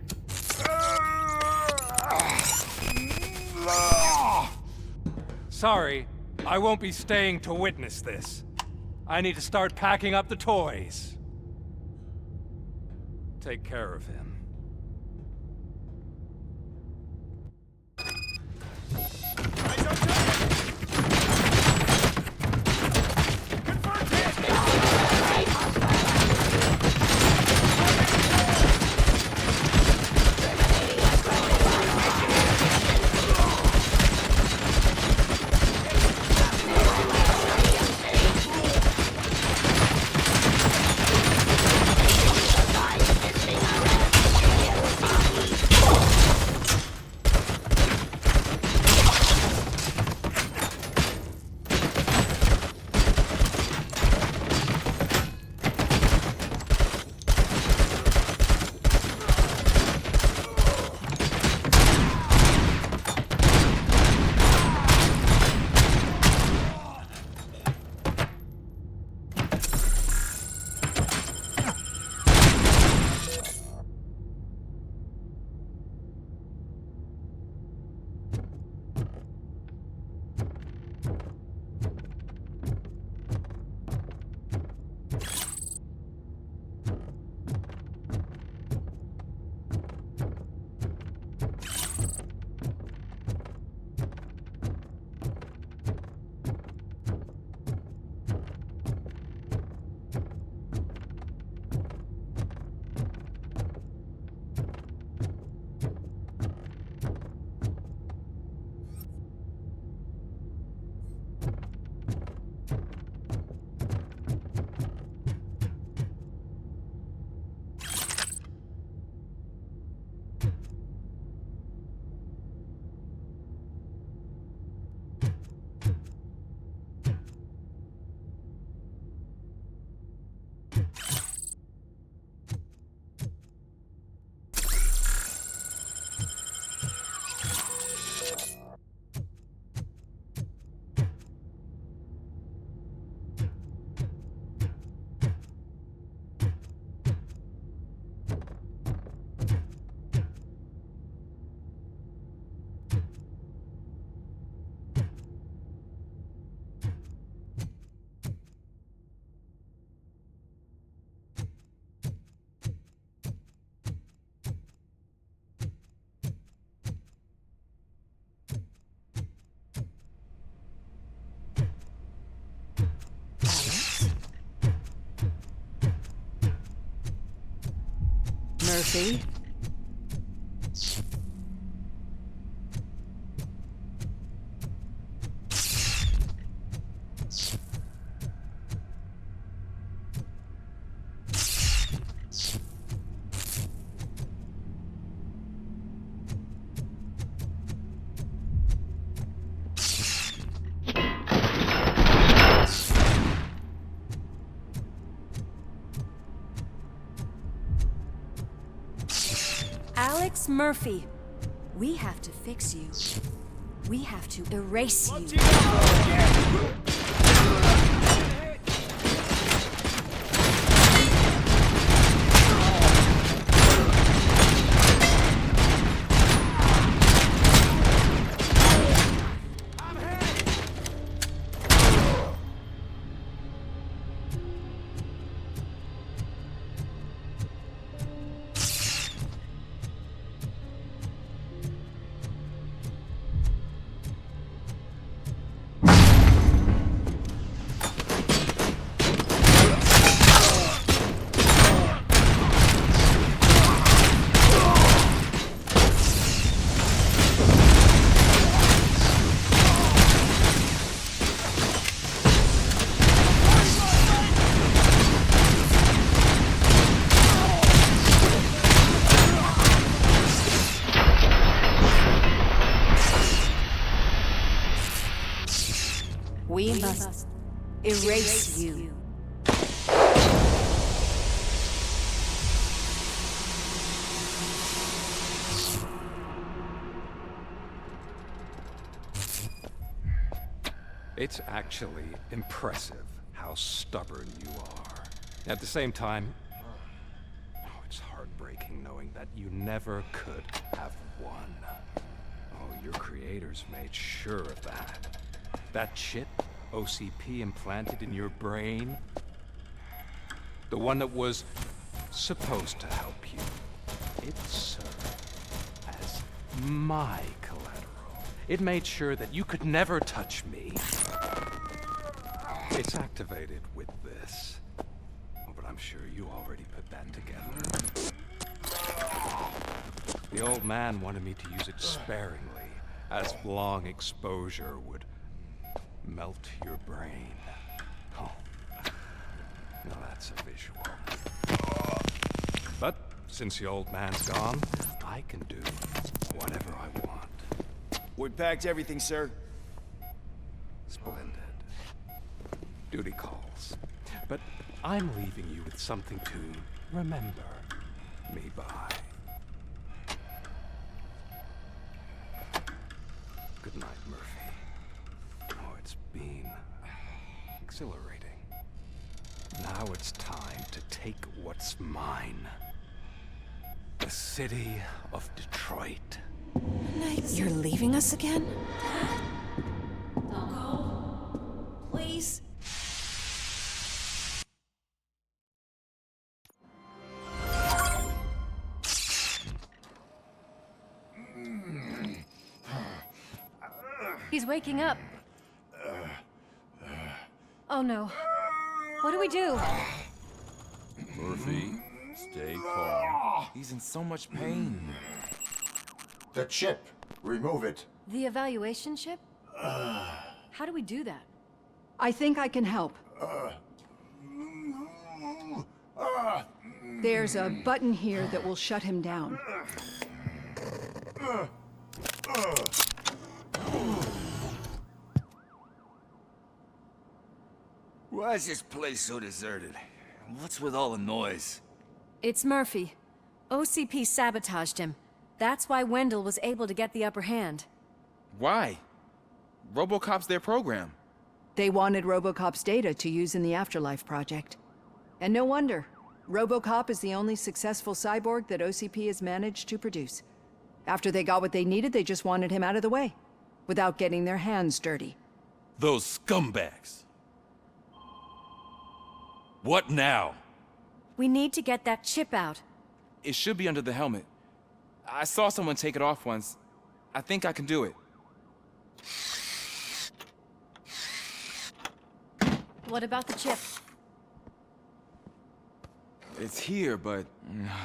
Sorry, I won't be staying to witness this. I need to start packing up the toys. Take care of him.
Murphy?
Alex Murphy, we have to fix you. We have to erase you.
We must erase you.
It's actually impressive how stubborn you are. At the same time, it's heartbreaking knowing that you never could have won. Oh, your creators made sure of that. That chip OCP implanted in your brain, the one that was supposed to help you, it served as my collateral. It made sure that you could never touch me. It's activated with this. Oh, but I'm sure you already put that together. The old man wanted me to use it sparingly, as long exposure would melt your brain. Oh, now that's a visual. But since the old man's gone, I can do whatever I want.
We packed everything, sir.
Splendid. Duty calls. But I'm leaving you with something to remember me by. Good night, Murphy. Oh, it's been exhilarating. Now it's time to take what's mine. The city of Detroit.
You're leaving us again? Don't go. Please.
He's waking up. Oh no. What do we do?
Murphy, stay calm. He's in so much pain.
The chip. Remove it.
The evaluation chip? How do we do that?
I think I can help. There's a button here that will shut him down.
Why is this place so deserted? What's with all the noise?
It's Murphy. OCP sabotaged him. That's why Wendell was able to get the upper hand.
Why? RoboCop's their program.
They wanted RoboCop's data to use in the Afterlife project. And no wonder. RoboCop is the only successful cyborg that OCP has managed to produce. After they got what they needed, they just wanted him out of the way, without getting their hands dirty.
Those scumbags. What now?
We need to get that chip out.
It should be under the helmet. I saw someone take it off once. I think I can do it.
What about the chip?
It's here, but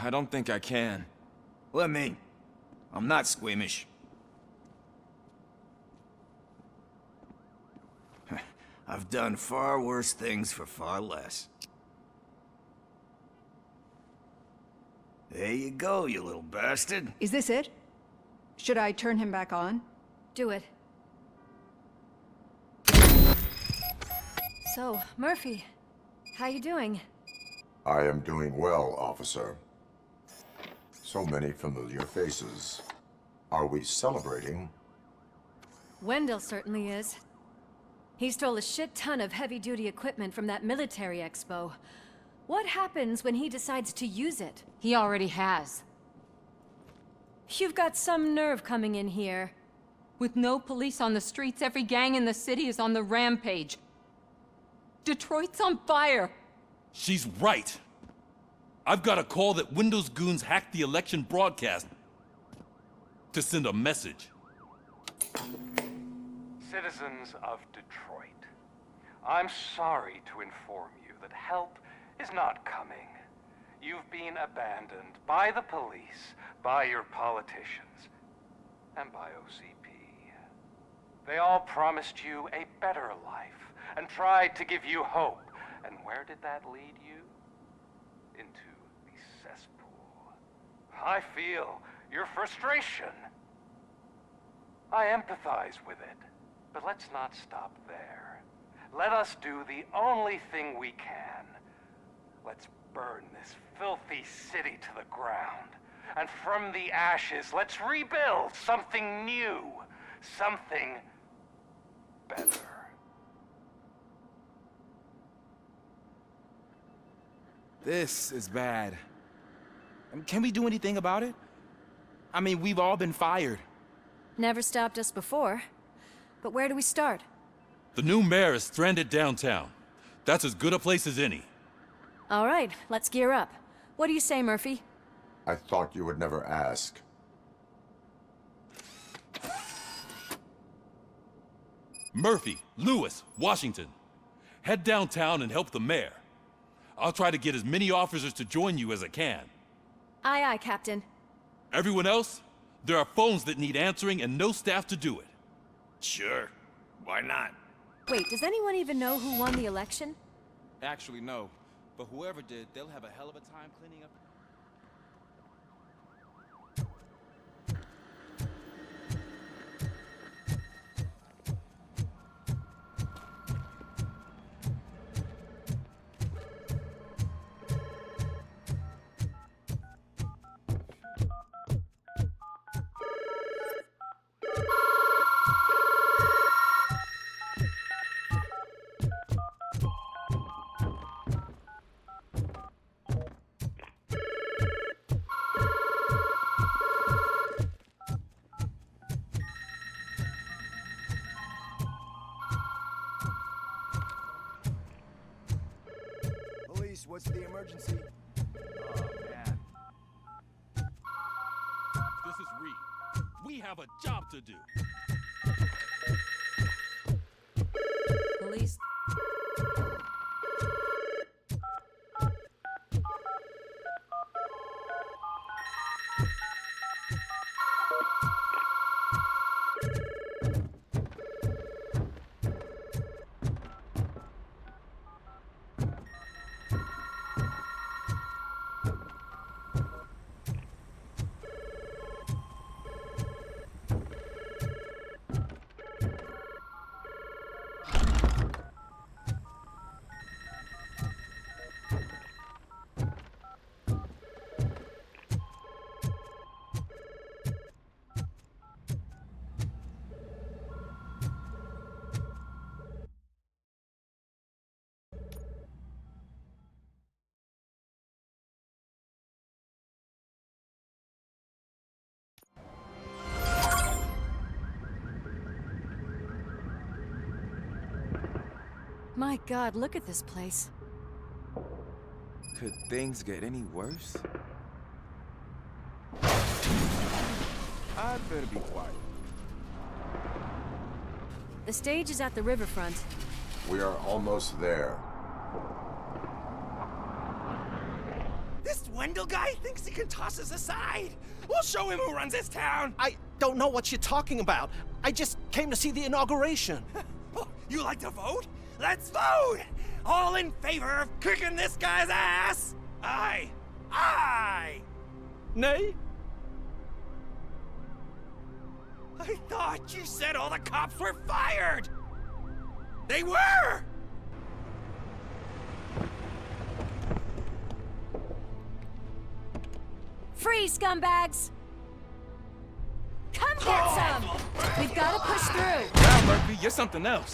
I don't think I can.
Let me. I'm not squeamish. I've done far worse things for far less. There you go, you little bastard.
Is this it? Should I turn him back on?
Do it. So, Murphy, how you doing?
I am doing well, officer. So many familiar faces. Are we celebrating?
Wendell certainly is. He stole a shit ton of heavy-duty equipment from that military expo. What happens when he decides to use it?
He already has.
You've got some nerve coming in here.
With no police on the streets, every gang in the city is on the rampage. Detroit's on fire.
She's right. I've got a call that Windows goons hacked the election broadcast to send a message.
Citizens of Detroit, I'm sorry to inform you that help is not coming. You've been abandoned by the police, by your politicians, and by OCP. They all promised you a better life and tried to give you hope. And where did that lead you? Into the cesspool. I feel your frustration. I empathize with it, but let's not stop there.
let us do the only thing we can. Let's burn this filthy city to the ground. And from the ashes, let's rebuild something new. Something better.
This is bad. Can we do anything about it? I mean, we've all been fired.
Never stopped us before. But where do we start?
The new mayor is stranded downtown. That's as good a place as any.
All right, let's gear up. What do you say, Murphy?
I thought you would never ask.
Murphy, Lewis, Washington. Head downtown and help the mayor. I'll try to get as many officers to join you as I can.
Aye, aye, Captain.
Everyone else? There are phones that need answering and no staff to do it.
Sure. Why not?
Wait, does anyone even know who won the election?
Actually, no. But whoever did, they'll have a hell of a time cleaning up.
What's the emergency?
Oh, man. This is Reed. We have a job to do.
Police. My God, look at this place.
Could things get any worse? I'd better be quiet.
The stage is at the riverfront.
We are almost there.
This Wendell guy thinks he can toss us aside. We'll show him who runs this town. I don't know what you're talking about. I just came to see the inauguration. You like to vote? Let's vote! All in favor of kicking this guy's ass? Aye. Aye! Nay? I thought you said all the cops were fired! They were!
Freeze, scumbags! Come get some! We've got to push through!
Wow, Murphy, you're something else.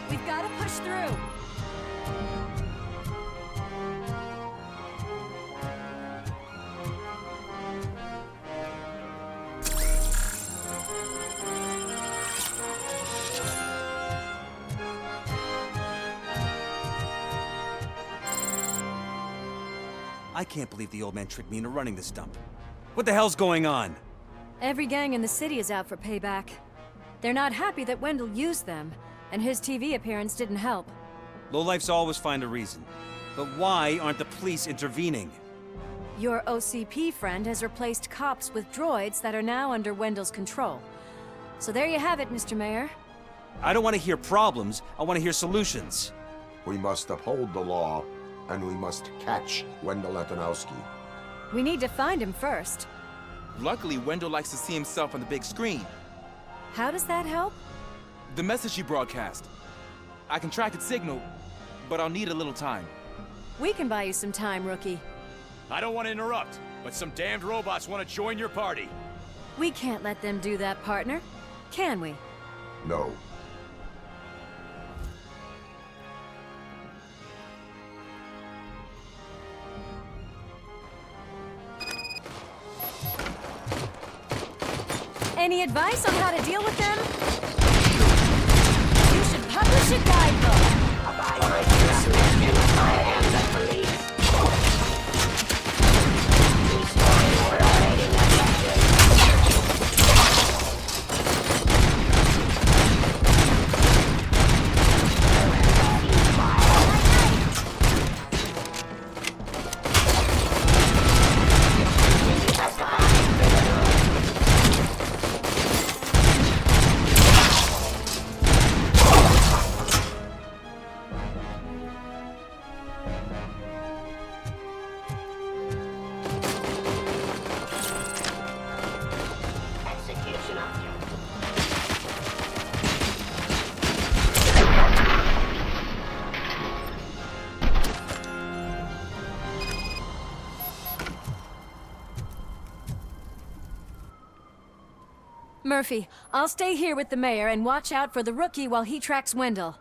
We've got to push through!
I can't believe the old man tricked me into running this dump. What the hell's going on?
Every gang in the city is out for payback. They're not happy that Wendell used them, and his TV appearance didn't help.
Lowlifes always find a reason. But why aren't the police intervening?
Your OCP friend has replaced cops with droids that are now under Wendell's control. So there you have it, Mr. Mayor.
I don't want to hear problems, I want to hear solutions.
We must uphold the law, and we must catch Wendell Antonowski.
We need to find him first.
Luckily, Wendell likes to see himself on the big screen.
How does that help?
The message you broadcast. I can track its signal, but I'll need a little time.
We can buy you some time, rookie.
I don't want to interrupt, but some damned robots want to join your party.
We can't let them do that, partner. Can we?
No.
Any advice on how to deal with them? You should publish a guidebook. Murphy, I'll stay here with the mayor and watch out for the rookie while he tracks Wendell.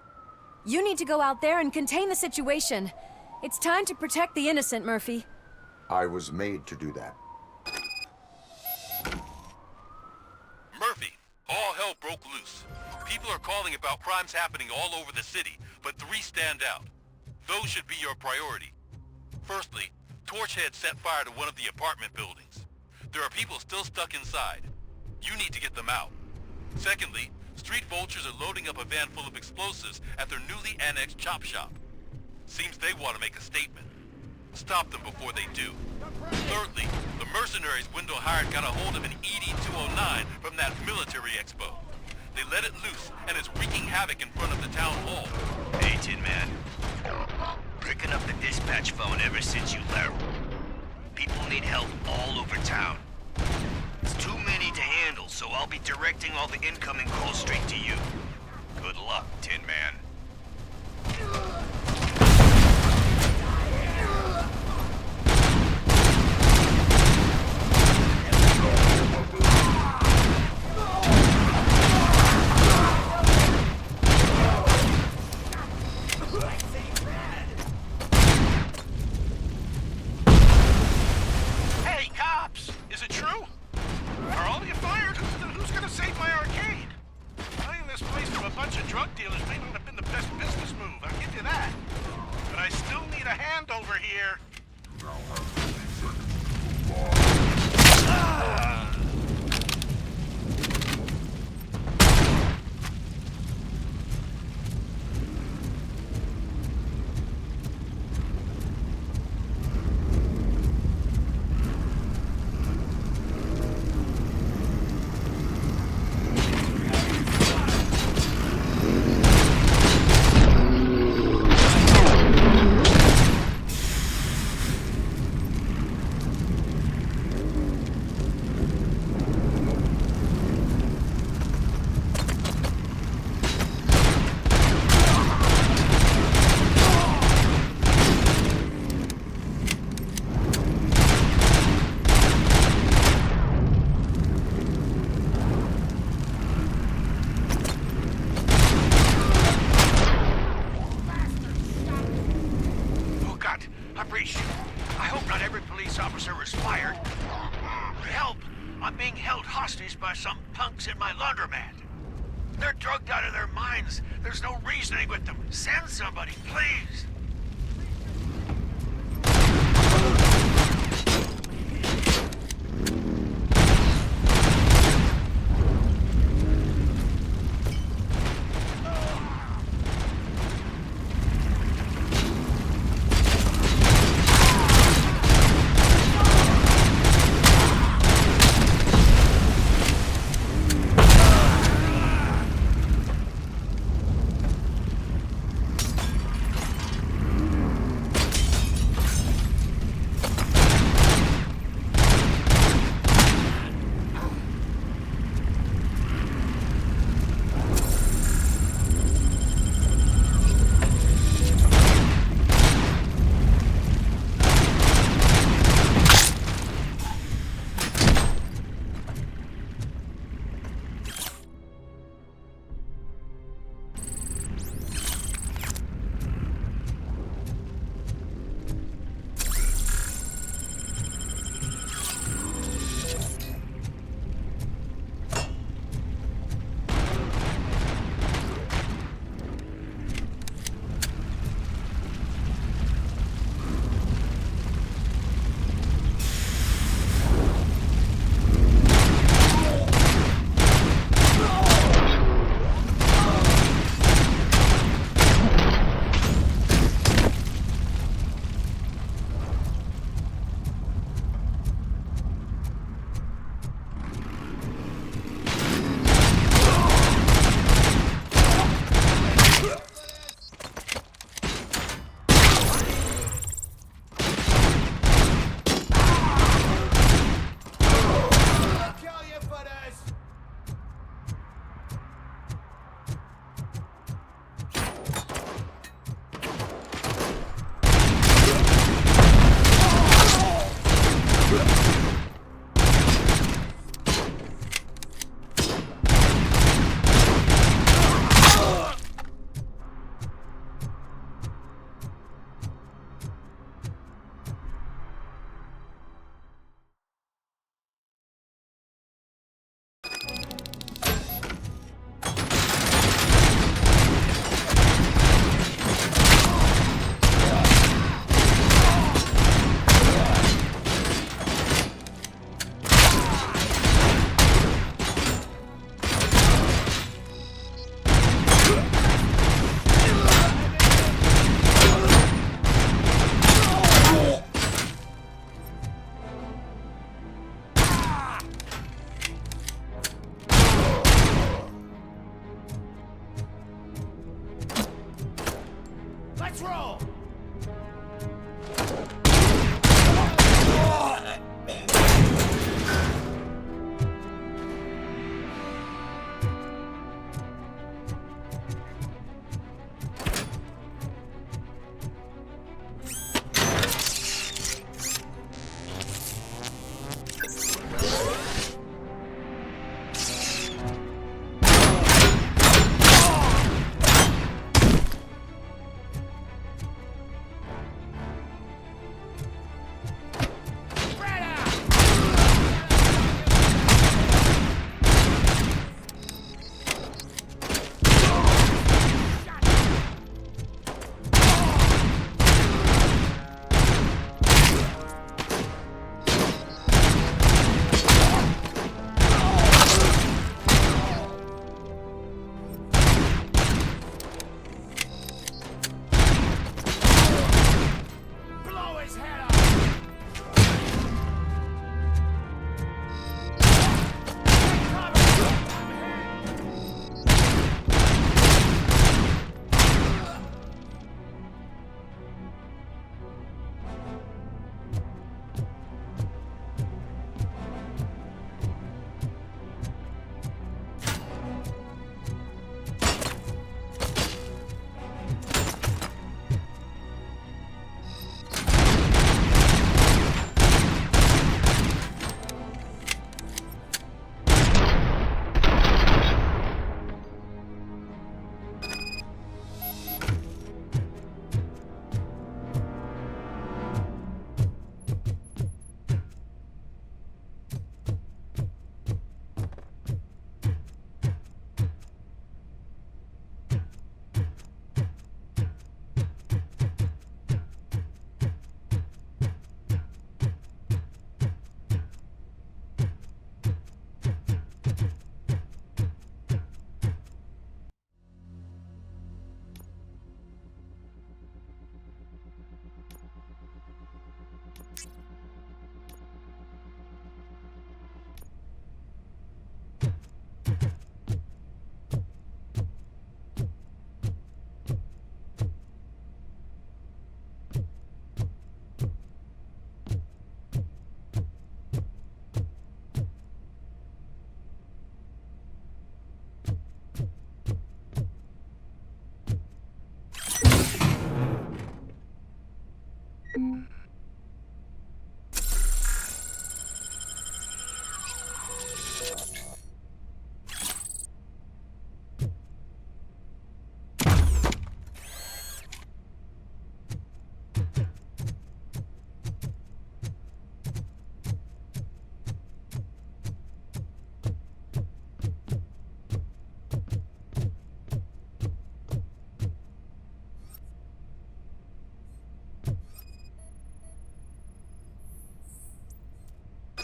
You need to go out there and contain the situation. It's time to protect the innocent, Murphy.
I was made to do that.
Murphy, all hell broke loose. People are calling about crimes happening all over the city, but 3 stand out. Those should be your priority. Firstly, Torchhead set fire to one of the apartment buildings. There are people still stuck inside. You need to get them out. Secondly, street vultures are loading up a van full of explosives at their newly annexed chop shop. Seems they want to make a statement. Stop them before they do. Thirdly, the mercenaries Wendell hired got a hold of an ED-209 from that military expo. They let it loose, and it's wreaking havoc in front of the town hall.
Hey, Tin Man. Picking up the dispatch phone ever since you left. People need help all over town. It's too many to handle, so I'll be directing all the incoming calls straight to you. Good luck, Tin Man.
Hey, cops! Is it true? Are all of you fired? Then who's gonna save my arcade? Buying this place from a bunch of drug dealers may not have been the best business move, I'll give you that. But I still need a hand over here. I hope not every police officer was fired. Help! I'm being held hostage by some punks in my laundromat. They're drugged out of their minds. There's no reasoning with them. Send somebody, please.
Patrol!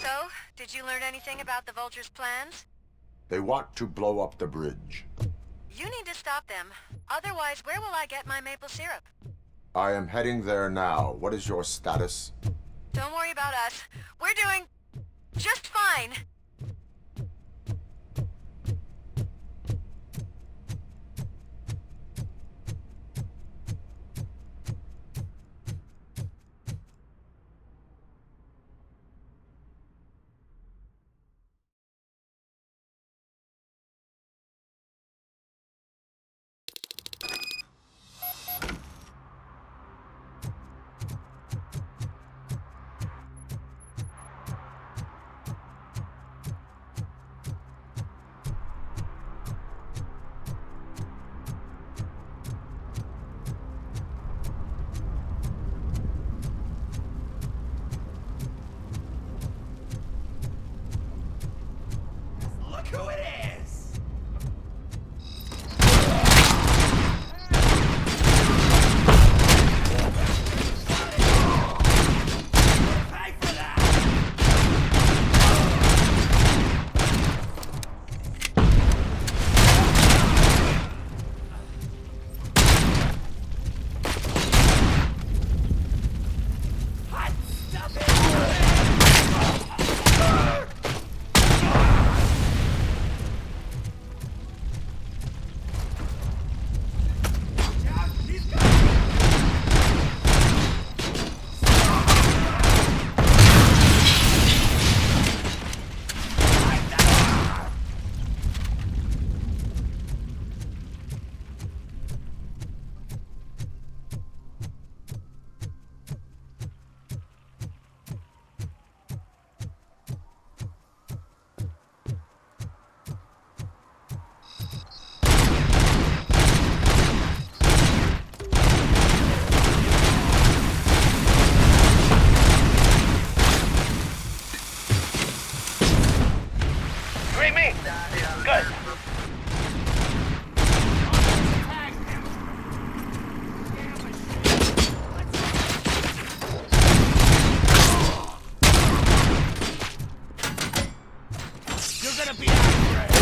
So, did you learn anything about the Vulture's plans?
They want to blow up the bridge.
You need to stop them. Otherwise, where will I get my maple syrup?
I am heading there now. What is your status?
Don't worry about us. We're doing just fine.
Good. You're gonna be after it.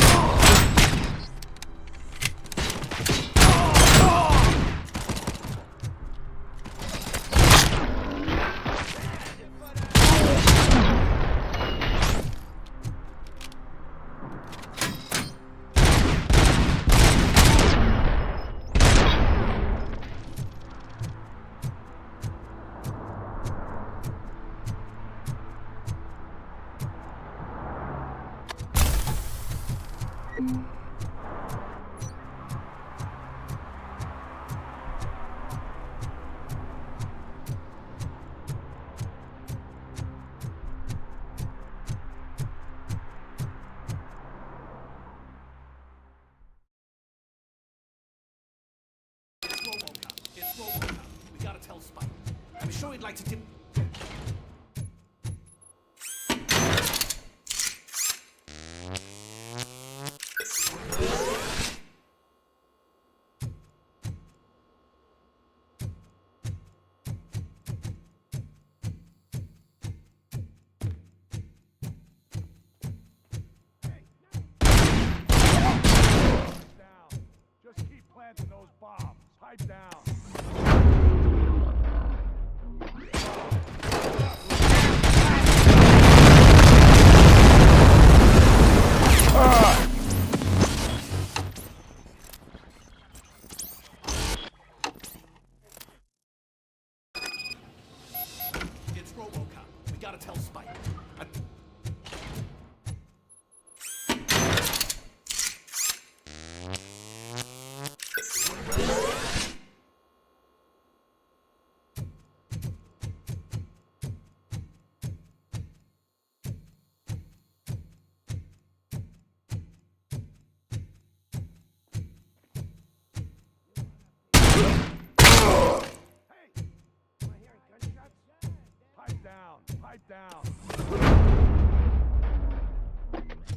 It's RoboCop. We gotta tell Spike. I'm sure he'd like to dip.
Just keep planting those bombs. Pipe down.
It's RoboCop. We gotta tell Spike.
Pipe down. Pipe down.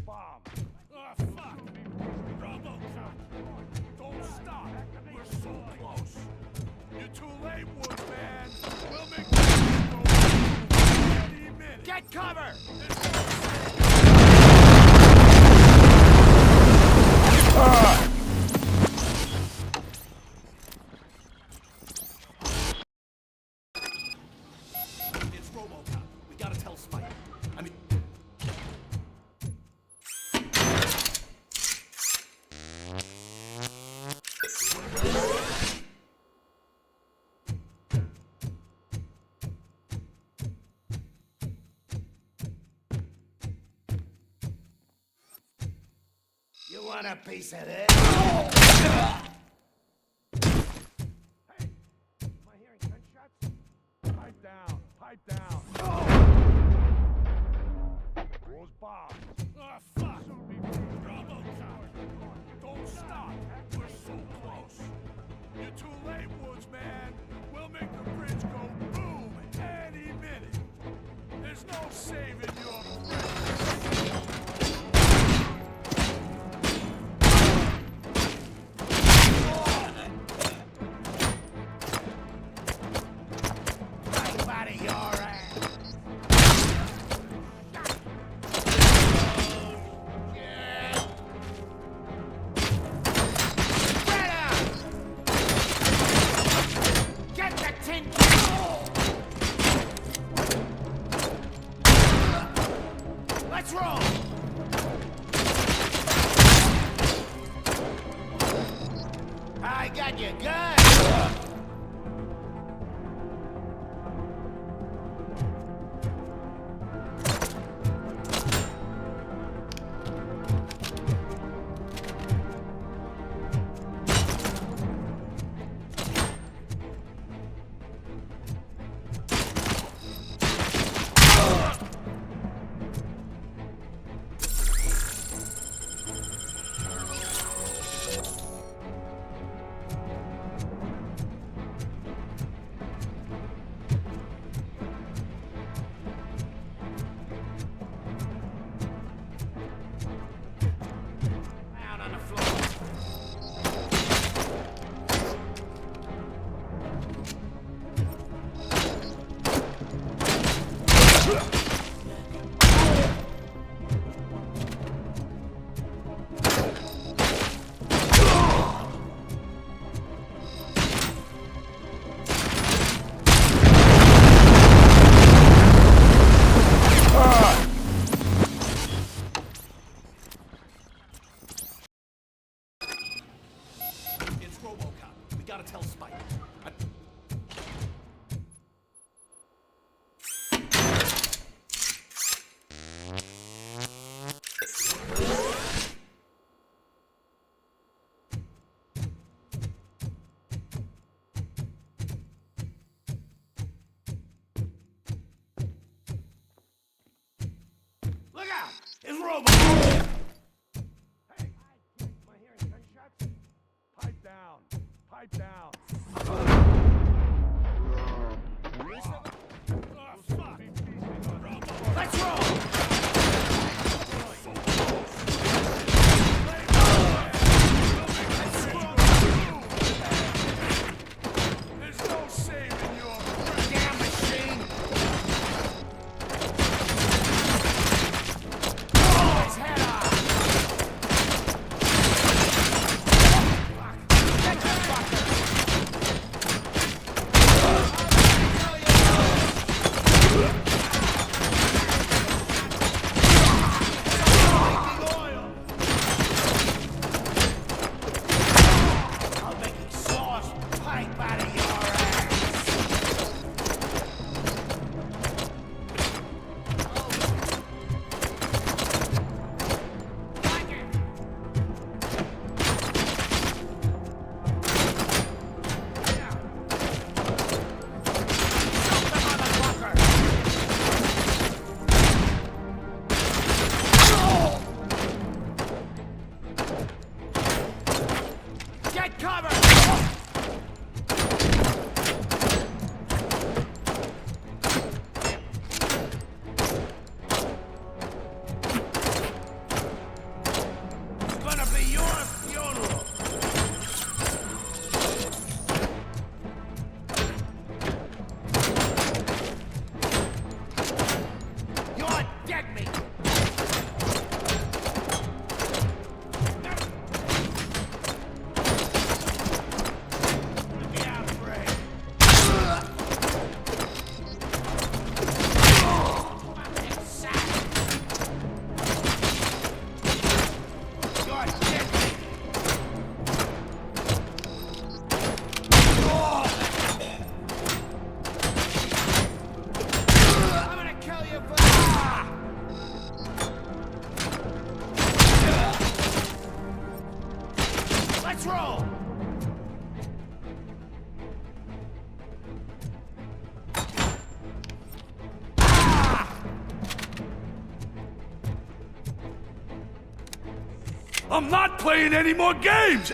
Bomb.
Oh, fuck! RoboCop! Don't stop! We're so close!
You're too late, Woodman. We'll make the go any minute.
Get cover!
It's RoboCop. We gotta tell Spike. I mean.
You want a piece of this?
Am I hearing gunshots? Pipe down. Pipe down. Those bombs.
Oh, fuck! RoboCop! Don't stop! We're so close!
You're too late, Woodsman. We'll make the bridge go boom any minute. There's no saving your friends.
Right out of your ass! Get the tin can! Let's roll! I got your gun!
is RoboCop! Hey, am I hearing gunshots? Pipe down. Pipe down.
Let's roll!
There's no saving your
Damn machine! Blow his head off! Get the fucker! I'm making sauce pipe out of your ass! Get cover! It's gonna be your funeral! You're dead meat! Get out of Ray! Fucking sack! You're dead meat! I'm gonna kill you for Let's roll!
I'm not playing any more games!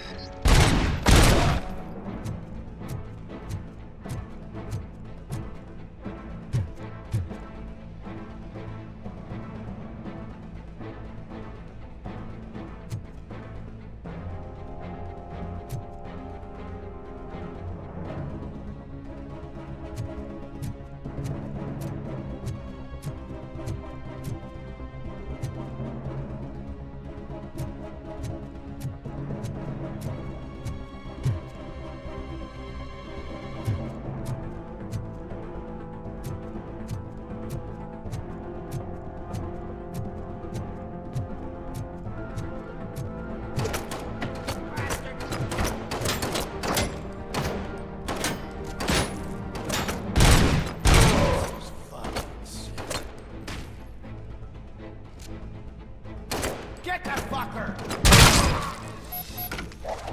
Get the fucker!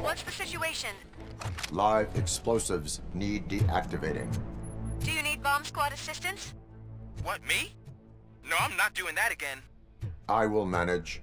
What's the situation?
Live explosives need deactivating.
Do you need bomb squad assistance?
What, me? No, I'm not doing that again.
I will manage.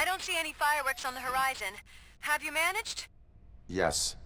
I don't see any fireworks on the horizon. Have you managed?
Yes.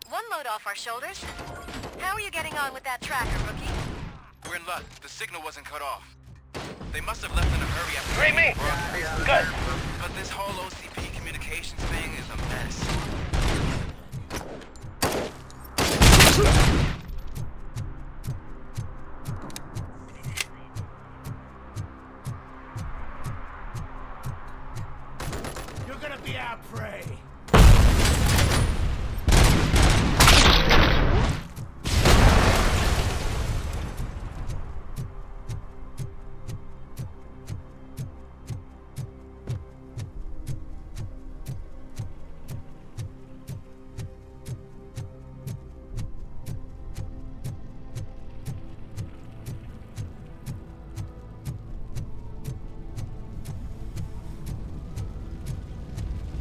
One load off our shoulders. How are you getting on with that tracker, rookie?
We're in luck. The signal wasn't cut off. They must have left in a hurry after...
Great me! Good.
But this whole OCP communications thing is a mess.
You're gonna be our prey.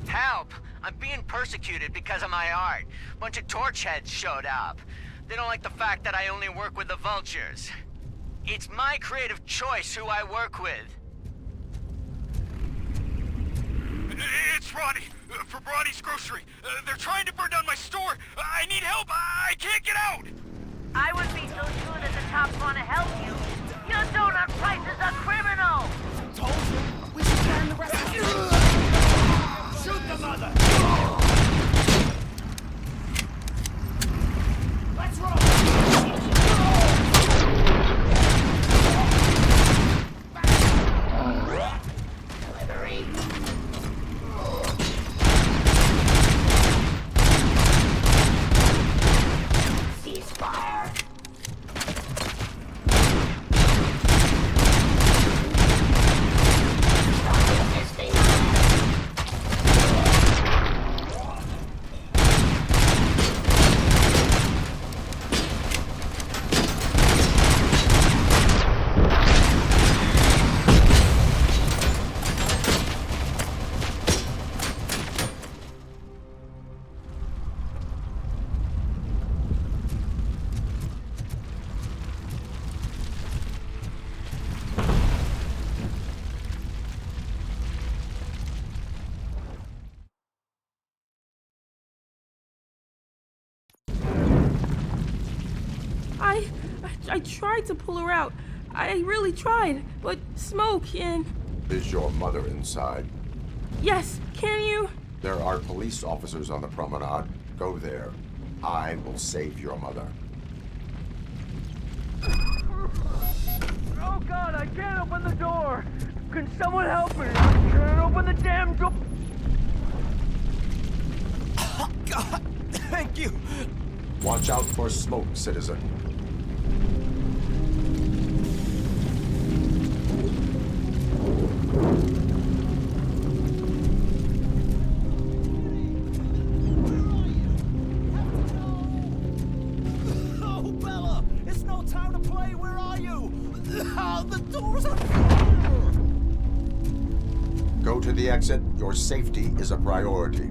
Help! I'm being persecuted because of my art. Bunch of torch heads showed up. They don't like the fact that I only work with the vultures. It's my creative choice who I work with.
It's Ronnie, from Ronnie's Grocery. They're trying to burn down my store. I need help. I can't get out.
I would be so sure that the cops want to help you. Your donut price is a criminal!
Told you, we should burn the rest of you.
Shoot the mother! Let's roll!
Delivery. Ceasefire.
I tried to pull her out. I really tried, but smoke and...
Is your mother inside?
Yes, can you?
There are police officers on the promenade. Go there. I will save your mother.
Oh God, I can't open the door! Can someone help me? I can't open the damn door!
Oh, God, thank you!
Watch out for smoke, citizen.
Oh, Bella! It's no time to play! Where are you? Oh, the door's on fire!
Go to the exit. Your safety is a priority.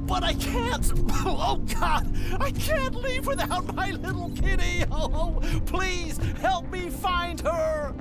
But I can't! Oh, God! I can't leave without my little kitty! Oh, please, help me find her!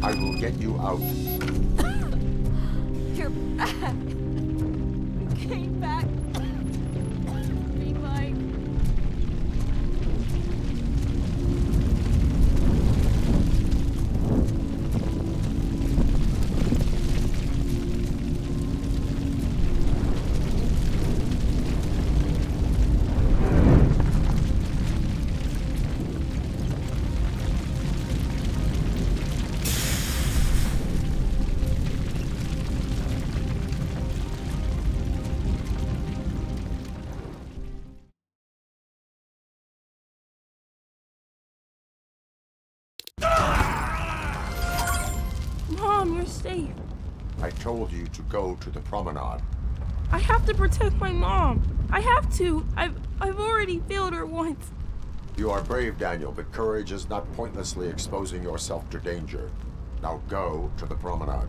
I will get you out.
You're back. You came back. Be Mike.
Mom, you're safe.
I told you to go to the promenade.
I have to protect my mom. I have to. I've already failed her once.
You are brave, Daniel, but courage is not pointlessly exposing yourself to danger. Now go to the promenade.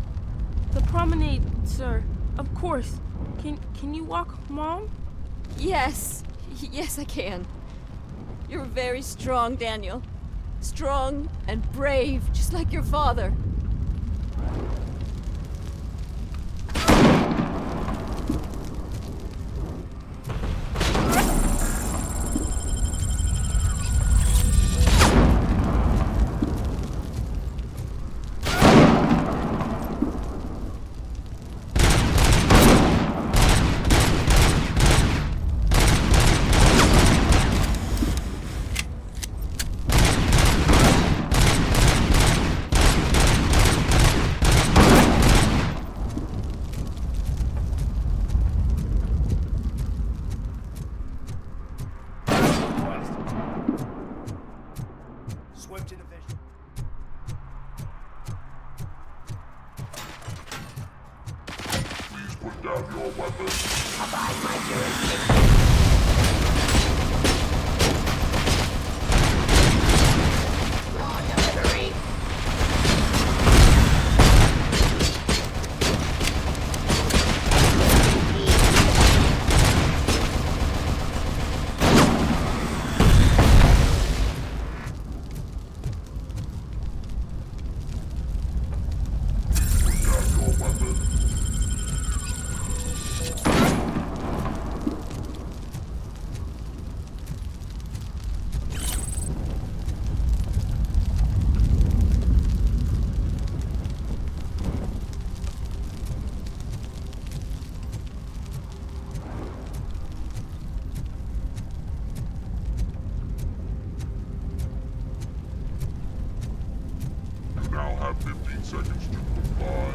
The promenade, sir. Of course. Can you walk, Mom?
Yes. Yes, I can. You're very strong, Daniel. Strong and brave, just like your father.
Swift in a vision.
Please put down your weapons.
Abide my jurisdiction. Raw delivery.
You now have 15 seconds to comply.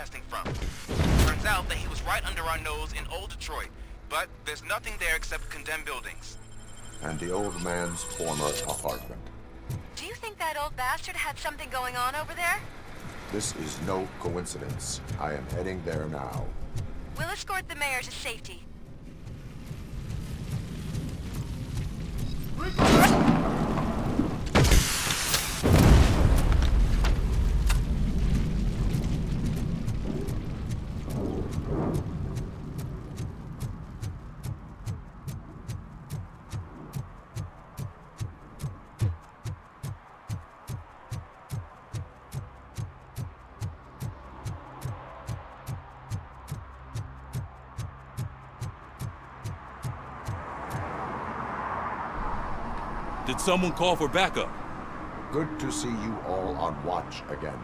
broadcasting from. Turns out that he was right under our nose in old Detroit, but there's nothing there except condemned buildings.
And the old man's former apartment.
Do you think that old bastard had something going on over there?
This is no coincidence. I am heading there now.
We'll escort the mayor to safety.
Did someone call for backup?
Good to see you all on watch again.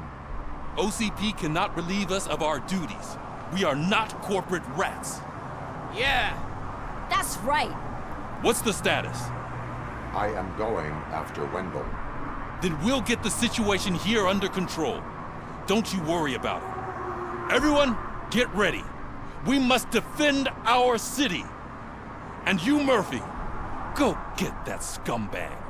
OCP cannot relieve us of our duties. We are not corporate rats.
Yeah.
That's right.
What's the status?
I am going after Wendell.
Then we'll get the situation here under control. Don't you worry about it. Everyone, get ready. We must defend our city. And you, Murphy, go get that scumbag.